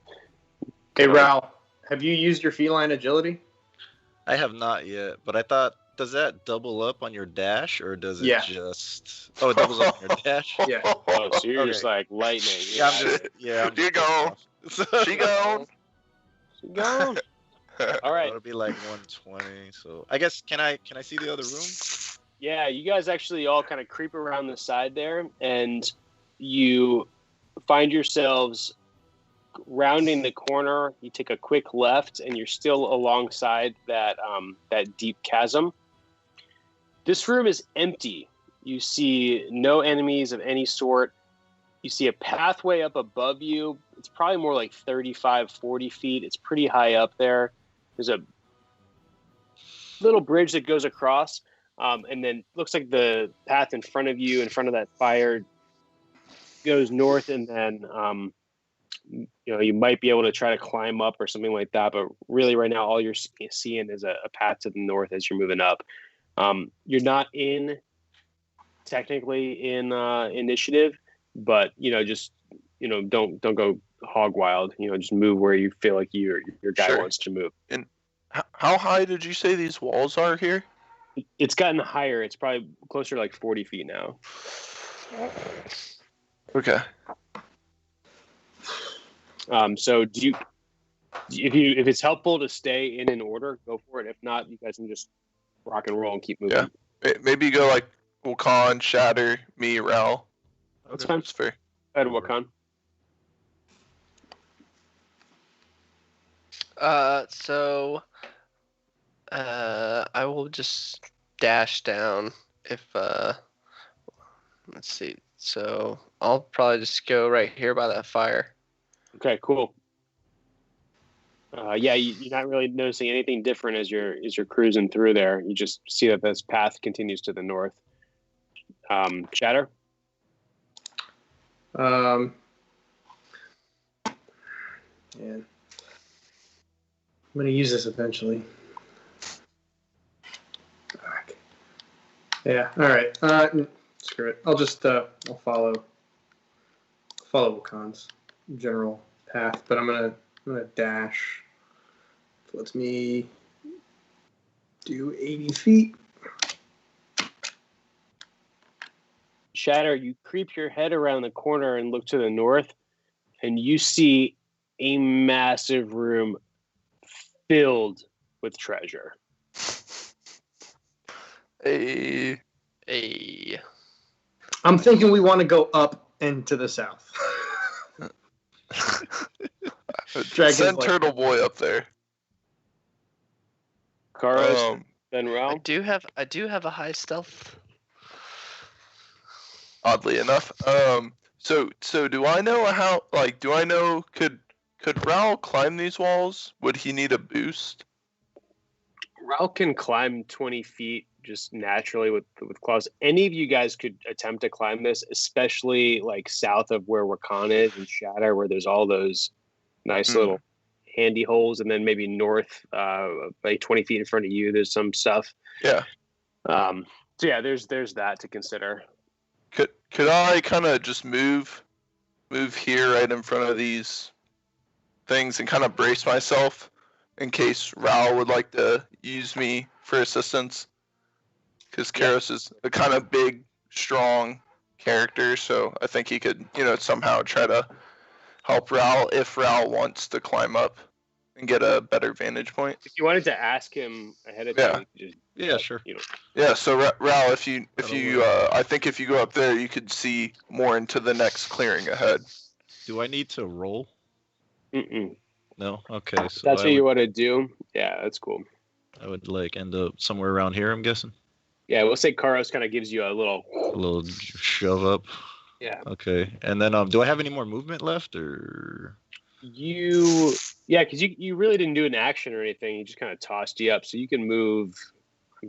Hey, Rowl, have you used your feline agility? I have not yet, but I thought, does that double up on your dash, or does it just... Oh, it doubles up on your dash? Yeah. Oh, so you're just like lightning. Yeah, I'm just She gone. She gone. She gone. All right. It'll be like 120. So I guess can I see the other room? Yeah, you guys actually all kind of creep around the side there, and you find yourselves rounding the corner. You take a quick left, and you're still alongside that deep chasm. This room is empty. You see no enemies of any sort. You see a pathway up above you. It's probably more like 35, 40 feet. It's pretty high up there. There's a little bridge that goes across, and then looks like the path in front of you, in front of that fire, goes north, and then you might be able to try to climb up or something like that. But really, right now, all you're seeing is a path to the north as you're moving up. You're not technically in initiative, but don't go hog wild. Just move where you feel like your guy wants to move. And how high did you say these walls are here? It's gotten higher. It's probably closer to like 40 feet now. Okay. So if it's helpful to stay in an order, go for it. If not, you guys can just rock and roll and keep moving. Yeah. Maybe go like Wakan, Shatter, me, Rowl. That's fine. That's fair. Go ahead, Wakan. I will just dash down if let's see. So I'll probably just go right here by that fire. Okay, cool. Yeah, you're not really noticing anything different as you're cruising through there. You just see that this path continues to the north. Shatter? Yeah. I'm going to use this eventually. Yeah, all right. Screw it. I'll just I'll follow Wakan's general path, but I'm gonna dash. So lets me do 80 feet. Shatter, you creep your head around the corner and look to the north, and you see a massive room filled with treasure. Hey. I'm thinking we want to go up and to the south. Send Turtle Boy up there. Charos, then Rowl. I do have a high stealth. Oddly enough. So do I know how? Like, do I know? Could Rowl climb these walls? Would he need a boost? Rowl can climb 20 feet just naturally with claws. Any of you guys could attempt to climb this, especially like south of where Wakan is and Shatter, where there's all those nice little handy holes, and then maybe north, like 20 feet in front of you, there's some stuff. Yeah. So yeah, there's that to consider. Could I kind of just move here right in front of these things and kind of brace myself in case Rowl would like to use me for assistance? Because Charos is a kind of big, strong character, so I think he could, somehow try to help Rowl if Rowl wants to climb up and get a better vantage point. If you wanted to ask him ahead of time, sure. Yeah, so Rowl, if you, I think if you go up there, you could see more into the next clearing ahead. Do I need to roll? Mm-mm. No. Okay. So that's what you want to do. Yeah, that's cool. I would end up somewhere around here, I'm guessing. Yeah, we'll say Charos kind of gives you a little shove up. Yeah. Okay. And then do I have any more movement left, or? Because you really didn't do an action or anything. He just kind of tossed you up, so you can move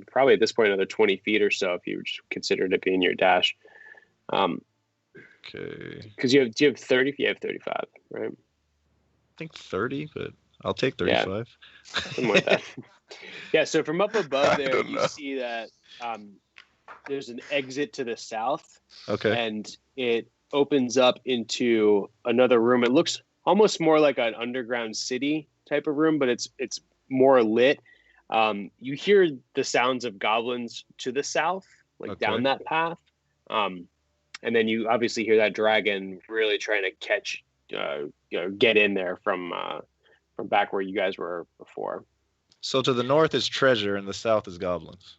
probably at this point another 20 feet or so if you just considered it being your dash. Okay. Because do you have 30? You have 35, right? I think 30, but I'll take 35. Yeah, something like that. Yeah. So from up above there, you see that there's an exit to the south. Okay. And it opens up into another room. It looks almost more like an underground city type of room, but it's more lit. You hear the sounds of goblins to the south, down that path. And then you obviously hear that dragon really trying to catch, get in there from back where you guys were before. So to the north is treasure and the south is goblins.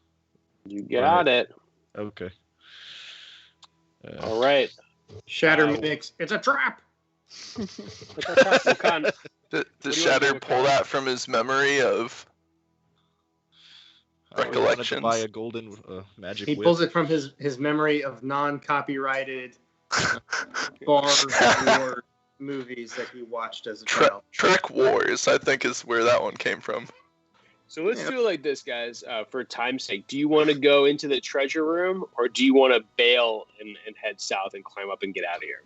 You got it. Okay. All right. Shatter mix. It's a trap. Does Shatter pull that from his memory of recollections? Buy a golden magic whip. He pulls it from his memory of non-copyrighted Bar Wars movies that he watched as a child. Trek Wars, I think, is where that one came from. So let's do it like this, guys. For time's sake, do you want to go into the treasure room, or do you want to bail and head south and climb up and get out of here?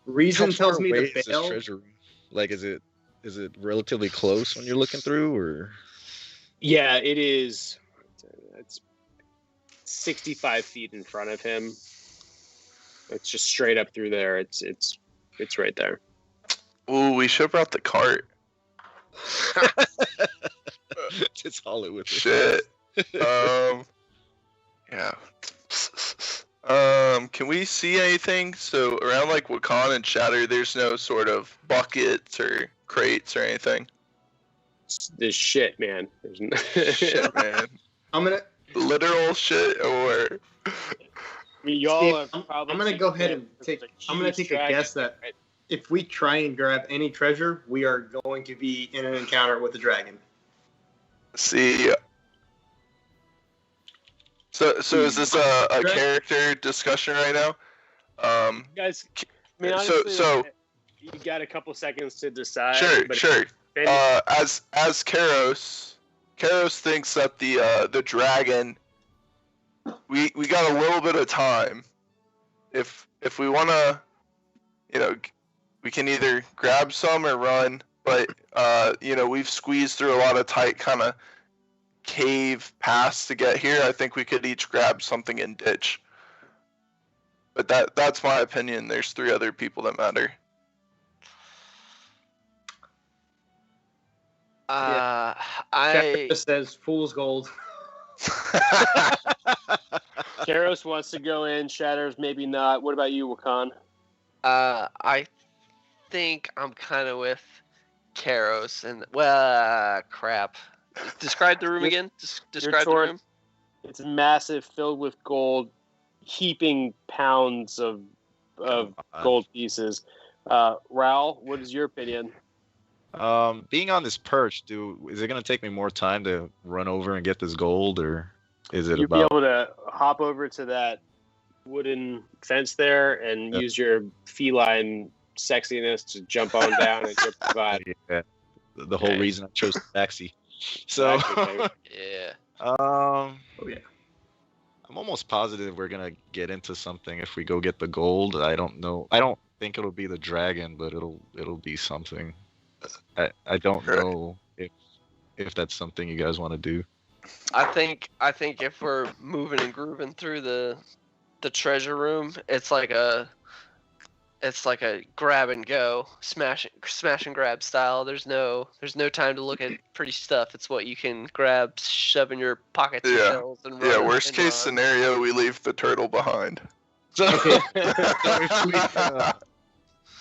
Reason tells me to bail. This treasure room? Like, is it relatively close when you're looking through, or? Yeah, it is. It's 65 feet in front of him. It's just straight up through there. It's right there. Ooh, we should have brought the cart. Just haul it with it. Shit. Yeah. Can we see anything? So around like Wakan and Shatter, there's no sort of buckets or crates or anything. This shit, man. Shit, man. I'm gonna literal shit or. I mean, y'all Steve, are probably. I'm gonna go ahead and take. I'm gonna take a guess that if we try and grab any treasure, we are going to be in an encounter with the dragon. See. So is this a character discussion right now? Guys, I mean, honestly, so you got a couple seconds to decide. Sure. As Charos thinks that the dragon. We got a little bit of time. If we wanna, we can either grab some or run. But we've squeezed through a lot of tight kind of cave paths to get here. I think we could each grab something and ditch. But that's my opinion. There's 3 other people that matter. Shatter just says fool's gold. Charos wants to go in. Shatter's maybe not. What about you, Wakan? I think I'm kind of with Charos and crap. Describe the room again. Describe the room. It's massive, filled with gold, heaping pounds of gold pieces. Rowl, what is your opinion? Being on this perch, is it gonna take me more time to run over and get this gold, or is it You'll be able to hop over to that wooden fence there and use your feline sexiness to jump on down and get the vibe. Yeah, the whole reason I chose the taxi. So yeah. I'm almost positive we're gonna get into something if we go get the gold. I don't know. I don't think it'll be the dragon, but it'll be something. I don't know if that's something you guys want to do. I think if we're moving and grooving through the treasure room, it's like a grab and go, smash and grab style. There's no time to look at pretty stuff. It's what you can grab, shove in your pockets and shells and run. Yeah, worst case scenario, we leave the turtle behind. Okay.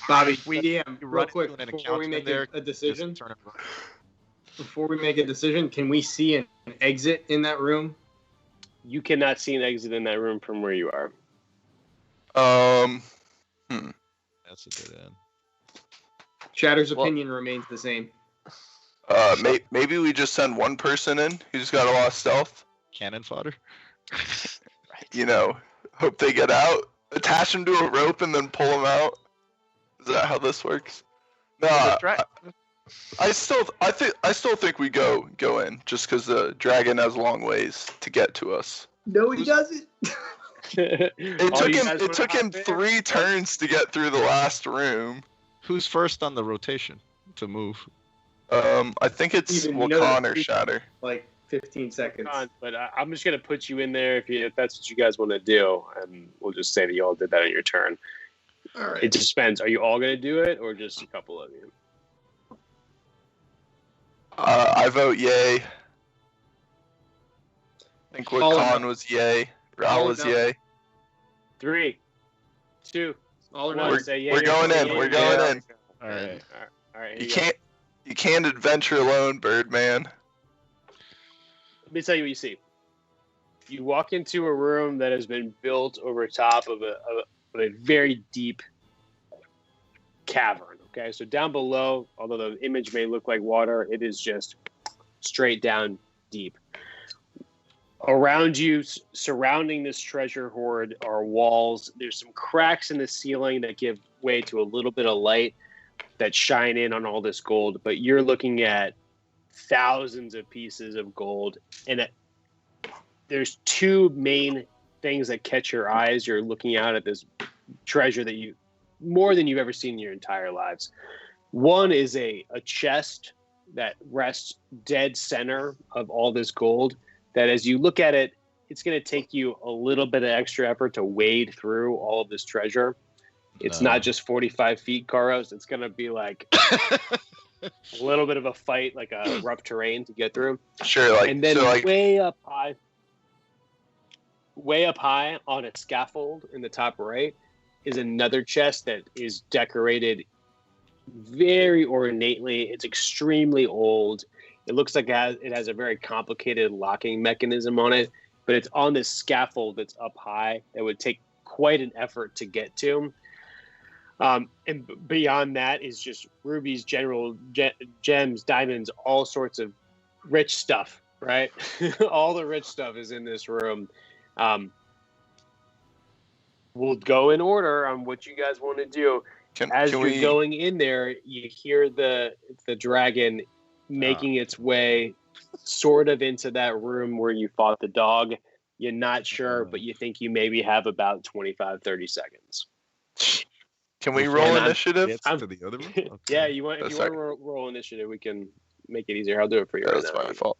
Bobby, real quick, before we make a decision, can we see an exit in that room? You cannot see an exit in that room from where you are. That's a good end. Shatter's opinion remains the same. Maybe we just send one person in who's got a lot of stealth. Cannon fodder. Right. Hope they get out. Attach them to a rope and then pull them out. Is that how this works? No, I still think we go in just because the dragon has a long ways to get to us. No, he doesn't. It took him 3 turns to get through the last room. Who's first on the rotation to move? I think it's Wakan or Shatter. Like 15 seconds. But I'm just gonna put you in there if that's what you guys want to do, and we'll just say that you all did that on your turn. All right. It just depends. Are you all gonna do it, or just a couple of you? I vote yay. I think Wakan was yay. Rowl was yay. 3, 2, all or 1. We're going in. We're going in. All right. You can't adventure alone, Birdman. Let me tell you what you see. You walk into a room that has been built over top of a very deep cavern. Okay, so down below, although the image may look like water, it is just straight down deep. Around you, surrounding this treasure hoard, are walls. There's some cracks in the ceiling that give way to a little bit of light that shine in on all this gold. But you're looking at thousands of pieces of gold, and there's 2 main things that catch your eyes. You're looking out at this treasure that more than you've ever seen in your entire lives. One is a chest that rests dead center of all this gold, that as you look at it, it's going to take you a little bit of extra effort to wade through all of this treasure. It's not just 45 feet, Charos. It's going to be like a little bit of a fight, like a rough terrain to get through. Sure. And then way up high. way up high on a scaffold in the top right is another chest that is decorated very ornately. It's extremely old. It looks like it has a very complicated locking mechanism on it, but it's on this scaffold that's up high that would take quite an effort to get to. And beyond that is just rubies, gems, diamonds, all sorts of rich stuff, right? All the rich stuff is in this room. We'll go in order on what you guys want to do. As you're going in there, you hear the dragon making its way sort of into that room where you fought the dog. You're not sure, but you think you maybe have about 25, 30 seconds. Can we roll initiative? To the other room? Okay. Yeah, if you want to roll initiative, we can make it easier. I'll do it for you right now. That's my fault.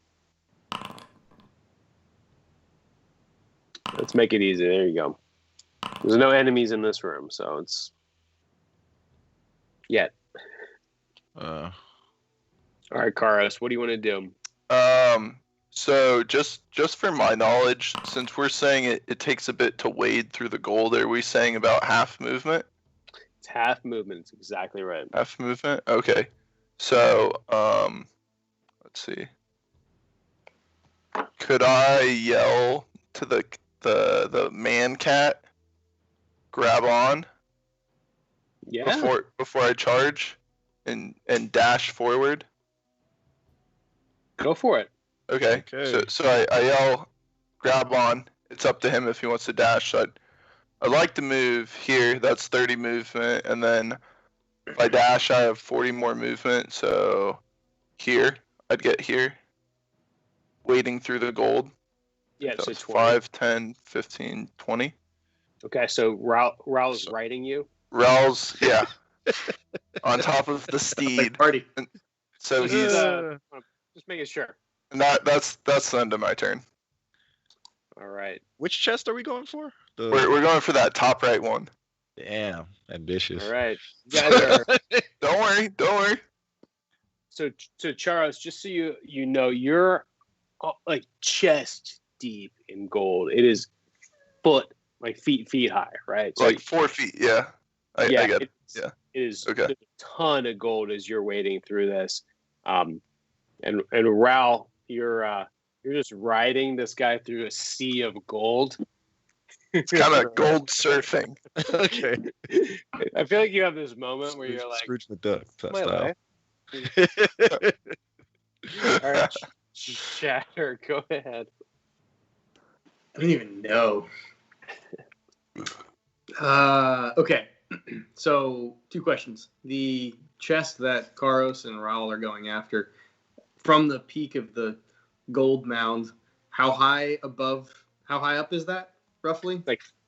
Let's make it easy. There you go. There's no enemies in this room, so it's... Yet. All right, Charos, what do you want to do? So just for my knowledge, since we're saying it takes a bit to wade through the gold, are we saying about half movement? It's half movement. It's exactly right. Half movement? Okay. So, let's see. Could I yell to the man cat, grab on? Yeah. Before I charge and dash forward? Go for it. Okay. So I yell, grab on. It's up to him if he wants to dash. I'd like to move here. That's 30 movement. And then if I dash, I have 40 more movement. So here, I'd get here. Wading through the gold. Yeah, so 20. 5, 10, 15, 20. Okay, so Rowl is riding you? Rowl's, yeah. On top of the steed. Party. So he's... just making sure. That's the end of my turn. All right. Which chest are we going for? We're going for that top right one. Damn, ambitious. All right. You guys are... Don't worry. So Charos, just so you know, you're like chest deep in gold. It is feet high, right? So like 4 feet, yeah. I get it. Yeah. It is okay. A ton of gold as you're wading through this. And Rowl, you're just riding this guy through a sea of gold. It's kind of gold surfing. Okay. I feel like you have this moment where you're like Scrooge McDuck style. All right, Shatter, go ahead. I don't even know. Okay. So 2 questions. The chest that Charos and Rowl are going after, from the peak of the gold mound, how high up is that, roughly?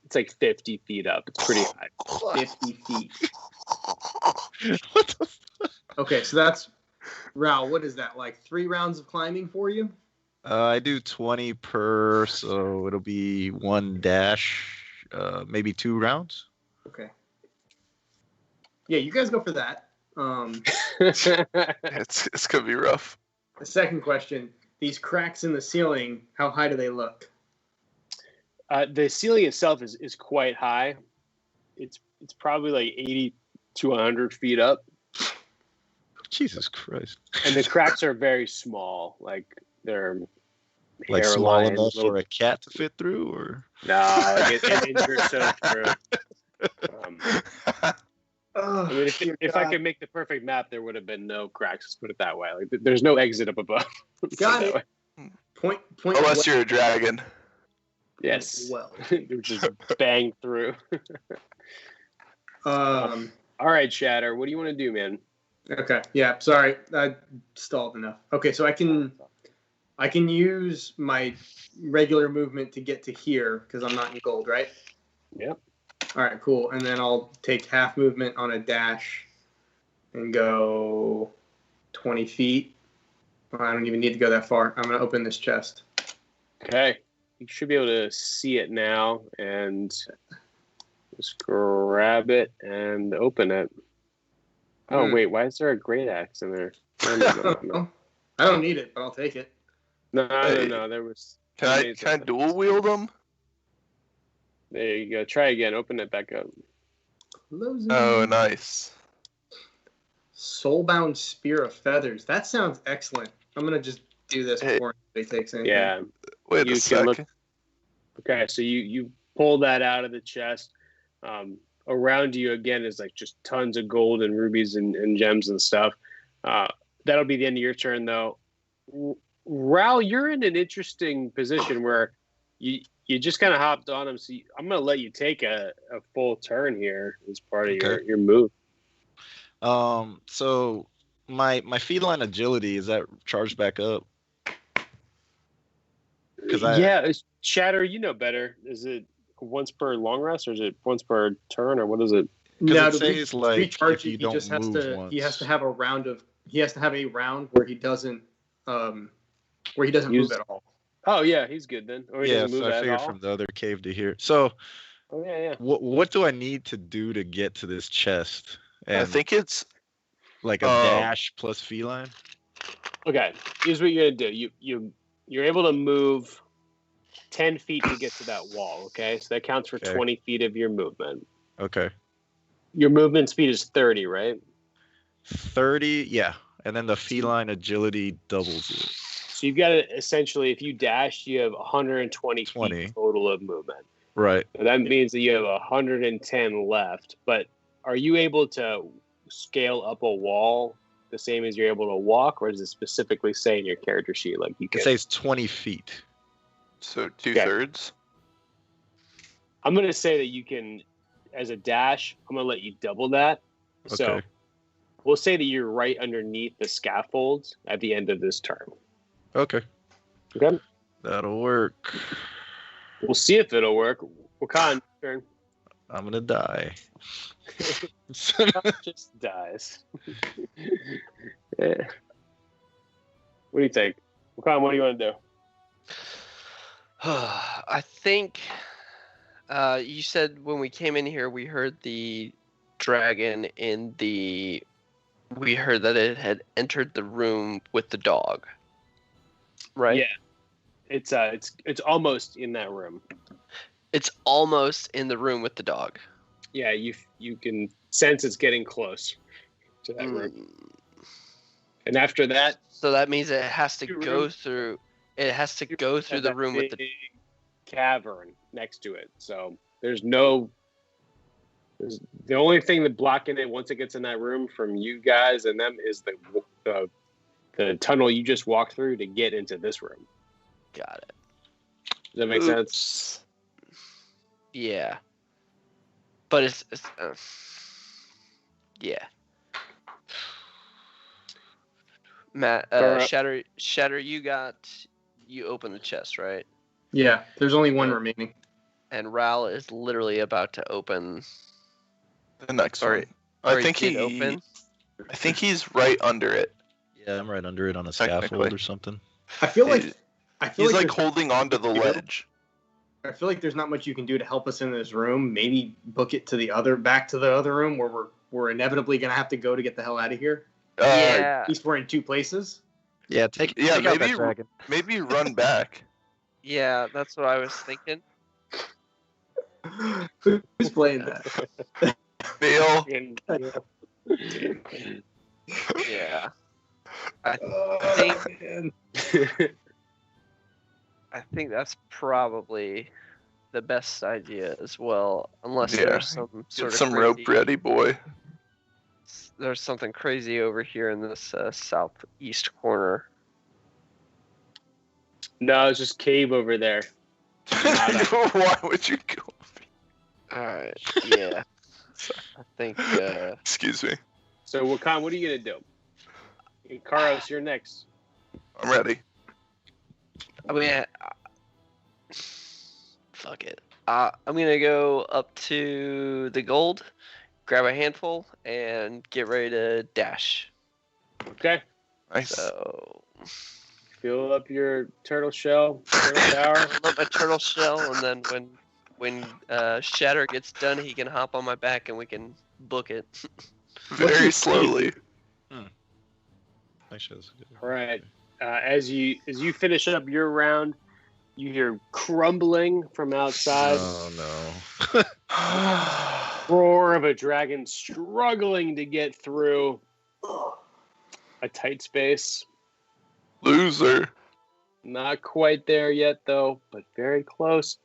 It's like 50 feet up. It's pretty high. 50 feet. What the fuck? Okay, so that's... Rowl, what is that, like 3 rounds of climbing for you? I do 20 per, so it'll be 1 dash, maybe 2 rounds. Okay. Yeah, you guys go for that. It's gonna be rough. The second question: these cracks in the ceiling, how high do they look? The ceiling itself is quite high. It's probably like 80 to 100 feet up. Jesus Christ! And the cracks are very small, like they're like small enough for a cat to fit through, or like an inch or so through. I mean, if I could make the perfect map, there would have been no cracks. Let's put it that way. Like, there's no exit up above. Got it. Point. Unless you're a dragon. Yes. Well, just bang through. All right, Shatter. What do you want to do, man? Okay. Yeah. Sorry, I stalled enough. Okay, so I can use my regular movement to get to here because I'm not in gold, right? Yep. All right, cool. And then I'll take half movement on a dash and go 20 feet. I don't even need to go that far. I'm going to open this chest. Okay. You should be able to see it now and just grab it and open it. Oh, wait. Why is there a great axe in there? No. I don't need it, but I'll take it. No. There was... Can I dual wield them? There you go. Try again. Open it back up. Oh, nice. Soulbound Spear of Feathers. That sounds excellent. I'm gonna just do this before anybody takes anything. Yeah. Wait a second. Okay, so you pull that out of the chest. Around you again is like just tons of gold and rubies and gems and stuff. That'll be the end of your turn, though. Rowl, you're in an interesting position where you just kind of hopped on him. So I'm going to let you take a full turn here as part of your move. So my feline agility, is that charged back up? It's Shatter. You know better. Is it once per long rest, or is it once per turn, or what is it? No, it says like recharge if you he don't just has move to. once. He has to have a round where he doesn't move at all. Oh yeah, he's good then. Or he doesn't move so I figured from the other cave to here. So, what do I need to do to get to this chest? And I think it's like a dash plus feline. Okay, here's what you're gonna do. You're able to move 10 feet to get to that wall. Okay, so that counts for 20 feet of your movement. Okay. Your movement speed is 30, right? 30, yeah. And then the feline agility doubles it. So you've got to essentially, if you dash, you have 120 feet total of movement. Right. So that means that you have 110 left. But are you able to scale up a wall the same as you're able to walk, or does it specifically say in your character sheet like you can? It says 20 feet. So 2/3? I'm going to say that you can, as a dash, I'm going to let you double that. Okay. So we'll say that you're right underneath the scaffolds at the end of this turn. Okay. Okay. That'll work. We'll see if it'll work. Wakan, turn. I'm going to die. Just dies. Yeah. What do you think? Wakan, what do you want to do? I think you said when we came in here, we heard the dragon we heard that it had entered the room with the dog. Right? Yeah. It's almost in that room. It's almost in the room with the dog. Yeah, you can sense it's getting close to that room. And after that, so that means it has to go through. It has to go through the room with the cavern next to it. So there's the only thing that blocking it once it gets in that room from you guys and them is the tunnel you just walked through to get into this room. Got it. Does that make sense? Yeah. But it's yeah. Matt, Shatter, you open the chest, right? Yeah, there's only one remaining. And Rowl is literally about to open the next one. I think he's right under it. Yeah, I'm right under it on a scaffold or something. I feel like he's like holding onto the ledge. I feel like there's not much you can do to help us in this room. Maybe book it to back to the other room where we're inevitably gonna have to go to get the hell out of here. Yeah. At least we're in two places. Yeah, maybe run back. Yeah, that's what I was thinking. Who's playing that? Bill. Yeah. I think that's probably the best idea as well, unless there's some sort of rope ready, boy. There's something crazy over here in this southeast corner. No, it's just cave over there. Why would you go? All right. Yeah. I think. Excuse me. So, Wakan, what are you gonna do? Charos, you're next. I'm ready. I mean, fuck it. I'm gonna go up to the gold, grab a handful, and get ready to dash. Okay. Nice. So fill up your turtle shell, turtle power. Fill up my turtle shell, and then when Shatter gets done, he can hop on my back and we can book it. Very slowly. All right. As you finish up your round, You hear crumbling from outside. Oh no. Roar of a dragon struggling to get through a tight space. Loser. Not quite there yet, though, but very close.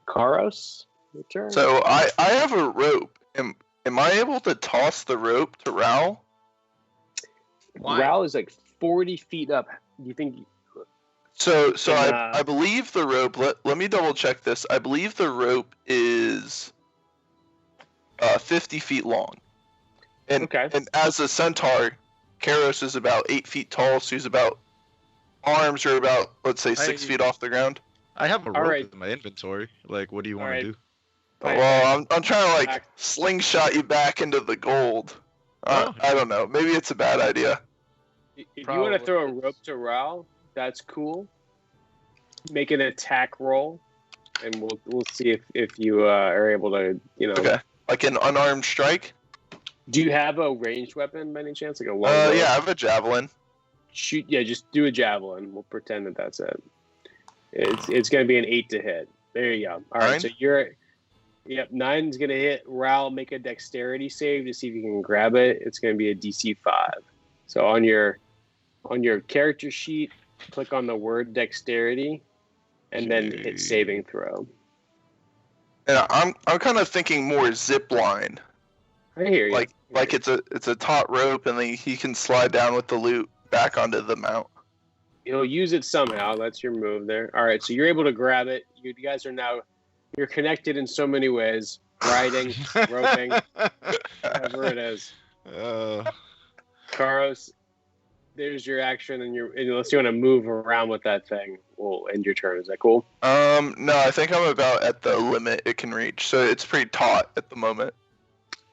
Charos, your turn. So I have a rope. Am I able to toss the rope to Rowl? Rowl is like 40 feet up. Do you think? I believe the rope. Let me double check this. I believe the rope is 50 feet long. And as a centaur, Charos is about 8 feet tall, so he's about arms are about, let's say, 6 feet off the ground. I have a rope in my inventory. Like, what do you want to do? Well, I'm trying to slingshot you back into the gold. I don't know. Maybe it's a bad idea. If you want to throw a rope to Rowl, that's cool. Make an attack roll, and we'll see if you are able to, Okay. Like an unarmed strike. Do you have a ranged weapon by any chance, like a long? Yeah, I have a javelin. Shoot! Yeah, just do a javelin. We'll pretend that's it. It's going to be an 8 to hit. There you go. All right, so you're. Yep, 9's going to hit. Rowl, make a dexterity save to see if you can grab it. It's going to be a DC 5. So on your character sheet, click on the word dexterity, and then hit saving throw. And I'm kind of thinking more zip line. I hear you. Like it's a taut rope, and then he can slide down with the loot back onto the mount. He'll use it somehow. That's your move there. All right, so you're able to grab it. You guys are now. You're connected in so many ways. Riding, roping, whatever it is. Charos, there's your action, and unless you want to move around with that thing, we'll end your turn. Is that cool? No, I think I'm about at the limit it can reach, so it's pretty taut at the moment.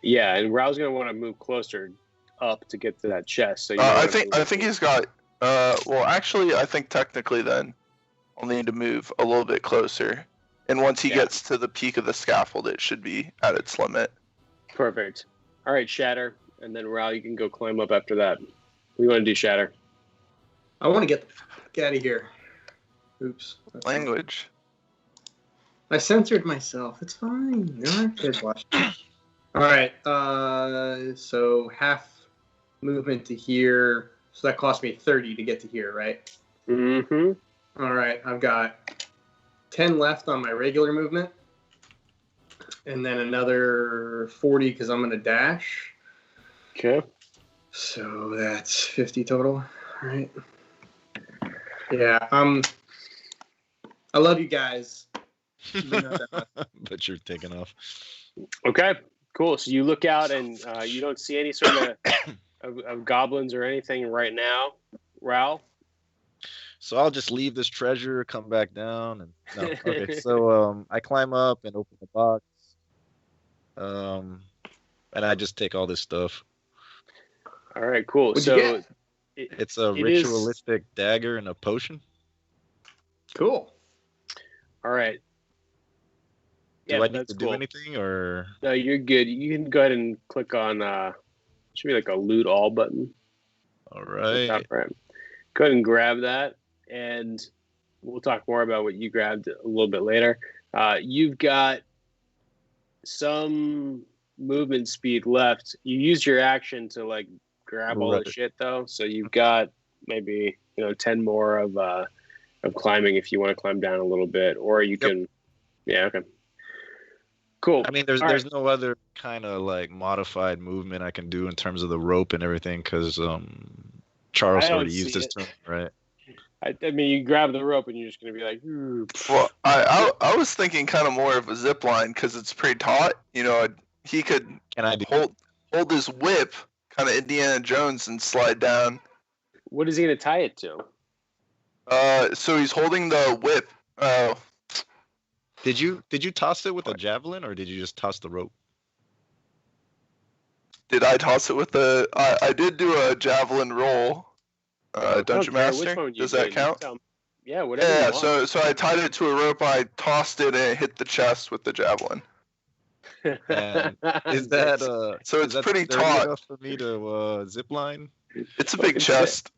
Yeah, and Rowl's gonna want to move closer up to get to that chest. So I think he's got. Well, actually, I think technically then I'll need to move a little bit closer. And once he gets to the peak of the scaffold, it should be at its limit. Perfect. All right, Shatter. And then, Rowl, you can go climb up after that. What do you want to do, Shatter? I want to get the fuck out of here. Oops. Language. I censored myself. It's fine. You're not kids watching. All right. So half movement to here. So that cost me 30 to get to here, right? Mm-hmm. All right. I've got 10 left on my regular movement, and then another 40 because I'm going to dash. Okay. So that's 50 total. All right. Yeah. I love you guys. But you're taking off. Okay. Cool. So you look out and you don't see any sort of goblins or anything right now, Rowl. So I'll just leave this treasure, come back down, and no. Okay. So I climb up and open the box, and I just take all this stuff. All right, cool. What'd so you get? It's a ritualistic dagger and a potion. Cool. All right. Do I need to do anything, or no? You're good. You can go ahead and click on. Should be like a loot all button. All right. Right. Go ahead and grab that. And we'll talk more about what you grabbed a little bit later. You've got some movement speed left. You used your action to grab all the shit though, so you've got maybe 10 more of climbing if you want to climb down a little bit, or you can. Yeah. Okay. Cool. I mean, there's no other kind of modified movement I can do in terms of the rope and everything because Charos already used his turn, right? I mean, you grab the rope and you're just going to be like, ooh. Well, I was thinking kind of more of a zip line because it's pretty taut. He could hold his whip, kind of Indiana Jones, and slide down. What is he going to tie it to? So he's holding the whip. Did you toss it with a javelin or did you just toss the rope? Did I toss it with I did do a javelin roll. Dungeon Master. Does that count? Yeah, whatever. Yeah, so I tied it to a rope. I tossed it and it hit the chest with the javelin. And is that so? It's pretty taut enough for me to zip line. It's a big chest.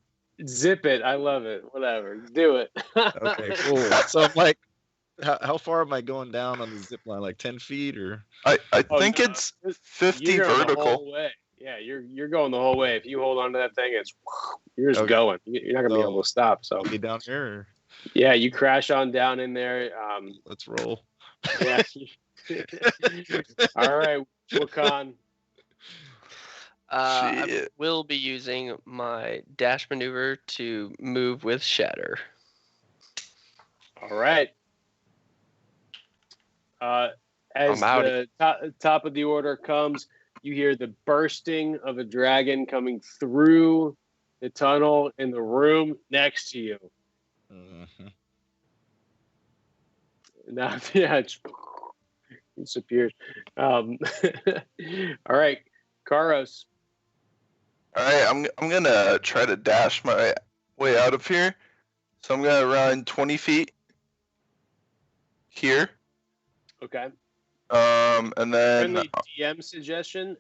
Zip it. I love it. Whatever. Do it. Okay, cool. So I'm like, how far am I going down on the zip line? Like 10 feet or? I think it's 50 you're going vertical. the whole way. Yeah, you're going the whole way. If you hold on to that thing, you're just going. You're not gonna be able to stop. So be down here. Or? Yeah, you crash on down in there. Let's roll. Yeah. All right, Wakan. I will be using my dash maneuver to move with Shatter. All right. As the top of the order comes, you hear the bursting of a dragon coming through the tunnel in the room next to you. Mm-hmm. Now, yeah, it disappears. All right, Charos. All right, I'm gonna try to dash my way out of here. So I'm gonna run 20 feet here. Okay. And then friendly DM suggestion.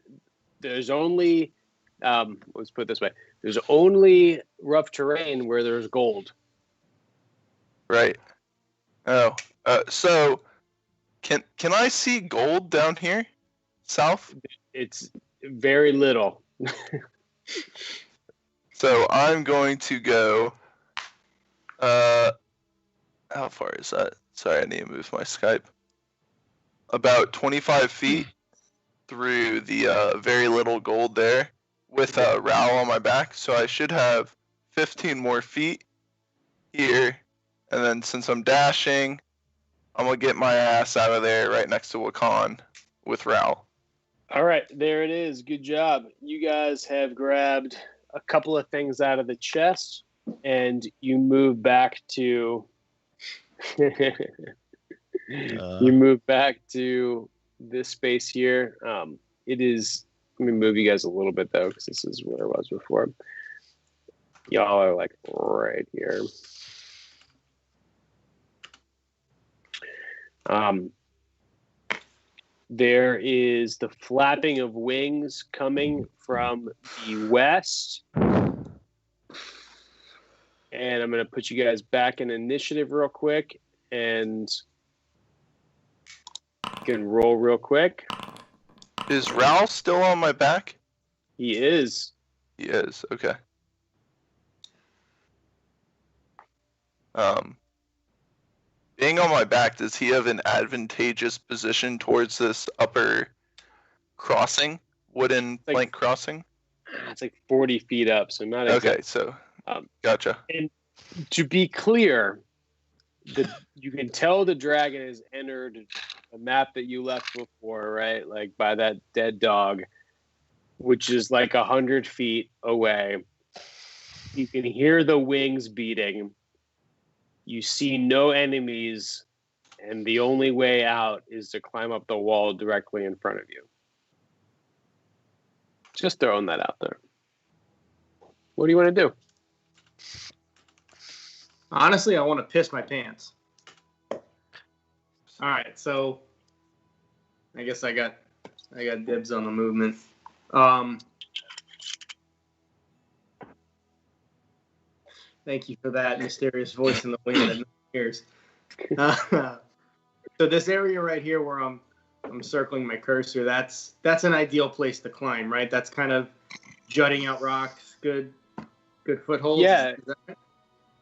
There's only, let's put it this way. There's only rough terrain where there's gold. Right. Oh. So, can I see gold down here, south? It's very little. So I'm going to go. How far is that? Sorry, I need to move my Skype. About 25 feet through the very little gold there, with a Rowl on my back. So I should have 15 more feet here, and then since I'm dashing, I'm gonna get my ass out of there right next to Wakan with Rowl. All right, there it is. Good job. You guys have grabbed a couple of things out of the chest, and you move back to. You move back to this space here. It is. Let me move you guys a little bit though, because this is where I was before. Y'all are like right here. There is the flapping of wings coming from the west. And I'm going to put you guys back in initiative real quick. And you can roll real quick. Is Rowl still on my back? He is. He is, okay. Being on my back, does he have an advantageous position towards this upper crossing, wooden plank crossing? It's like 40 feet up, so not okay. So gotcha. And to be clear, you can tell the dragon has entered a map that you left before, right? Like by that dead dog, which is like 100 feet away. You can hear the wings beating. You see no enemies, and the only way out is to climb up the wall directly in front of you. Just throwing that out there. What do you want to do? Honestly, I want to piss my pants. All right, so I guess I got dibs on the movement. Thank you for that mysterious voice in the wind that no one hears. So this area right here where I'm circling my cursor, that's an ideal place to climb, right? That's kind of jutting out rocks, good footholds. Yeah.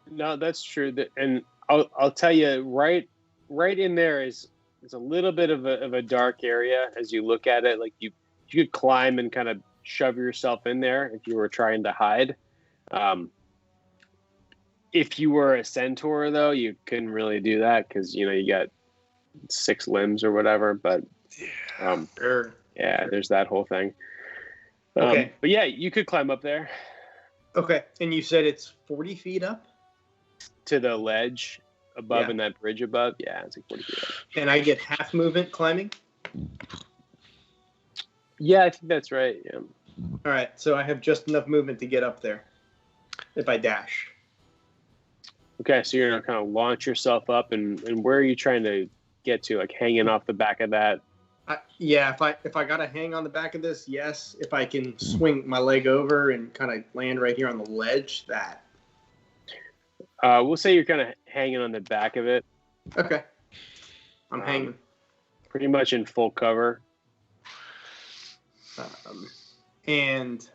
No, that's true. And I'll tell you, right in there is a little bit of a dark area as you look at it. Like you could climb and kind of shove yourself in there if you were trying to hide. If you were a centaur, though, you couldn't really do that because you got 6 limbs or whatever. But there's that whole thing. Okay. But yeah, you could climb up there. Okay, and you said it's 40 feet up to the ledge above and that bridge above. Yeah, it's like 40 feet up. And I get half movement climbing. Yeah, I think that's right. Yeah. All right, so I have just enough movement to get up there if I dash. Okay, so you're gonna kind of launch yourself up, and where are you trying to get to? Like hanging off the back of that? If I gotta hang on the back of this, yes. If I can swing my leg over and kind of land right here on the ledge, that. We'll say you're kind of hanging on the back of it. Okay. I'm hanging. Pretty much in full cover. And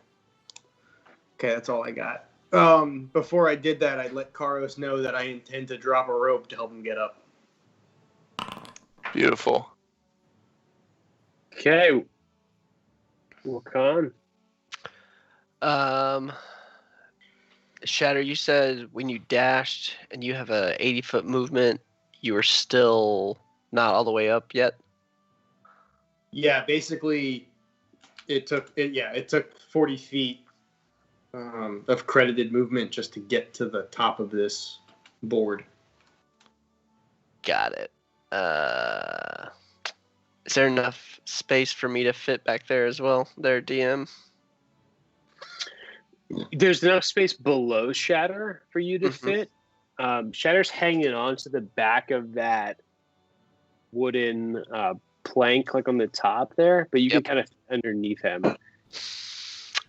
okay, that's all I got. Before I did that, I let Charos know that I intend to drop a rope to help him get up. Beautiful. Okay. Wakan. Shatter, you said when you dashed and you have a 80-foot movement, you were still not all the way up yet? Yeah, basically, it took 40 feet of credited movement just to get to the top of this board. Got it. Is there enough space for me to fit back there as well, there, DM? There's enough space below Shatter for you to fit. Shatter's hanging on to the back of that wooden plank, like on the top there, but you can kind of fit underneath him.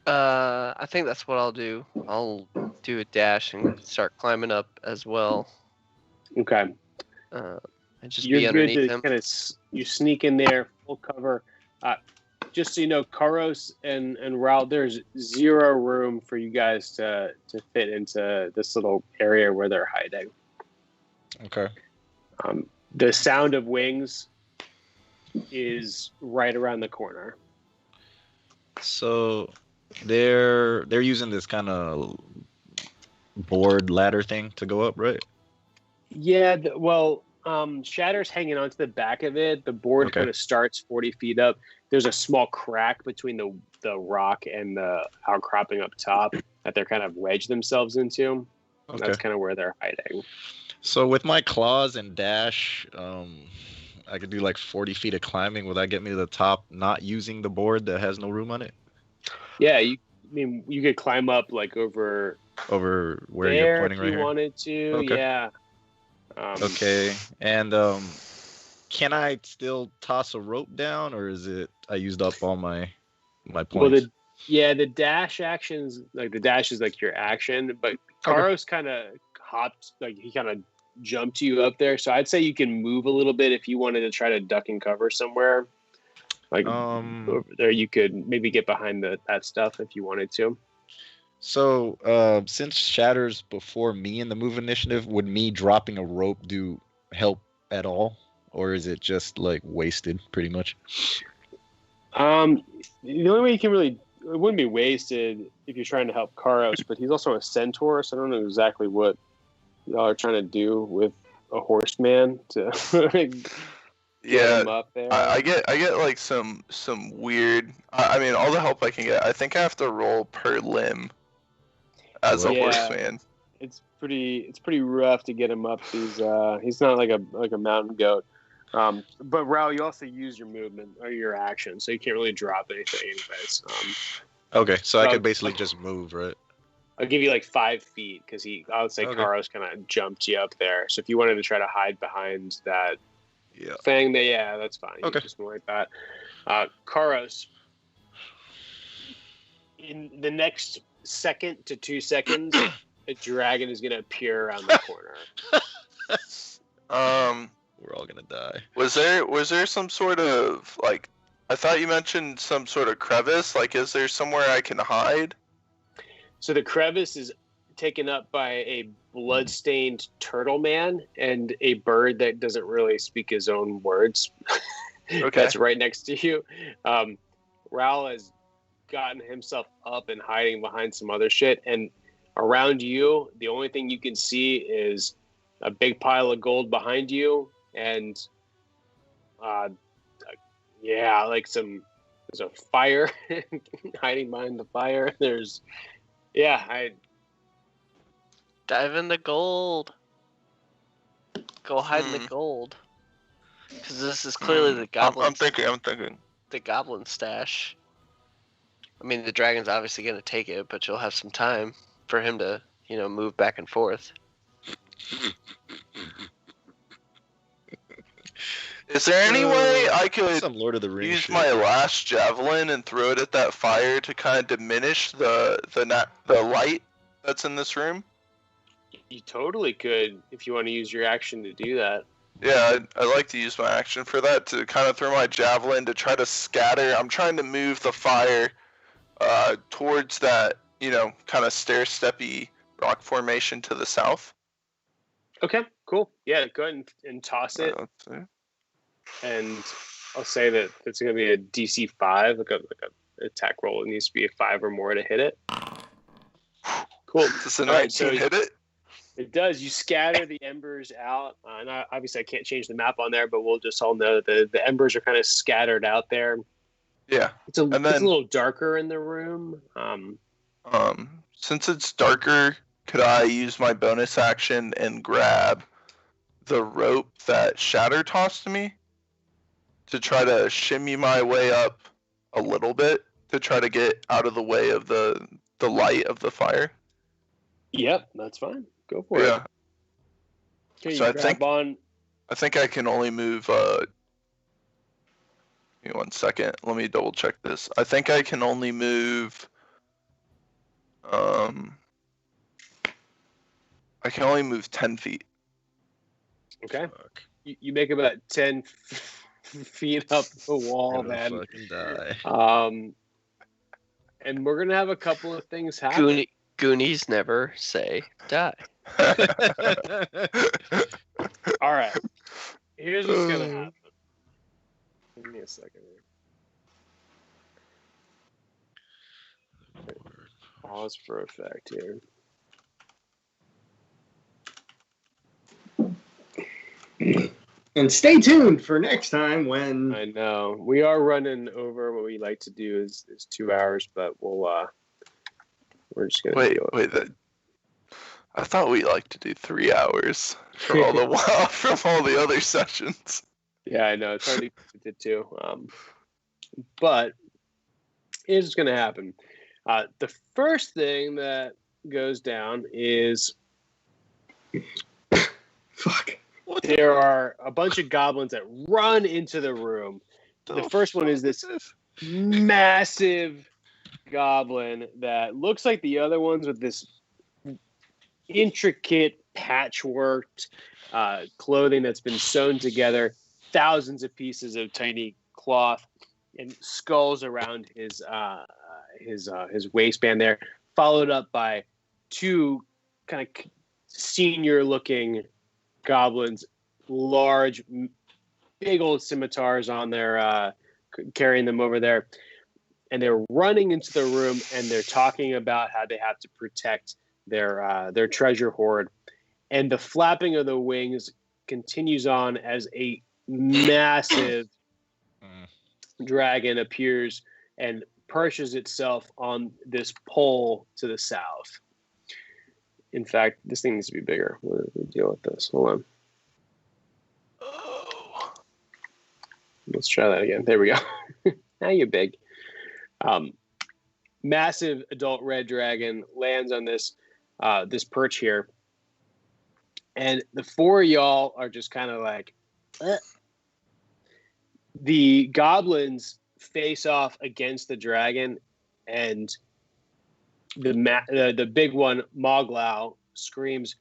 I think that's what I'll do. I'll do a dash and start climbing up as well. Okay. And just You're be good underneath to him. kind of you sneak in there, full cover. Just so you know, Charos and Rowl, there's zero room for you guys to fit into this little area where they're hiding. Okay. The sound of wings is right around the corner. So they're using this kind of board ladder thing to go up, right? Yeah, Shatter's hanging onto the back of it. The board kind of starts 40 feet up. There's a small crack between the rock and the outcropping up top that they're kind of wedged themselves into. Okay. That's kind of where they're hiding. So with my claws and dash, I could do like 40 feet of climbing. Will that get me to the top, not using the board that has no room on it? Yeah, you could climb up like over where you're pointing right here. If you wanted to, okay. Yeah. Okay, and can I still toss a rope down, or is it I used up all my points? Well, the dash actions, like the dash is like your action, but Charos kind of hopped, like he kind of jumped you up there. So I'd say you can move a little bit if you wanted to try to duck and cover somewhere. Like over there, you could maybe get behind that stuff if you wanted to. So, since Shatter's before me in the move initiative, would me dropping a rope help at all? Or is it just, like, wasted, pretty much? The only way you can it wouldn't be wasted if you're trying to help Charos, but he's also a centaur, so I don't know exactly what y'all are trying to do with a horseman to get him up there. I get like some weird, I mean, all the help I can get. I think I have to roll per limb. As a horseman, it's pretty rough to get him up. He's not like a mountain goat. But Rowl, you also use your movement or your action, so you can't really drop anything anyways. Okay, so I could basically just move, right? I'll give you like 5 feet because I would say Charos kind of jumped you up there. So if you wanted to try to hide behind that thing, that's fine. You can just move like that. Charos, in the next second to 2 seconds, a dragon is going to appear around the corner. We're all going to die. Was there some sort of, like, I thought you mentioned some sort of crevice. Like, is there somewhere I can hide? So the crevice is taken up by a blood-stained turtle man and a bird that doesn't really speak his own words. Okay. That's right next to you. Rowl has gotten himself up and hiding behind some other shit, and around you, the only thing you can see is a big pile of gold behind you, and there's a fire hiding behind the fire. I dive in the gold. Go hide in the gold. Because this is clearly the goblin. I'm thinking. The goblin stash. I mean, the dragon's obviously going to take it, but you'll have some time for him to, move back and forth. Is there any way I could some Lord of the Rings use my last javelin and throw it at that fire to kind of diminish the light that's in this room? You totally could if you want to use your action to do that. Yeah, I'd like to use my action for that to kind of throw my javelin to try to scatter. I'm trying to move the fire towards that, kind of stair-steppy rock formation to the south. Okay, cool. Yeah, go ahead and toss it. And I'll say that it's going to be a DC 5, like a attack roll. It needs to be a 5 or more to hit it. Cool. Does a 19 hit it? It does. You scatter the embers out. And obviously, I can't change the map on there, but we'll just all know that the embers are kind of scattered out there. Yeah. It's a little darker in the room. Since it's darker, could I use my bonus action and grab the rope that Shatter tossed to me to try to shimmy my way up a little bit to try to get out of the way of the light of the fire? Yep, that's fine. Go for it. Okay, so I think I can only move. Give me 1 second. Let me double check this. I think I can only move. I can only move 10 feet. Okay. You make about 10 feet up the wall, then. Fucking die. And we're gonna have a couple of things happen. Goonies never say die. All right. Here's what's gonna happen. Give me a second here. Pause for effect here. And stay tuned for next time when... I know. We are running over. What we like to do is 2 hours, but we're just going to wait. I thought we like to do 3 hours from all the other sessions. Yeah, I know. It's hard to get to. But here's what's going to happen. The first thing that goes down is... Fuck. There are a bunch of goblins that run into the room. The first one is this massive goblin that looks like the other ones with this intricate patchworked clothing that's been sewn together, thousands of pieces of tiny cloth and skulls around his waistband there, followed up by two kind of senior-looking goblins, large, big old scimitars on their carrying them over there, and they're running into the room and they're talking about how they have to protect their treasure hoard. And the flapping of the wings continues on as a massive dragon appears and perches itself on this pole to the south. In fact, this thing needs to be bigger. We'll deal with this. Hold on. Oh. Let's try that again. There we go. Now you're big. Massive adult red dragon lands on this perch here. And the four of y'all are just kind of like... The goblins face off against the dragon, and the big one, Moglau, screams,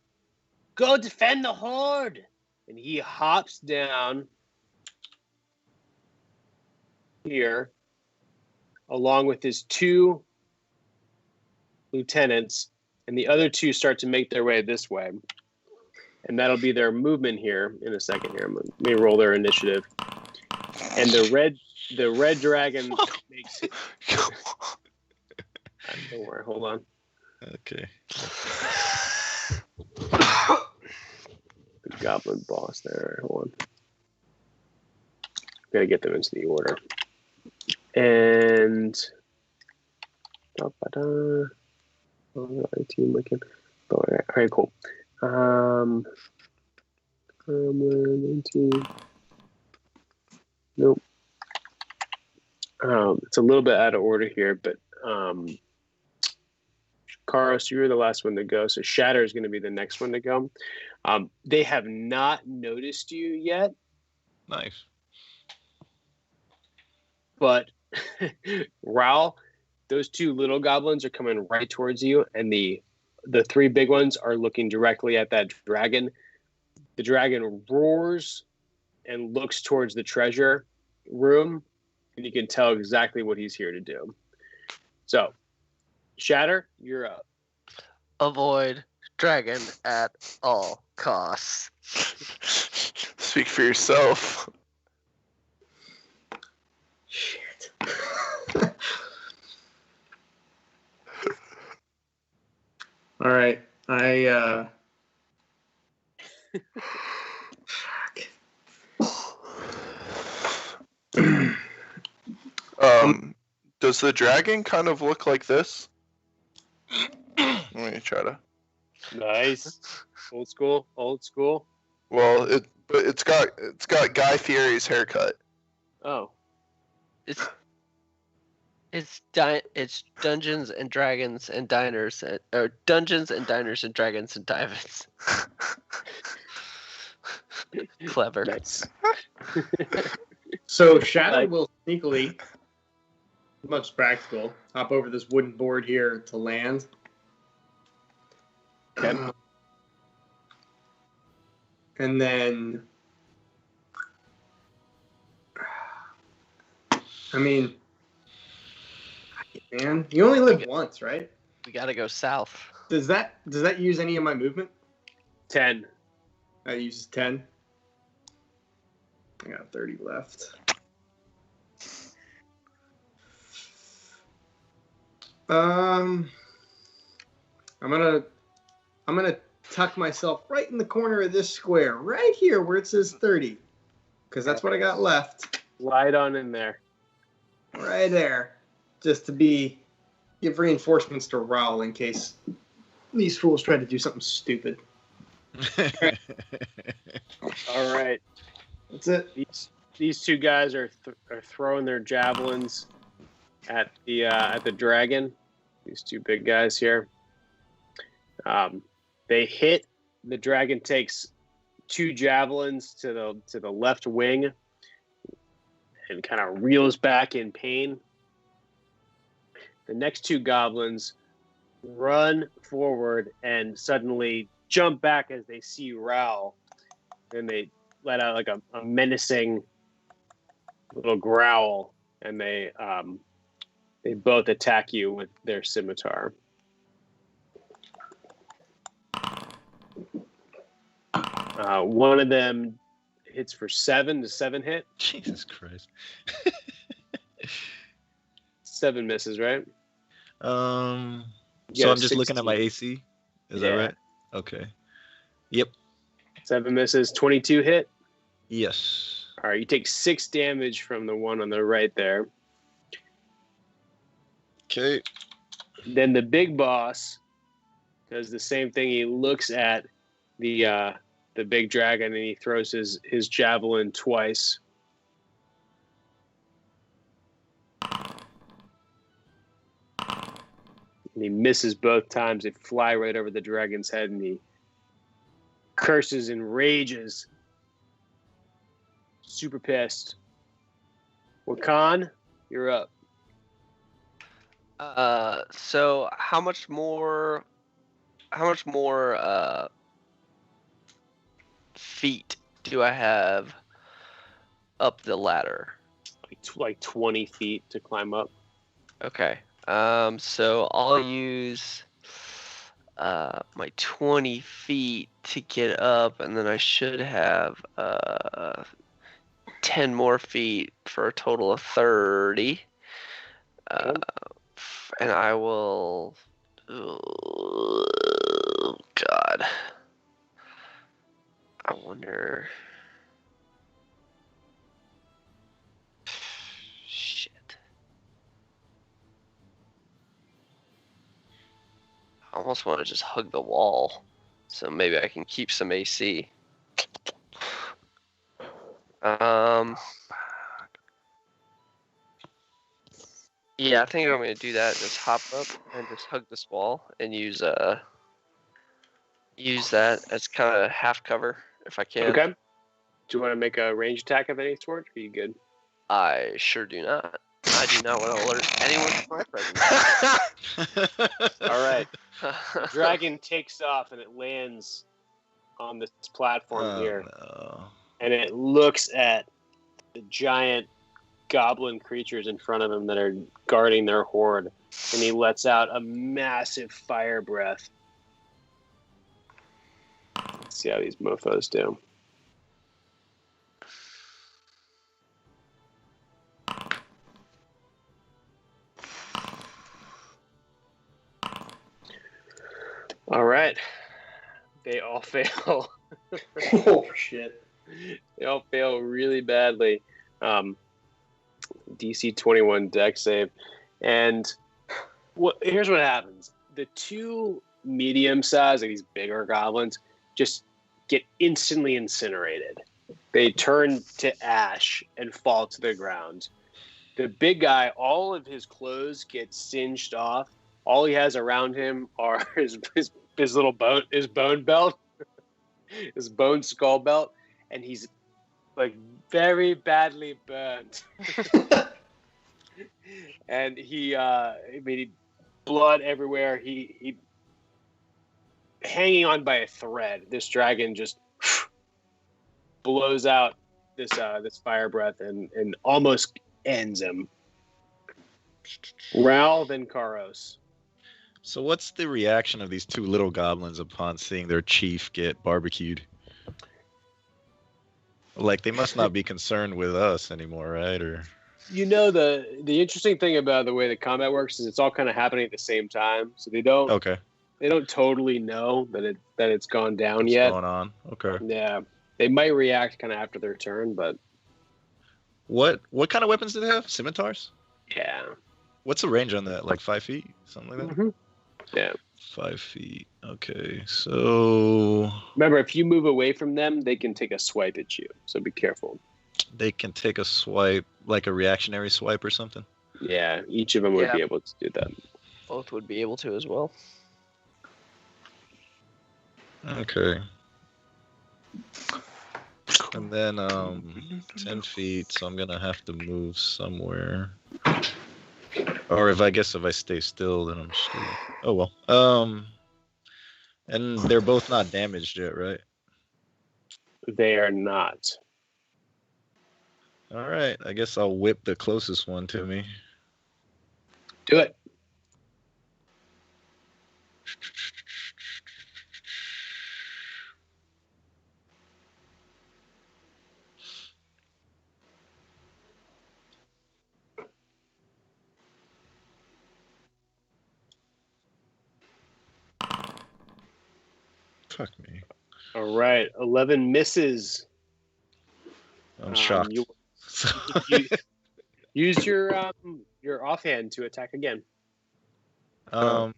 "Go defend the horde!" And he hops down here, along with his two lieutenants, and the other two start to make their way this way. And that'll be their movement here in a second here. Let me roll their initiative. And the red dragon makes it. Don't worry, hold on. Okay. The goblin boss there. Hold on. Gotta get them into the order. And all right, cool. 19. Nope. It's a little bit out of order here, but Charos, you were the last one to go, so Shatter is going to be the next one to go. They have not noticed you yet. Nice. But Rowl, those two little goblins are coming right towards you, and the the three big ones are looking directly at that dragon. The dragon roars and looks towards the treasure room, and you can tell exactly what he's here to do. So, Shatter, you're up. Avoid dragon at all costs. Speak for yourself. Shit. All right. Does the dragon kind of look like this? Let me try to. Nice. Old school. Well, it's got Guy Fieri's haircut. Oh. It's Dungeons and Dragons and Diners, or Dungeons and Diners and Dragons and Diamonds. Clever. Nice. So Shadow will sneakily, much practical, hop over this wooden board here to land. Okay. And then, I mean, man, you only live once, right? We gotta go south. Does that use any of my movement? 10. That uses 10. I got 30 left. I'm gonna tuck myself right in the corner of this square, right here where it says 30, because that's what I got left. Light on in there. Right there, just to give reinforcements to Rowl in case these fools try to do something stupid. All right. That's it. These two guys are throwing their javelins at the dragon. These two big guys here. They hit. The dragon takes 2 javelins to the left wing and kind of reels back in pain. The next 2 goblins run forward and suddenly jump back as they see Rowl. Then they let out like a menacing little growl, and they both attack you with their scimitar. One of them hits for 7. Does 7 hit? Jesus Christ. 7 misses, right? So I'm just 16. looking at my AC. Is that right? Okay. Yep. 7 misses. 22 hit. Yes. All right, you take 6 damage from the one on the right there. Okay. Then the big boss does the same thing. He looks at the big dragon and he throws his javelin twice. And he misses both times. They fly right over the dragon's head, and he curses and rages. Super pissed. Wakan, you're up. So how much more feet do I have up the ladder? Like 20 feet to climb up. Okay. So I'll use my 20 feet to get up, and then I should have 10 more feet for a total of 30. And I will. Oh, God. I wonder. Shit. I almost want to just hug the wall, so maybe I can keep some AC. Yeah, I think I'm gonna do that. Just hop up and just hug this wall and use that as kind of half cover if I can. Okay. Do you want to make a range attack of any sort? Are you good? I sure do not. I do not want to alert anyone to my presence. All right. The dragon takes off and it lands on this platform here. No. And it looks at the giant goblin creatures in front of him that are guarding their horde. And he lets out a massive fire breath. Let's see how these mofos do. All right. They all fail. Oh, shit. They all fail really badly. DC 21 deck save. And here's what happens. The two medium-sized, like these bigger goblins, just get instantly incinerated. They turn to ash and fall to the ground. The big guy, all of his clothes get singed off. All he has around him are his little bone belt, his bone skull belt, and he's like very badly burnt. And he blood everywhere. He hanging on by a thread. This dragon just blows out this fire breath and almost ends him. Rowl, then Charos. So what's the reaction of these two little goblins upon seeing their chief get barbecued? Like, they must not be concerned with us anymore, right? Or the interesting thing about the way the combat works is it's all kind of happening at the same time, so they don't totally know that it's gone down what's yet. going on? Okay. Yeah, they might react kind of after their turn, but what kind of weapons do they have? Scimitars? Yeah. What's the range on that? Like 5 feet, something like that. Mm-hmm. Yeah. 5 feet. Okay, so remember, if you move away from them, they can take a swipe at you. So be careful. They can take a swipe, like a reactionary swipe or something? Yeah, each of them would be able to do that. Both would be able to as well. Okay. And then 10 feet, so I'm gonna have to move somewhere. Or if I stay still, then I'm still. Oh well. And they're both not damaged yet, right? They are not. All right, I guess I'll whip the closest one to me. Do it. Fuck me. All right, 11 misses. I'm shocked. Use your offhand to attack again. Hold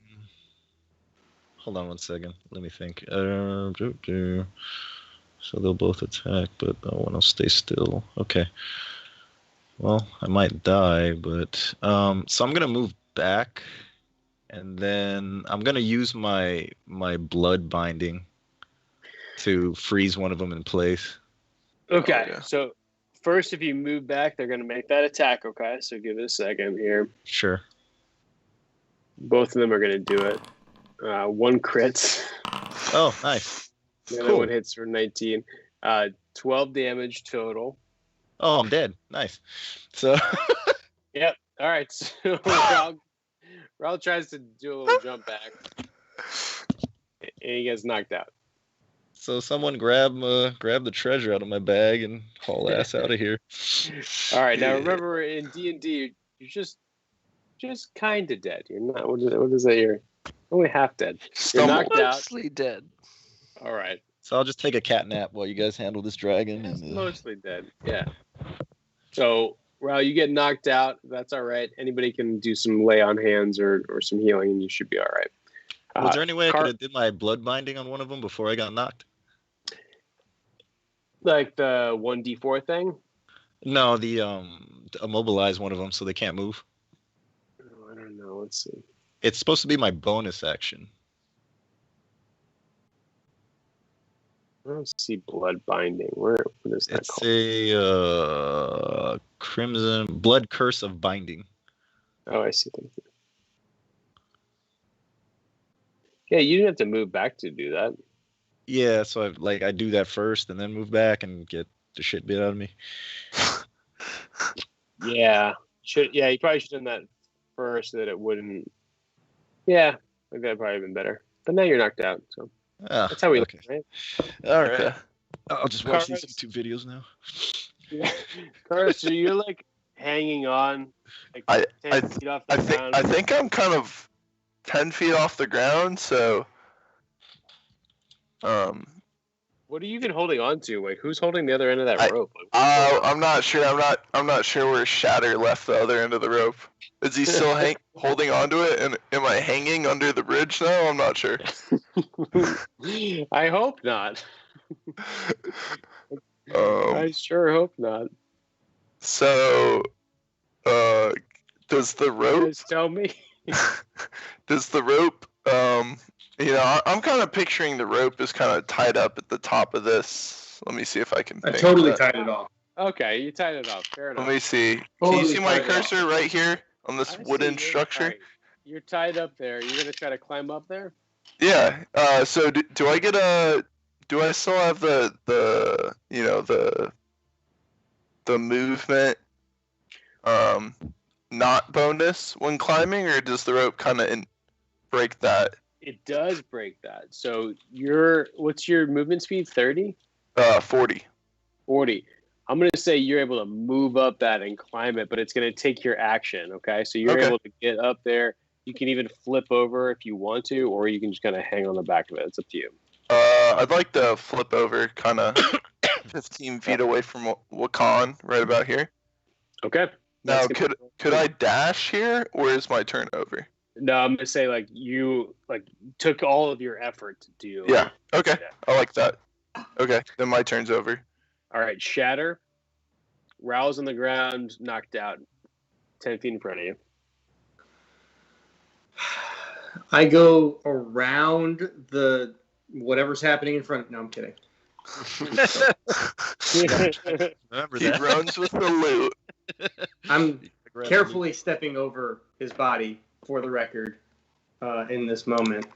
on 1 second. Let me think. So they'll both attack, but I want to stay still. Okay. Well, I might die, but so I'm gonna move back, and then I'm gonna use my blood binding to freeze one of them in place. Okay, Oh, yeah. So first, if you move back, they're going to make that attack, okay? So give it a second here. Sure. Both of them are going to do it. One crits. Oh, nice. The other one hits for 19. 12 damage total. Oh, I'm dead. Nice. So. Yep. All right. So Rowl tries to do a little jump back. And he gets knocked out. So someone grab the treasure out of my bag and haul ass out of here. All right. Now remember, in D&D, you're just kind of dead. You're not. What is that? You're only half dead. You're knocked out. Mostly dead. All right. So I'll just take a cat nap while you guys handle this dragon. And, Mostly dead. Yeah. So, Rowl, you get knocked out. That's all right. Anybody can do some lay on hands or some healing, and you should be all right. Was there any way I could have did my blood binding on one of them before I got knocked? Like the 1d4 thing? No, the immobilize one of them so they can't move. Oh, I don't know. Let's see. It's supposed to be my bonus action. I don't see blood binding. What is that called? It's a crimson blood curse of binding. Oh, I see. Thank you. Yeah, you didn't have to move back to do that. Yeah, so I do that first and then move back and get the shit bit out of me. Yeah, you probably should have done that first so that it wouldn't. Yeah, I think that'd probably been better. But now you're knocked out, so that's how we look, right? All right. I'll just watch these YouTube videos now. Yeah. Charos, so you're like hanging on, like 10 feet off the ground. I think I'm kind of 10 feet off the ground, so what are you even holding on to? Like, who's holding the other end of that rope? I'm not sure. I'm not sure where Shatter left the other end of the rope. Is he still holding onto it? And am I hanging under the bridge now? I'm not sure. I hope not. I sure hope not. So, does the rope? Just tell me. Does the rope? I'm kind of picturing the rope is kind of tied up at the top of this. Let me see if I can. I totally tied it off. Okay, you tied it off. Fair enough. Let me see. Can you see my cursor right here on this wooden structure? Right. You're tied up there. You're gonna try to climb up there? Yeah. So do I get a? Do I still have the movement not bonus when climbing, or does the rope kind of break that? It does break that. So what's your movement speed? 30? 40. 40. I'm going to say you're able to move up that and climb it, but it's going to take your action, okay? So you're able to get up there. You can even flip over if you want to, or you can just kind of hang on the back of it. It's up to you. I'd like to flip over kind of 15 feet away from Wakan, right about here. Okay. Now, could I dash here, or is my turn over? No, I'm gonna say you took all of your effort to do. Yeah. Okay. Yeah. I like that. Okay, then my turn's over. All right, Shatter. Rowl's on the ground, knocked out, 10 feet in front of you. I go around the whatever's happening in front. No, I'm kidding. He runs with the loot. I'm carefully stepping over his body, for the record, in this moment.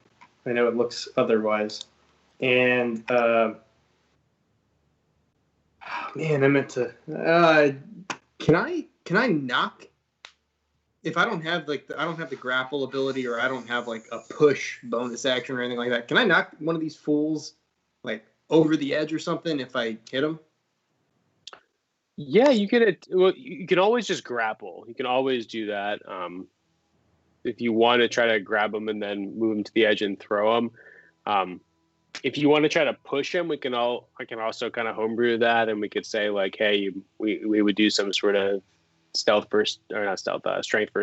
I know it looks otherwise. And, man, I meant to, can I knock, if I don't have I don't have the grapple ability, or I don't have a push bonus action or anything like that, can I knock one of these fools over the edge or something if I hit him? Yeah, you can always just grapple. You can always do that. If you want to try to grab him and then move him to the edge and throw him. If you want to try to push him, I can also kind of homebrew that, and we could say hey, we would do some sort of strength first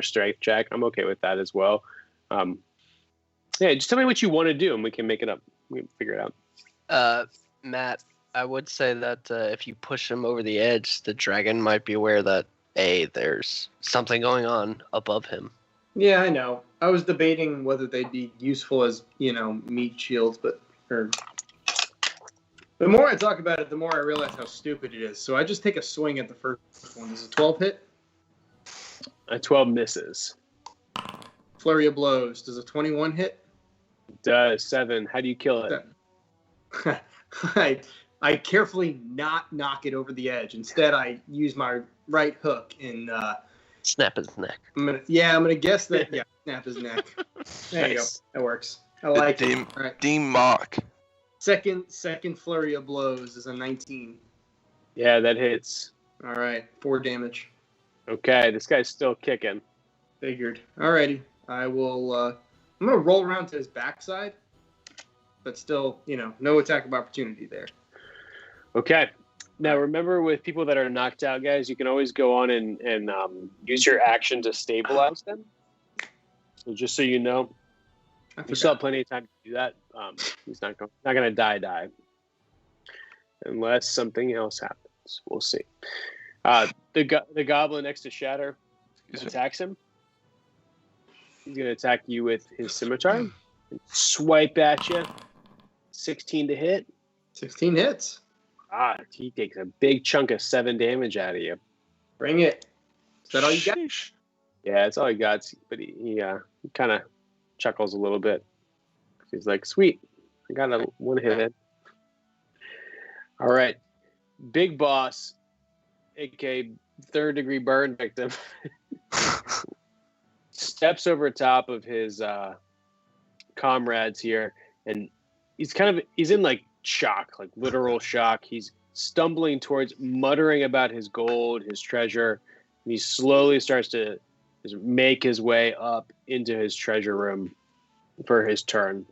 strength check. I'm okay with that as well. Yeah, just tell me what you want to do, and we can make it up. We can figure it out. Matt, I would say that if you push him over the edge, the dragon might be aware that there's something going on above him. Yeah, I know. I was debating whether they'd be useful as, meat shields, but the more I talk about it, the more I realize how stupid it is. So I just take a swing at the first one. Does a 12 hit? A 12 misses. Flurry of blows. Does a 21 hit? It does. 7. How do you kill it? I carefully not knock it over the edge. Instead, I use my right hook and snap his neck. I'm gonna guess that. Yeah, snap his neck. There you go. That works. I like it. All right. Deem mock. Second flurry of blows is a 19. Yeah, that hits. All right, 4 damage. Okay, this guy's still kicking. Figured. Alrighty, I will. I'm gonna roll around to his backside, but still, no attack of opportunity there. Okay. Now, remember, with people that are knocked out, guys, you can always go on and use your action to stabilize them. So just so you know, you still have plenty of time to do that. He's not going to die, unless something else happens. We'll see. The goblin next to Shatter attacks him. He's going to attack you with his scimitar. Swipe at you. 16 to hit. 16 hits. He takes a big chunk of 7 damage out of you. Bring it. Is that all you got? Yeah, that's all he got. But he kind of chuckles a little bit. He's like, sweet, I got a 1-hit. All right. Big Boss, a.k.a. third-degree burn victim, steps over top of his comrades here, and he's in like shock, like literal shock. He's stumbling towards, muttering about his gold, his treasure, and he slowly starts to make his way up into his treasure room for his turn.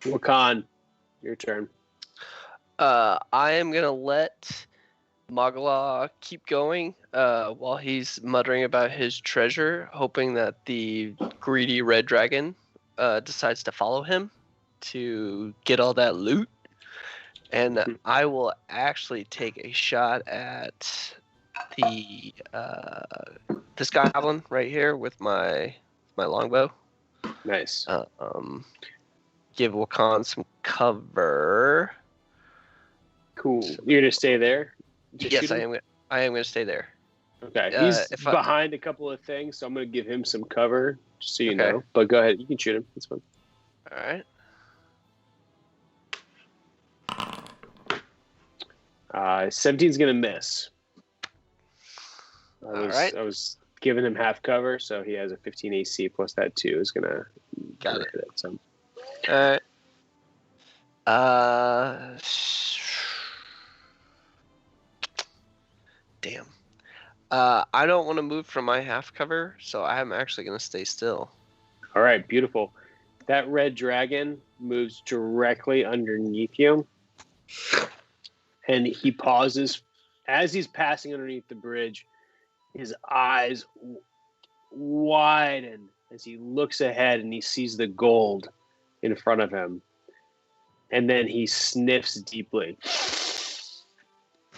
Wakan, your turn. I am gonna let Magala keep going while he's muttering about his treasure, hoping that the greedy red dragon decides to follow him to get all that loot. And I will actually take a shot at the this goblin right here with my longbow. Nice. Give Wakan some cover. Cool. You're gonna stay there? Yes, I am. I am gonna stay there. Okay. He's behind a couple of things, so I'm gonna give him some cover, just so you know. But go ahead. You can shoot him. It's fine. All right. 17's gonna miss. All right. I was giving him half cover, so he has a 15 AC plus that 2 is gonna got it. Hit it, so. All right. Damn. I don't want to move from my half cover, so I'm actually going to stay still. All right, beautiful. That red dragon moves directly underneath you, and he pauses. As he's passing underneath the bridge, his eyes widen as he looks ahead and he sees the gold in front of him. And then he sniffs deeply.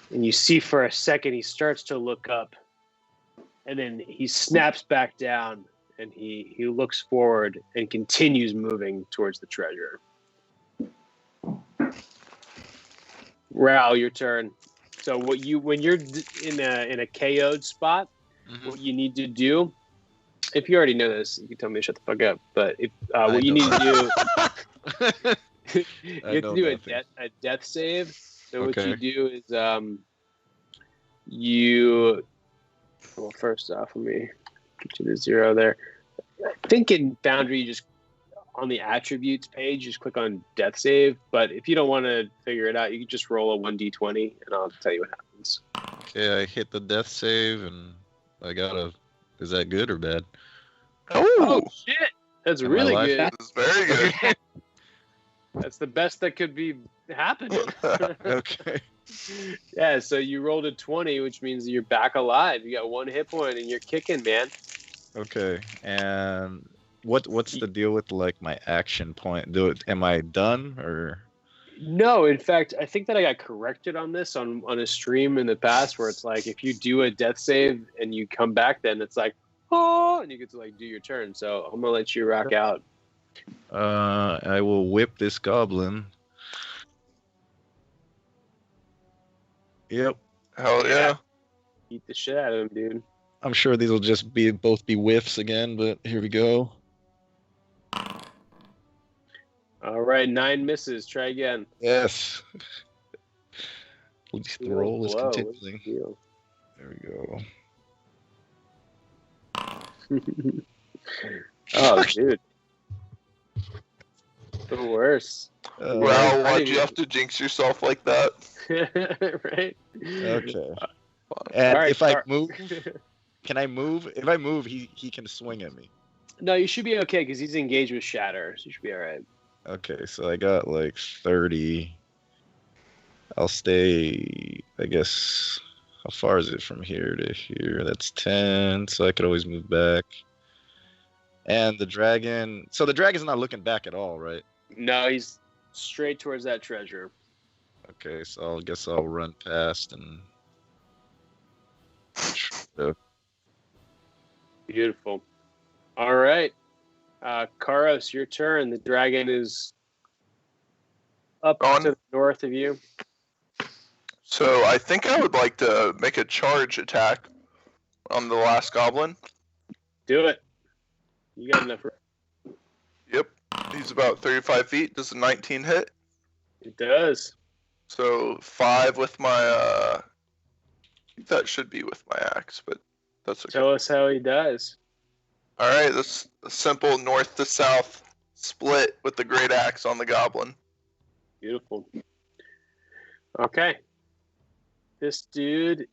And you see for a second he starts to look up. And then he snaps back down and he looks forward and continues moving towards the treasure. Rowl, your turn. So when you're in a KO'd spot, what you need to do, if you already know this, you can tell me to shut the fuck up. But what you need to do, you have to do a death save. So what you do is well, first off, let me get you to 0 there. I think in Foundry, you just on the attributes page, just click on death save. But if you don't want to figure it out, you can just roll a 1d20, and I'll tell you what happens. Okay, I hit the death save, and I got a. Is that good or bad? Oh shit! That's really good. That's very good. That's the best that could be happening. Okay. Yeah, so you rolled a 20, which means you're back alive. You got 1 hit point, and you're kicking, man. Okay, and what's the deal with like my action point? Am I done or? No, in fact, I think that I got corrected on this on a stream in the past, where it's like if you do a death save and you come back, then it's like and you get to like do your turn. So I'm gonna let you rock out. I will whip this goblin. Yep. Hell yeah. Eat the shit out of him, dude. I'm sure these will just both be whiffs again, but here we go. All right, 9 misses. Try again. Yes. At least the roll is continuing. There we go. Oh, dude. The worst. Well, why'd you have to jinx yourself like that? Right? Okay. And right, if I move, can I move? If I move, he can swing at me. No, you should be okay because he's engaged with Shatter, so you should be all right. Okay, so I got like 30. I'll stay, I guess, how far is it from here to here? That's 10, so I could always move back. And the dragon, so the dragon's not looking back at all, right? No, he's straight towards that treasure. Okay, so I guess I'll run past and... Beautiful. All right. Charos, your turn. The dragon is up to the north of you. So I think I would like to make a charge attack on the last goblin. Do it. You got enough. Yep. He's about 35 feet. Does a 19 hit? It does. So 5 with my I think that should be with my axe, but that's okay. Tell us how he does. All right, that's a simple north to south split with the great axe on the goblin. Beautiful. Okay. This dude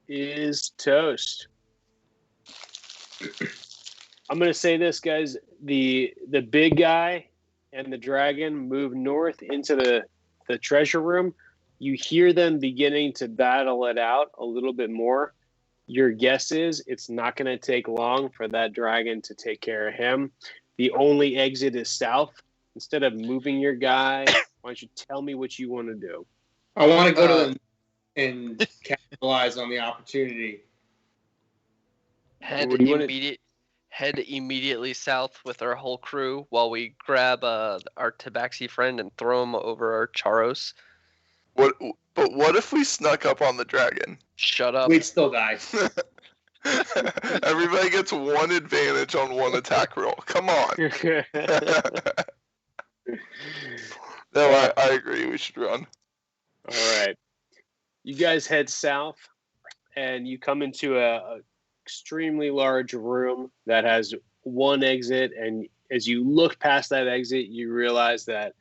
is toast. I'm going to say this, guys. The big guy and the dragon move north into the treasure room. You hear them beginning to battle it out a little bit more. Your guess is it's not going to take long for that dragon to take care of him. The only exit is south. Instead of moving your guy, why don't you tell me what you want to do? I want to go to them and capitalize on the opportunity. Head immediately south with our whole crew while we grab our tabaxi friend and throw him over our Charos. But what if we snuck up on the dragon? Shut up. We'd still die. Everybody gets one advantage on one attack roll. Come on. No, I agree. We should run. All right. You guys head south, and you come into a extremely large room that has one exit. And as you look past that exit, you realize that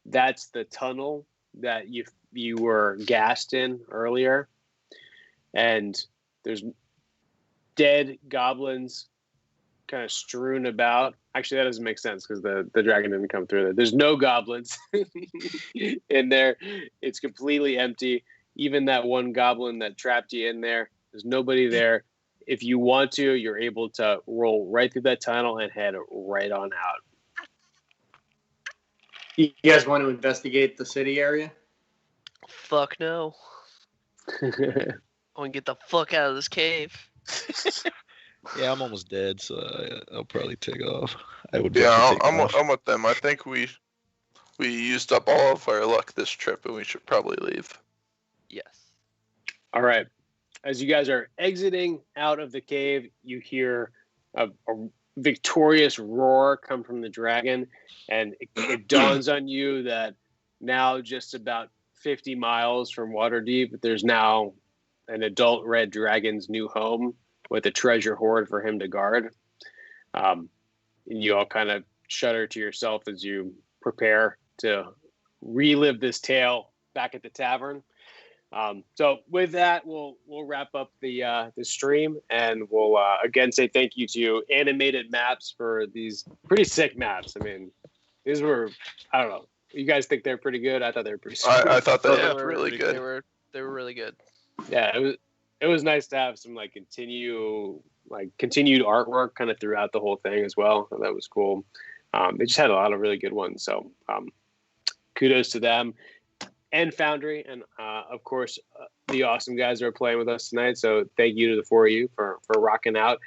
that's the tunnel that you were gassed in earlier. And there's dead goblins kind of strewn about. Actually, that doesn't make sense because the dragon didn't come through there. There's no goblins in there. It's completely empty. Even that one goblin that trapped you in there, there's nobody there. If you want to, you're able to roll right through that tunnel and head right on out. You guys want to investigate the city area? Fuck no. I want to get the fuck out of this cave. Yeah, I'm almost dead, so I'll probably take off. I'm with them. I think we used up all of our luck this trip, and we should probably leave. Yes. All right. As you guys are exiting out of the cave, you hear a victorious roar come from the dragon, and it dawns on you that now just about 50 miles from Waterdeep, there's now an adult red dragon's new home with a treasure hoard for him to guard. And you all kind of shudder to yourself as you prepare to relive this tale back at the tavern. So with that, we'll wrap up the stream, and we'll again say thank you to Animated Maps for these pretty sick maps. I mean, these were, I don't know. You guys think they're pretty good? I thought they were pretty sweet. I thought they looked really good. They were really good. Yeah, it was nice to have some continued artwork kind of throughout the whole thing as well. So that was cool. They just had a lot of really good ones. So kudos to them and Foundry, and of course the awesome guys that are playing with us tonight. So thank you to the four of you for rocking out.